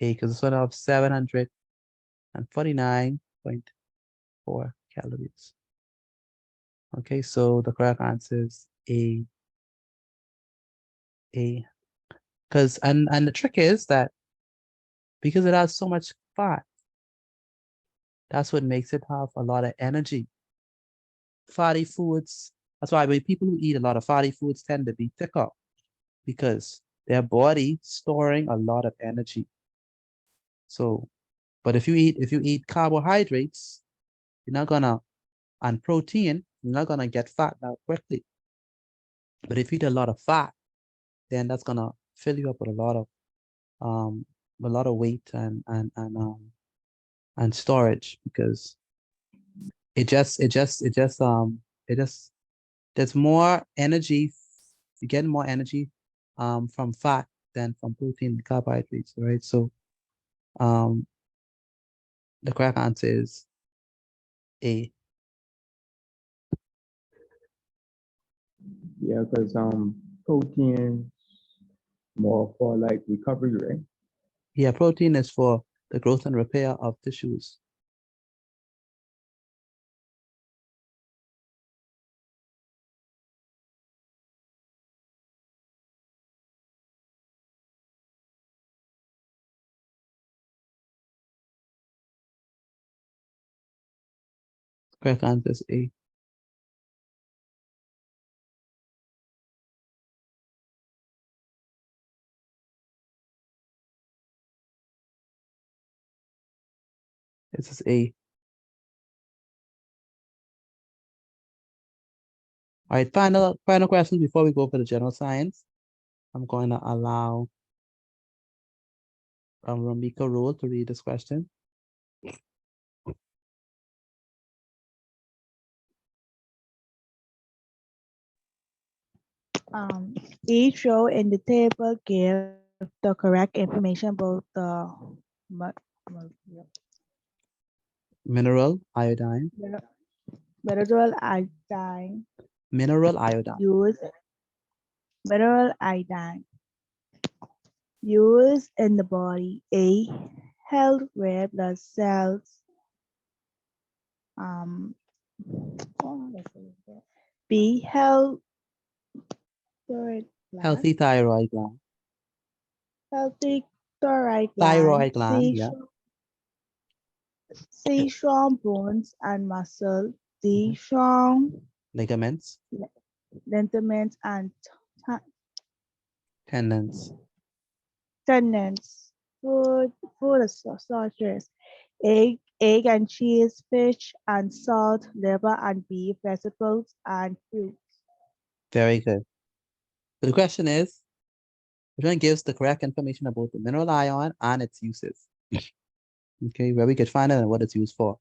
A, because this one has 749.4 calories. Okay, so the correct answer is A. A. Because and the trick is that because it has so much fat, that's what makes it have a lot of energy. Fatty foods, that's why when people who eat a lot of fatty foods tend to be thicker because their body storing a lot of energy. So, but if you eat carbohydrates, you're not gonna, and protein, you're not gonna get fat that quickly. But if you eat a lot of fat, then that's gonna fill you up with a lot of weight and storage because there's more energy, you get more energy from fat than from protein and carbohydrates, right? So the correct answer is A. Yeah, because protein more for like recovery, right? Yeah, protein is for the growth and repair of tissues. Correct answer is A. This is A. All right, final question before we go for the general science. I'm going to allow Ramika Rule to read this question. Each row in the table give the correct information about the Mineral iodine. mineral iodine Mineral iodine. used mineral iodine used in the body. A, help red blood cells. B, help thyroid gland. Healthy thyroid gland. Healthy thyroid gland. Thyroid gland, yeah. C, strong bones and muscle. D, strong Ligaments. ligaments and Tendons. tendons. Food sources. Egg and cheese, fish and salt, liver and beef, vegetables and fruits. Very good. So the question is, which one gives the correct information about the mineral ion and its uses? Okay, where we could find it and what it's used for.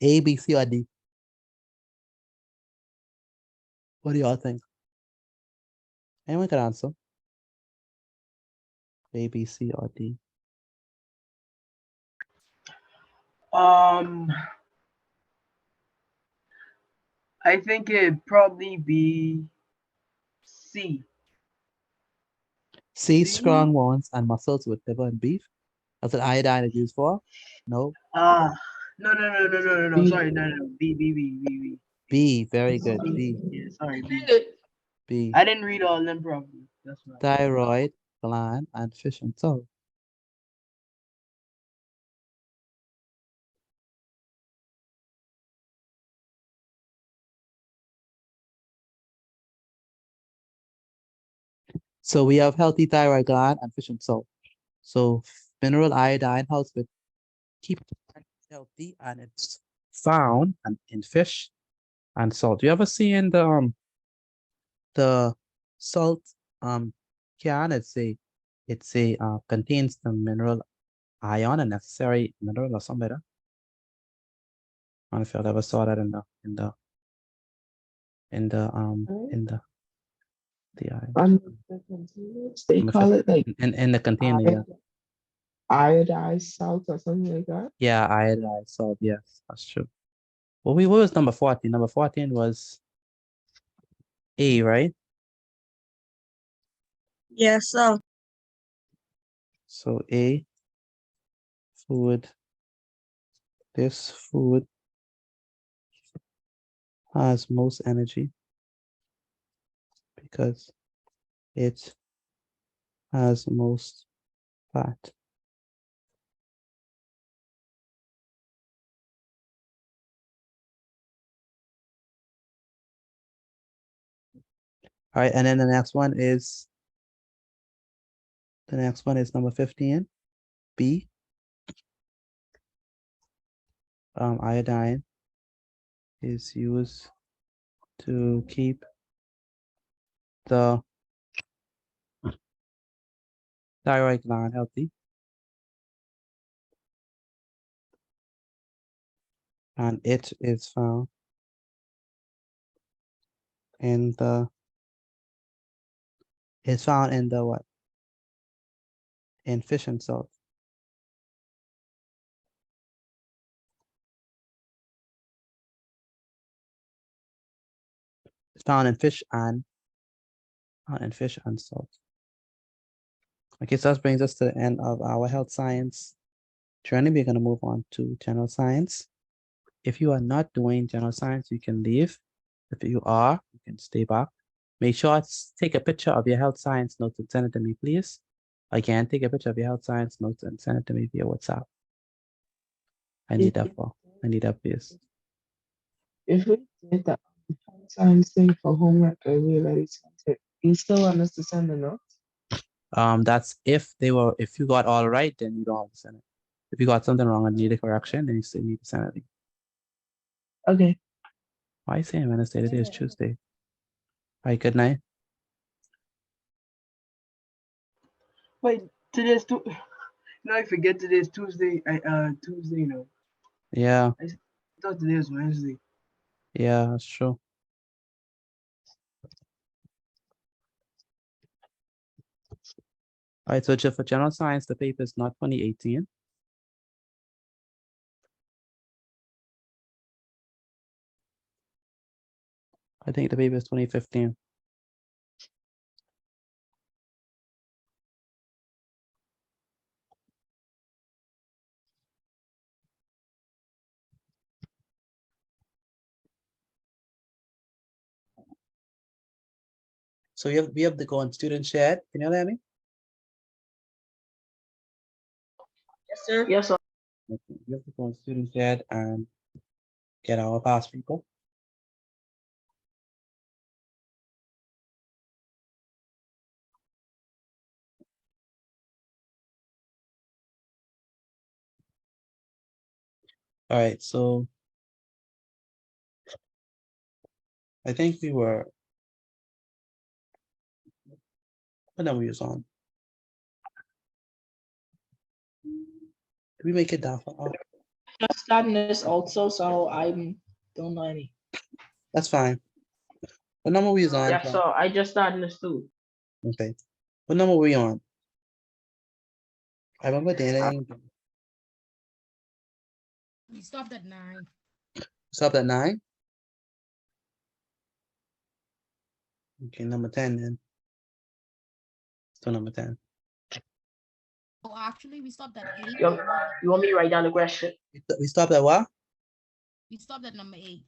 A, B, C, or D? What do y'all think? Anyone can answer. A, B, C, or D? I think it'd probably be C. C, strong bones and muscles with liver and beef. That's what iodine is used for? No. No. B. Sorry, no. B. B, very good. B. Yeah, sorry, B. B. I didn't read all of them properly. That's right. Thyroid gland and fish and salt. So we have healthy thyroid gland and fish and salt. So mineral iodine helps with keep it healthy, and it's found in fish and salt. You ever seen the salt can? It's a contains the mineral ion, a necessary mineral or something like that. I don't know if y'all ever saw that in the They call it like in the container, yeah. iodized salt or something like that. Yeah, iodized salt, yes, that's true. Well, what was number 14? Number 14 was A, right? Yes, sir. So A, food. This food has most energy because it has most fat. All right, and then the next one is number 15, B. Iodine is used to keep the thyroid gland healthy. And it is found in the what? In fish and salt. It's found in fish and salt. Okay, so that brings us to the end of our health science journey. We're going to move on to general science. If you are not doing general science, you can leave. If you are, you can stay back. Make sure to take a picture of your health science notes and send it to me, please. Again, take a picture of your health science notes and send it to me via WhatsApp. I need that, please. If we did the science thing for homework, I already sent it. You still want us to send the notes? That's if you got all right, then you don't have to send it. If you got something wrong and need a correction, then you still need to send it. Okay. Why are you saying Wednesday? Today is Tuesday. All right, good night. Wait, today's no, I forget today's Tuesday. Tuesday, Yeah. I thought today was Wednesday. Yeah, that's true. All right, so just for general science, the paper is not 2018. I think the paper is 2015. So we have to go on student chat. Can you hear me? Yes, sir. Yes, sir. Okay. We have to go on student chat and get our past people. All right, so I think we were, what number we was on? Did we make it down for all? I'm starting this also, so I don't know any. That's fine. What number we was on? Yeah, so I just started this too. Okay. What number were we on? I remember dating. We stopped at 9. Stop at 9? Okay, number 10 then. Still number 10. Oh, actually, we stopped at 8. You want me to write down the question? We stopped at what? We stopped at number 8.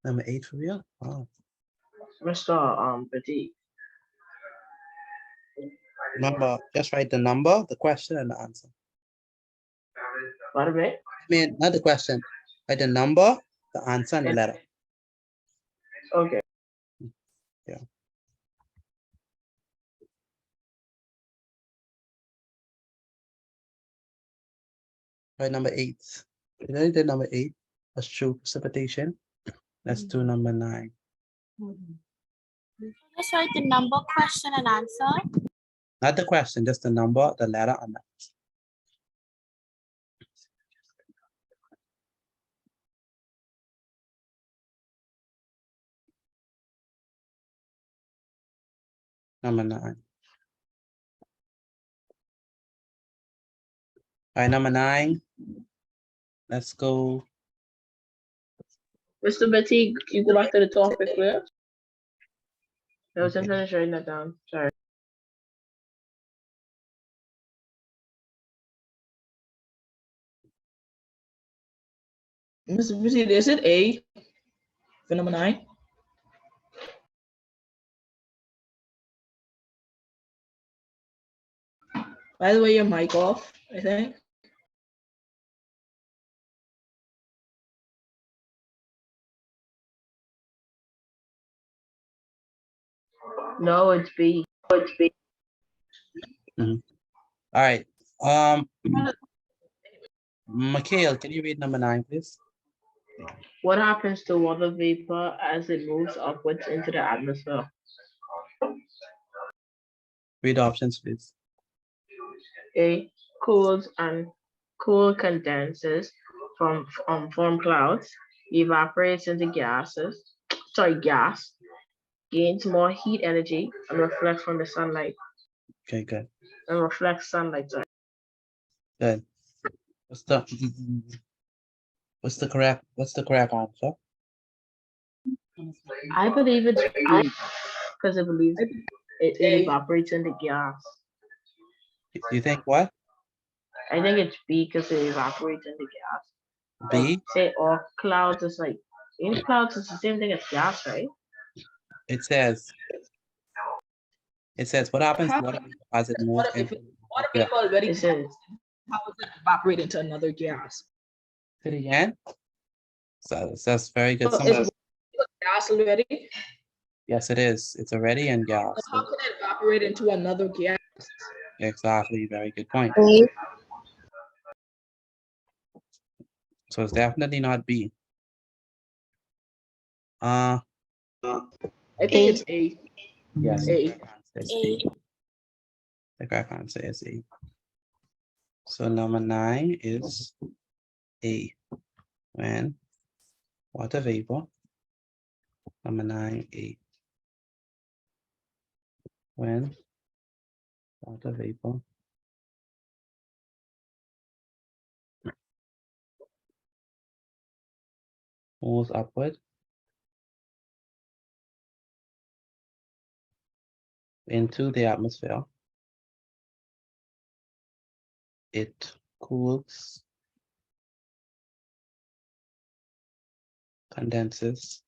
Number 8 for real? Wow. Mr. Petit. Remember, just write the number, the question, and the answer. What about? I mean, not the question. Write the number, the answer, and the letter. Okay. Yeah. Right, number 8. You know, did number 8. That's true precipitation. Let's do number 9. Just write the number, question, and answer. Not the question, just the number, the letter, and the answer. Number 9. All right, number 9. Let's go. Mr. Betty, you go back to the topic, please. I was just finished writing that down. Sorry. Mr. Betty, is it A for number 9? By the way, your mic off, I think. No, it's B. It's B. All right. Mikhail, can you read number 9, please? What happens to water vapor as it moves upwards into the atmosphere? Read the options, please. A, cools and condenses from clouds, evaporates into gas, gains more heat energy and reflects from the sunlight. Okay, good. And reflects sunlight. Sorry. Good. What's the correct answer? I believe it's B because I believe it evaporates into gas. You think what? I think it's B because it evaporates into gas. B? Like, say all clouds is like any clouds is the same thing as gas, right? It says what happens to water as it moves into Water vapor already It says how is it evaporate into another gas? it again? So that's very good. So it's gas already. Yes, it is. It's already in gas. So how can it evaporate into another gas? Exactly. Very good point. So it's definitely not B. I think it's A. Yes. A. The correct answer is A. So number 9 is A. When water vapor. Number 9, A. When water vapor moves upward into the atmosphere, it cools, condenses,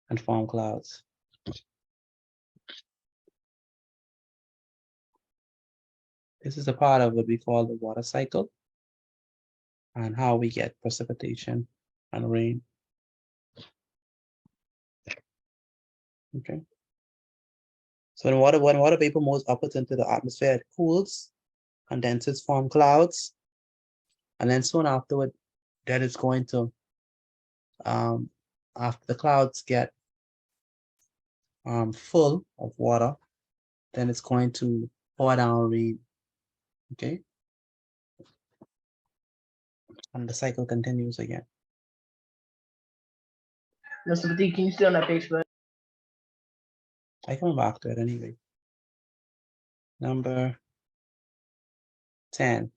and form clouds. This is a part of what we call the water cycle and how we get precipitation and rain. Okay. So when water vapor moves upwards into the atmosphere, it cools, condenses, form clouds, and then soon afterward, that is going to, after the clouds get full of water, then it's going to pour down rain. Okay. And the cycle continues again. Mr. B, can you stay on that page, but I come back to it anyway. Number 10.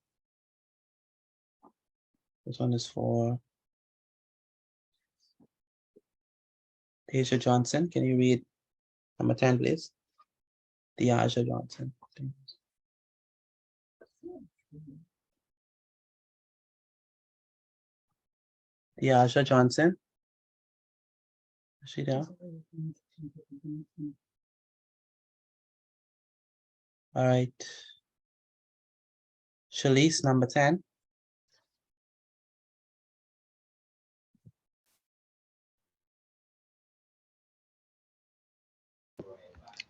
This one is for Deja Johnson. Can you read number 10, please? Deja Johnson. Deja Johnson. Is she there? All right. Shalice, number 10.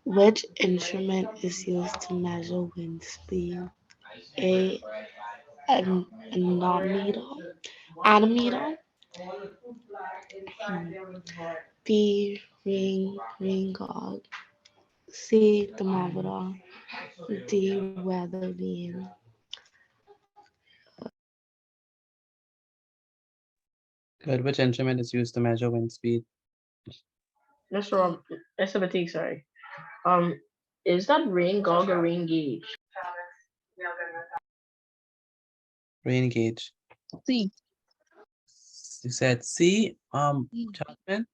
Which instrument is used to measure wind speed? A, an anometer. B, ring guard. C, thermometer. D, weather vane. Good. Which instrument is used to measure wind speed? Mr. Batik, sorry. Is that rain gauge or rain gauge? Rain gauge. C. You said C. Jasmine.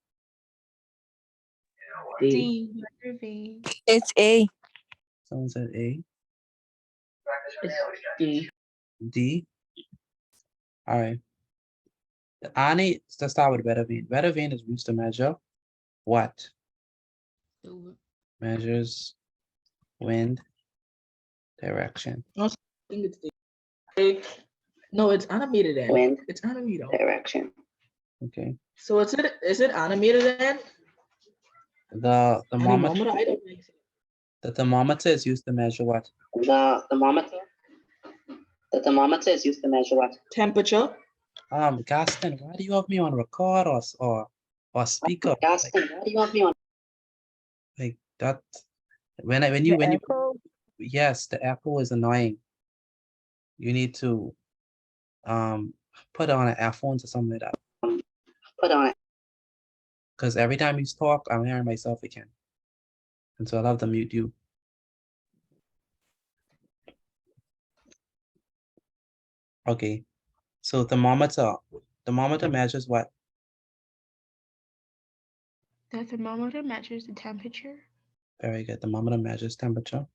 D. Letter V. It's A. Someone said A. It's D. D. All right. The Ani, let's start with weather vane. Weather vane is used to measure what? Measures wind direction. I think it's D. No, it's animated then. Wind It's animated. direction. Okay. So is it animated then? The thermometer. Anemometer? I don't think so. The thermometer is used to measure what? The thermometer is used to measure what? Temperature. Gaston, why do you have me on record or speaker? Gaston, why do you have me on? Like that. When yes, the echo is annoying. You need to put on an earphones or something like that. Put on it. Because every time you talk, I'm hearing myself again. And so I'll have to mute you. Okay. So thermometer measures what? The thermometer measures the temperature. Very good. Thermometer measures temperature.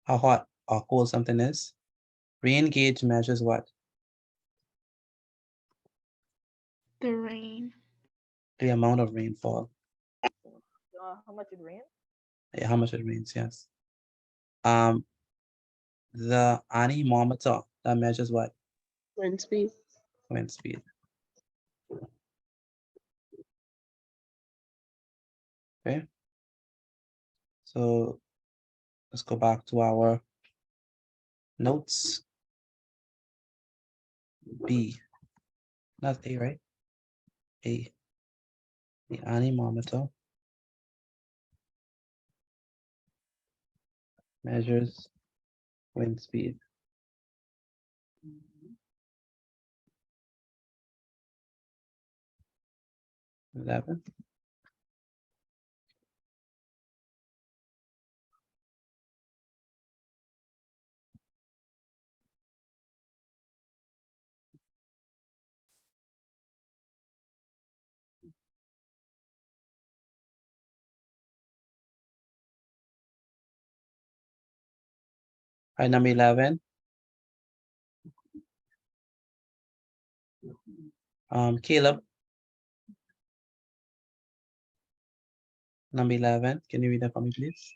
How hot or cold something is. Rain gauge measures what? The rain. The amount of rainfall. How much it rains? Yeah, how much it rains, yes. The anemometer that measures what? Wind speed. Wind speed. Okay. So let's go back to our notes. B. Not A, right? A. The anemometer measures wind speed. Mm-hmm. 11. All right, number 11. Caleb. Number 11. Can you read that for me, please?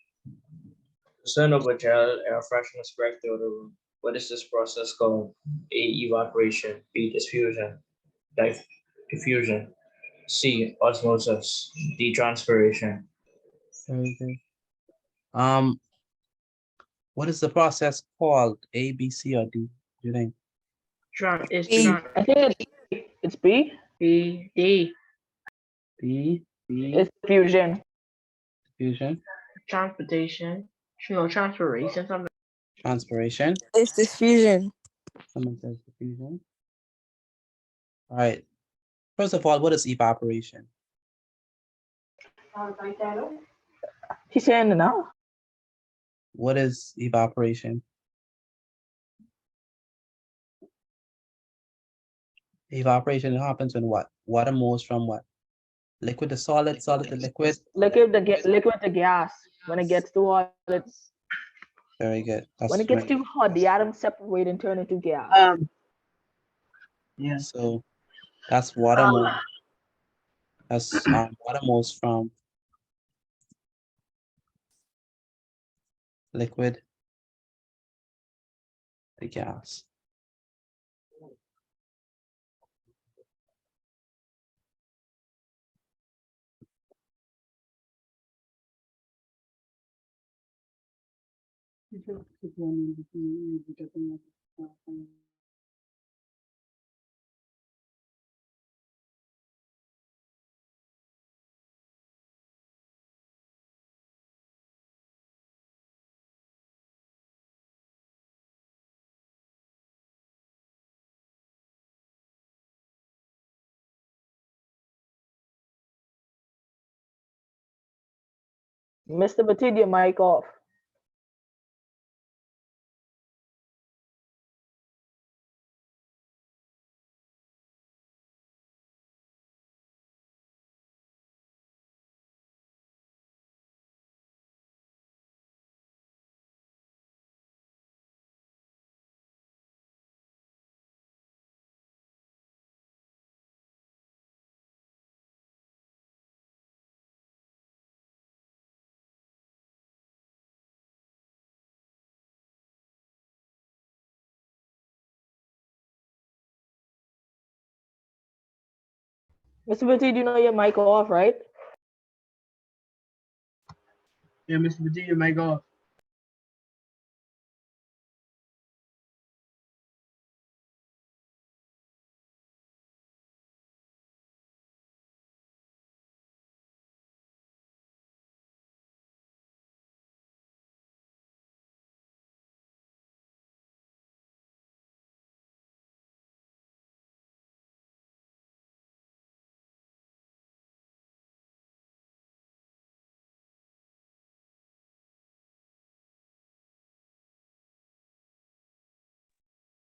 Percent of a gel air freshener spread through the room. What is this process called? A. Evaporation. B. Diffusion. Diffusion. C. Osmosis. D. Transpiration. Very good. What is the process called? A, B, C, or D? Do you think? It's B. I think it's B. B. D. B. It's diffusion. Diffusion. Transportation. Transpiration. Something. Transpiration. It's diffusion. Someone says diffusion. All right. First of all, what is evaporation? He's saying it now. What is evaporation? Evaporation happens when what? Water moves from what? Liquid to solid, solid to liquid. Liquid to gas. When it gets too hot, Very good. when it gets right. too hot, the atoms separate and turn into gas. Yeah. So that's water move. That's water moves from liquid to gas. Mr. Batid, your mic off. Mr. Batid, you know your mic off, right? Yeah, Mr. Batid, your mic off.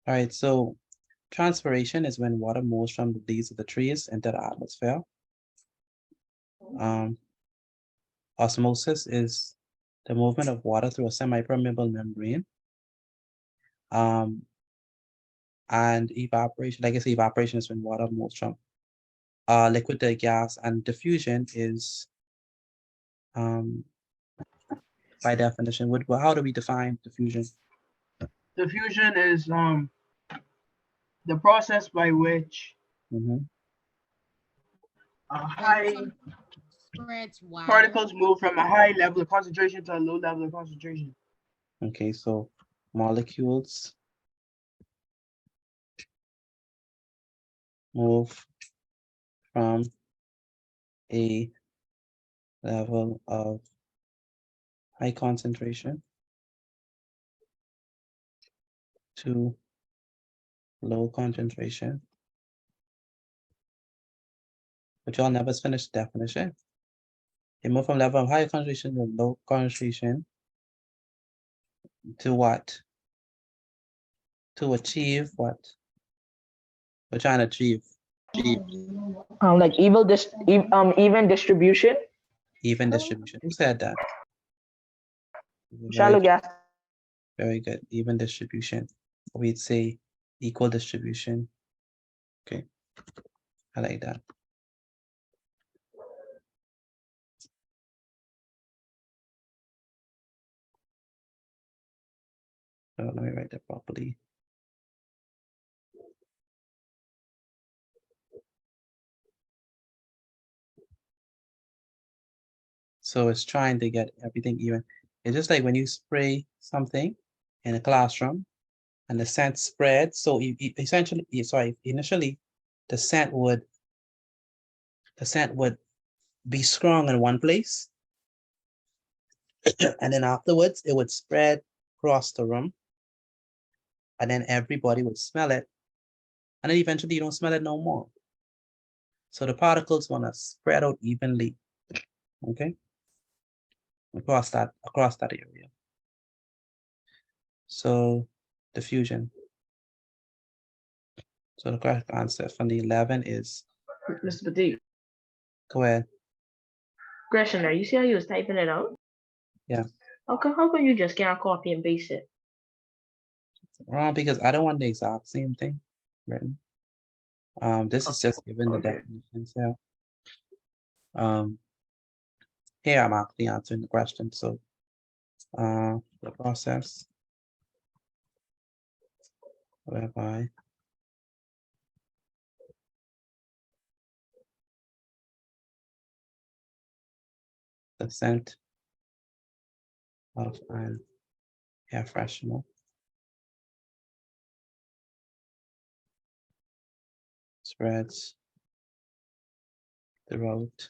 All right, so transpiration is when water moves from the leaves of the trees into the atmosphere. Osmosis is the movement of water through a semi-permeable membrane. And evaporation, like I say, evaporation is when water moves from liquid to gas, and diffusion is, by definition, how do we define diffusion? Diffusion is the process by which high particles move from a high level of concentration to a low level of concentration. Okay, so molecules move from a level of high concentration to low concentration. But y'all never finished the definition. They move from level of high concentration to low concentration to what? To achieve what? We're trying to achieve. Like even distribution. Even distribution. Who said that? Shallow gas. Very good. Even distribution. We'd say equal distribution. Okay. I like that. So let me write that properly. So it's trying to get everything even. It's just like when you spray something in a classroom and the scent spreads. So essentially, initially the scent would be strong in one place. And then afterwards it would spread across the room. And then everybody would smell it. And then eventually you don't smell it no more. So the particles want to spread out evenly. Okay. Across that area. So diffusion. So the correct answer from the 11 is Mr. Petit. Go ahead. Question there. You see how you was typing it out? Yeah. How come you just can't copy and paste it? Wrong, because I don't want the exact same thing written. This is just given the definitions here. Here I'm actually answering the question. So the process whereby the scent of an air freshener spreads throughout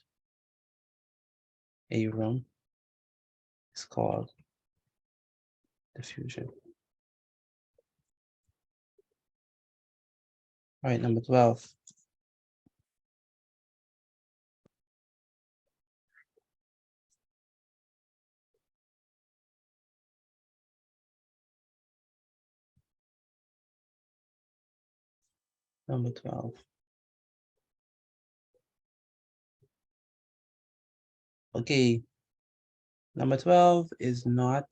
a room is called diffusion. All right, number 12. Number 12. Okay. Number 12 is not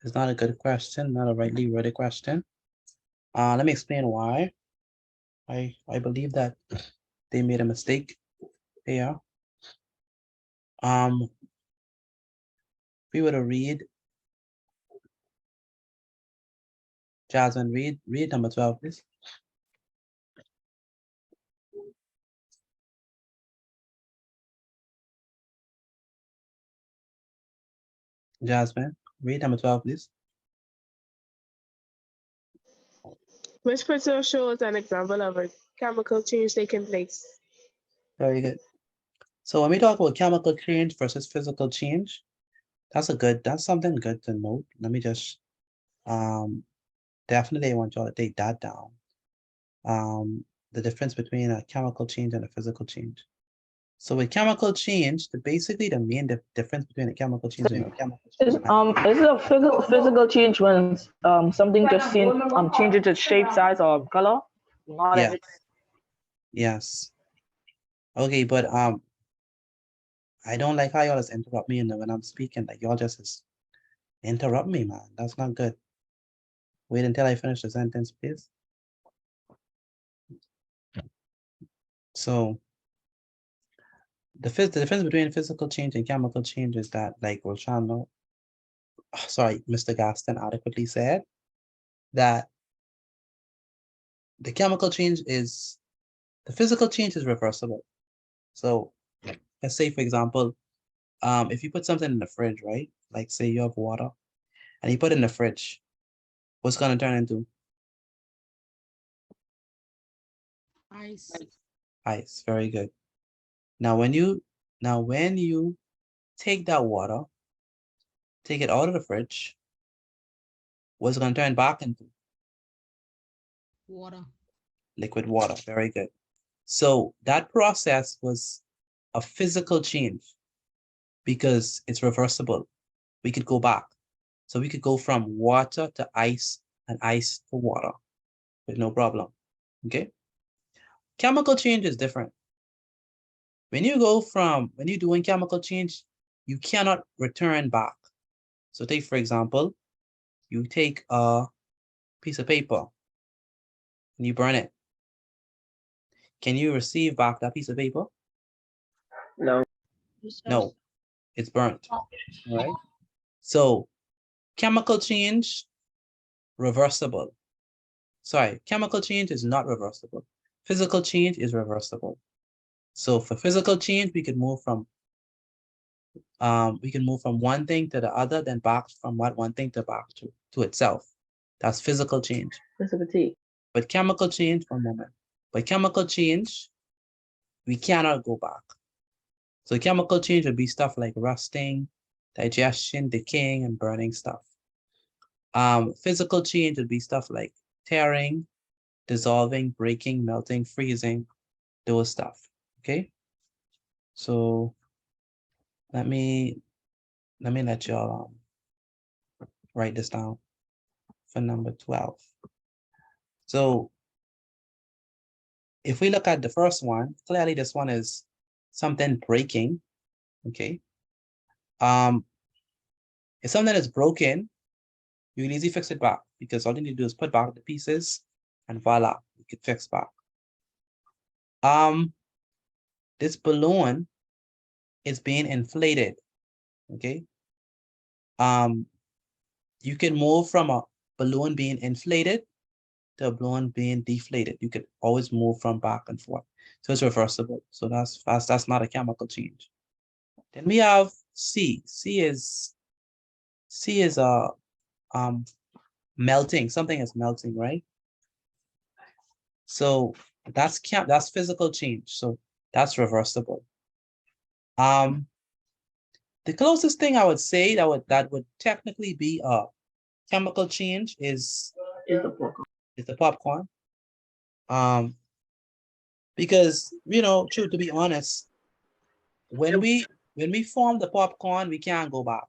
a good question, not a rightly worded question. Let me explain why. I believe that they made a mistake here. If we were to read, Jasmine, read number 12, please. Jasmine, read number 12, please. Which picture shows an example of a chemical change taking place? Very good. So when we talk about chemical change versus physical change, that's something good to note. Let me just definitely want y'all to take that down. The difference between a chemical change and a physical change. So with chemical change, basically the main difference between a chemical change and a chemical change. Is it a physical change when something just changes its shape, size, or color? Not Yes. everything. Yes. Okay, but I don't like how y'all just interrupt me when I'm speaking. Like y'all just interrupt me, man. That's not good. Wait until I finish the sentence, please. So the difference between physical change and chemical change is that, like Mr. Gaston adequately said, that the physical change is reversible. So let's say, for example, if you put something in the fridge, right? Like say you have water and you put it in the fridge, what's gonna turn into? Ice. Ice. Very good. Now when you take that water, take it out of the fridge, what's it gonna turn back into? Water. Liquid water. Very good. So that process was a physical change because it's reversible. We could go back. So we could go from water to ice and ice to water with no problem. Okay. Chemical change is different. When you're doing chemical change, you cannot return back. So take, for example, you take a piece of paper and you burn it. Can you receive back that piece of paper? No. No, it's burnt. All right. So chemical change, reversible. Sorry, chemical change is not reversible. Physical change is reversible. So for physical change, we can move from one thing to the other, then back from one thing to back to itself. That's physical change. But chemical change, one moment. But chemical change, we cannot go back. So chemical change would be stuff like rusting, digestion, decaying, and burning stuff. Physical change would be stuff like tearing, dissolving, breaking, melting, freezing, those stuff. Okay. So let me let y'all write this down for number 12. So if we look at the first one, clearly this one is something breaking. Okay. If something is broken, you can easily fix it back because all you need to do is put back the pieces and voila, you can fix back. This balloon is being inflated. Okay. You can move from a balloon being inflated to a balloon being deflated. You can always move from back and forth. So it's reversible. So that's not a chemical change. Then we have C. C is melting. Something is melting, right? So that's physical change. So that's reversible. The closest thing I would say that would technically be a chemical change is the popcorn. Because to be honest, when we form the popcorn, we can't go back.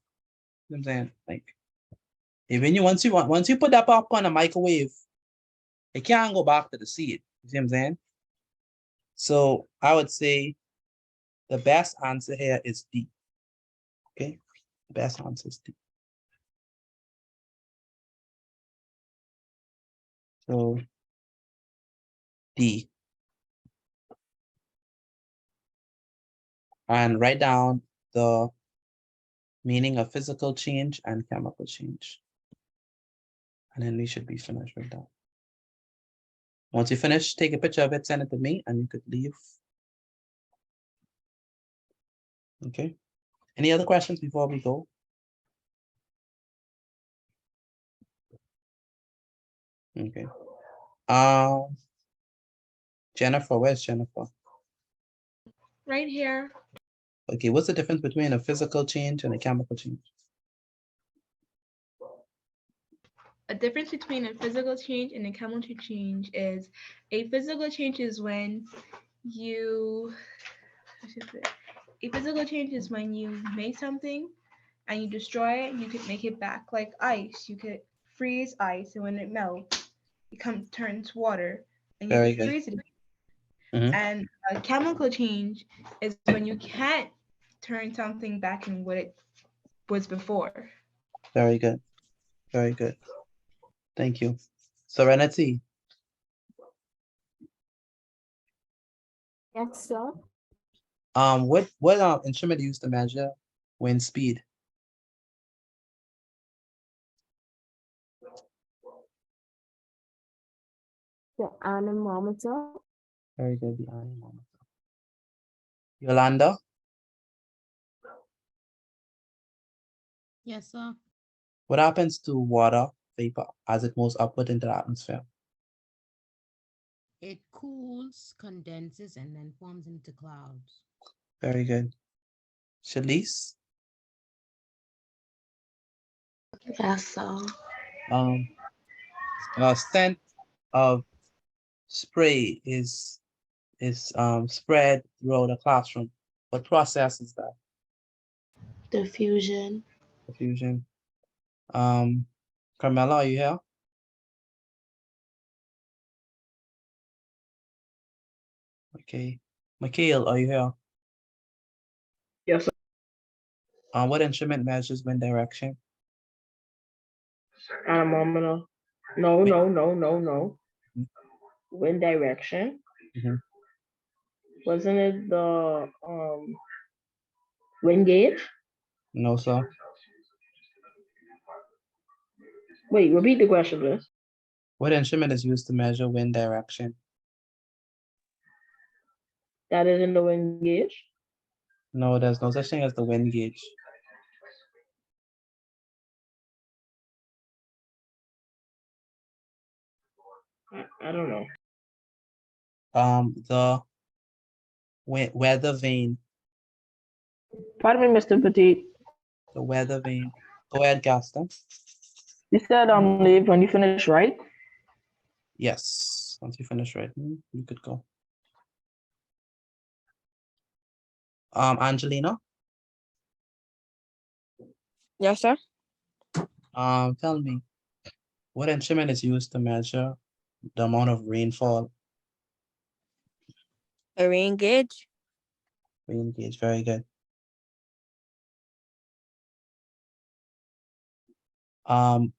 You know what I'm saying? Like once you put that popcorn in a microwave, it can't go back to the seed. You see what I'm saying? So I would say the best answer here is D. Okay, the best answer is D. So D. And write down the meaning of physical change and chemical change. And then we should be finished with that. Once you finish, take a picture of it, send it to me, and you could leave. Okay. Any other questions before we go? Okay. Jennifer, where's Jennifer? Right here. Okay, what's the difference between a physical change and a chemical change? A difference between a physical change and a chemical change is a physical change is when you a physical change is when you make something and you destroy it, you could make it back like ice. You could freeze ice, and when it melts, it turns water, and you Very could good. freeze it. Mhm. And a chemical change is when you can't turn something back in what it was before. Very good. Very good. Thank you. Serenity. Yes, sir. What instrument do you use to measure wind speed? The anemometer. Very good, the anemometer. Yolanda, Yes, sir. what happens to water vapor as it moves upward into the atmosphere? It cools, condenses, and then forms into clouds. Very good. Shalice, Yes, sir. Scent of spray is spread throughout the classroom. What process is that? Diffusion. Diffusion. Carmela, are you here? Okay. Mikhail, are you here? Yes, sir. What instrument measures wind direction? Anemometer. No, no, no, no, no. Wind direction. Mhm. Wasn't it the wind gauge? No, sir. Wait, repeat the question, please. What instrument is used to measure wind direction? That is in the wind gauge. No, there's no such thing as the wind gauge. I don't know. The weather vane. Pardon me, Mr. Petit. The weather vane. Go ahead, Gaston. You said leave when you finish, right? Yes. Once you finish writing, you could go. Angelina. Yes, sir. Tell me, what instrument is used to measure the amount of rainfall? A rain gauge. Rain gauge, very good. Um,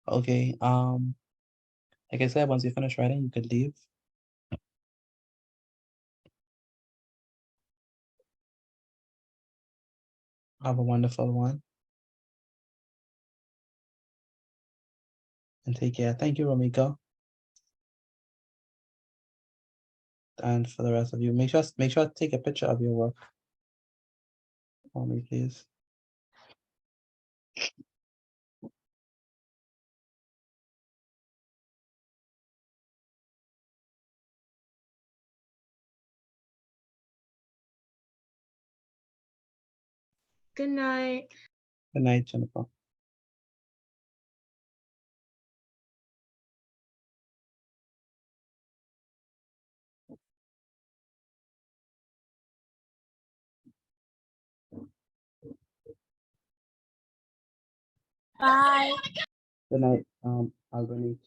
okay. Like I said, once you finish writing, you could leave. Have a wonderful one. And take care. Thank you, Romika. And for the rest of you, make sure to take a picture of your work for me, please. Good night. Good night, Jennifer. Bye. Good night, Albany.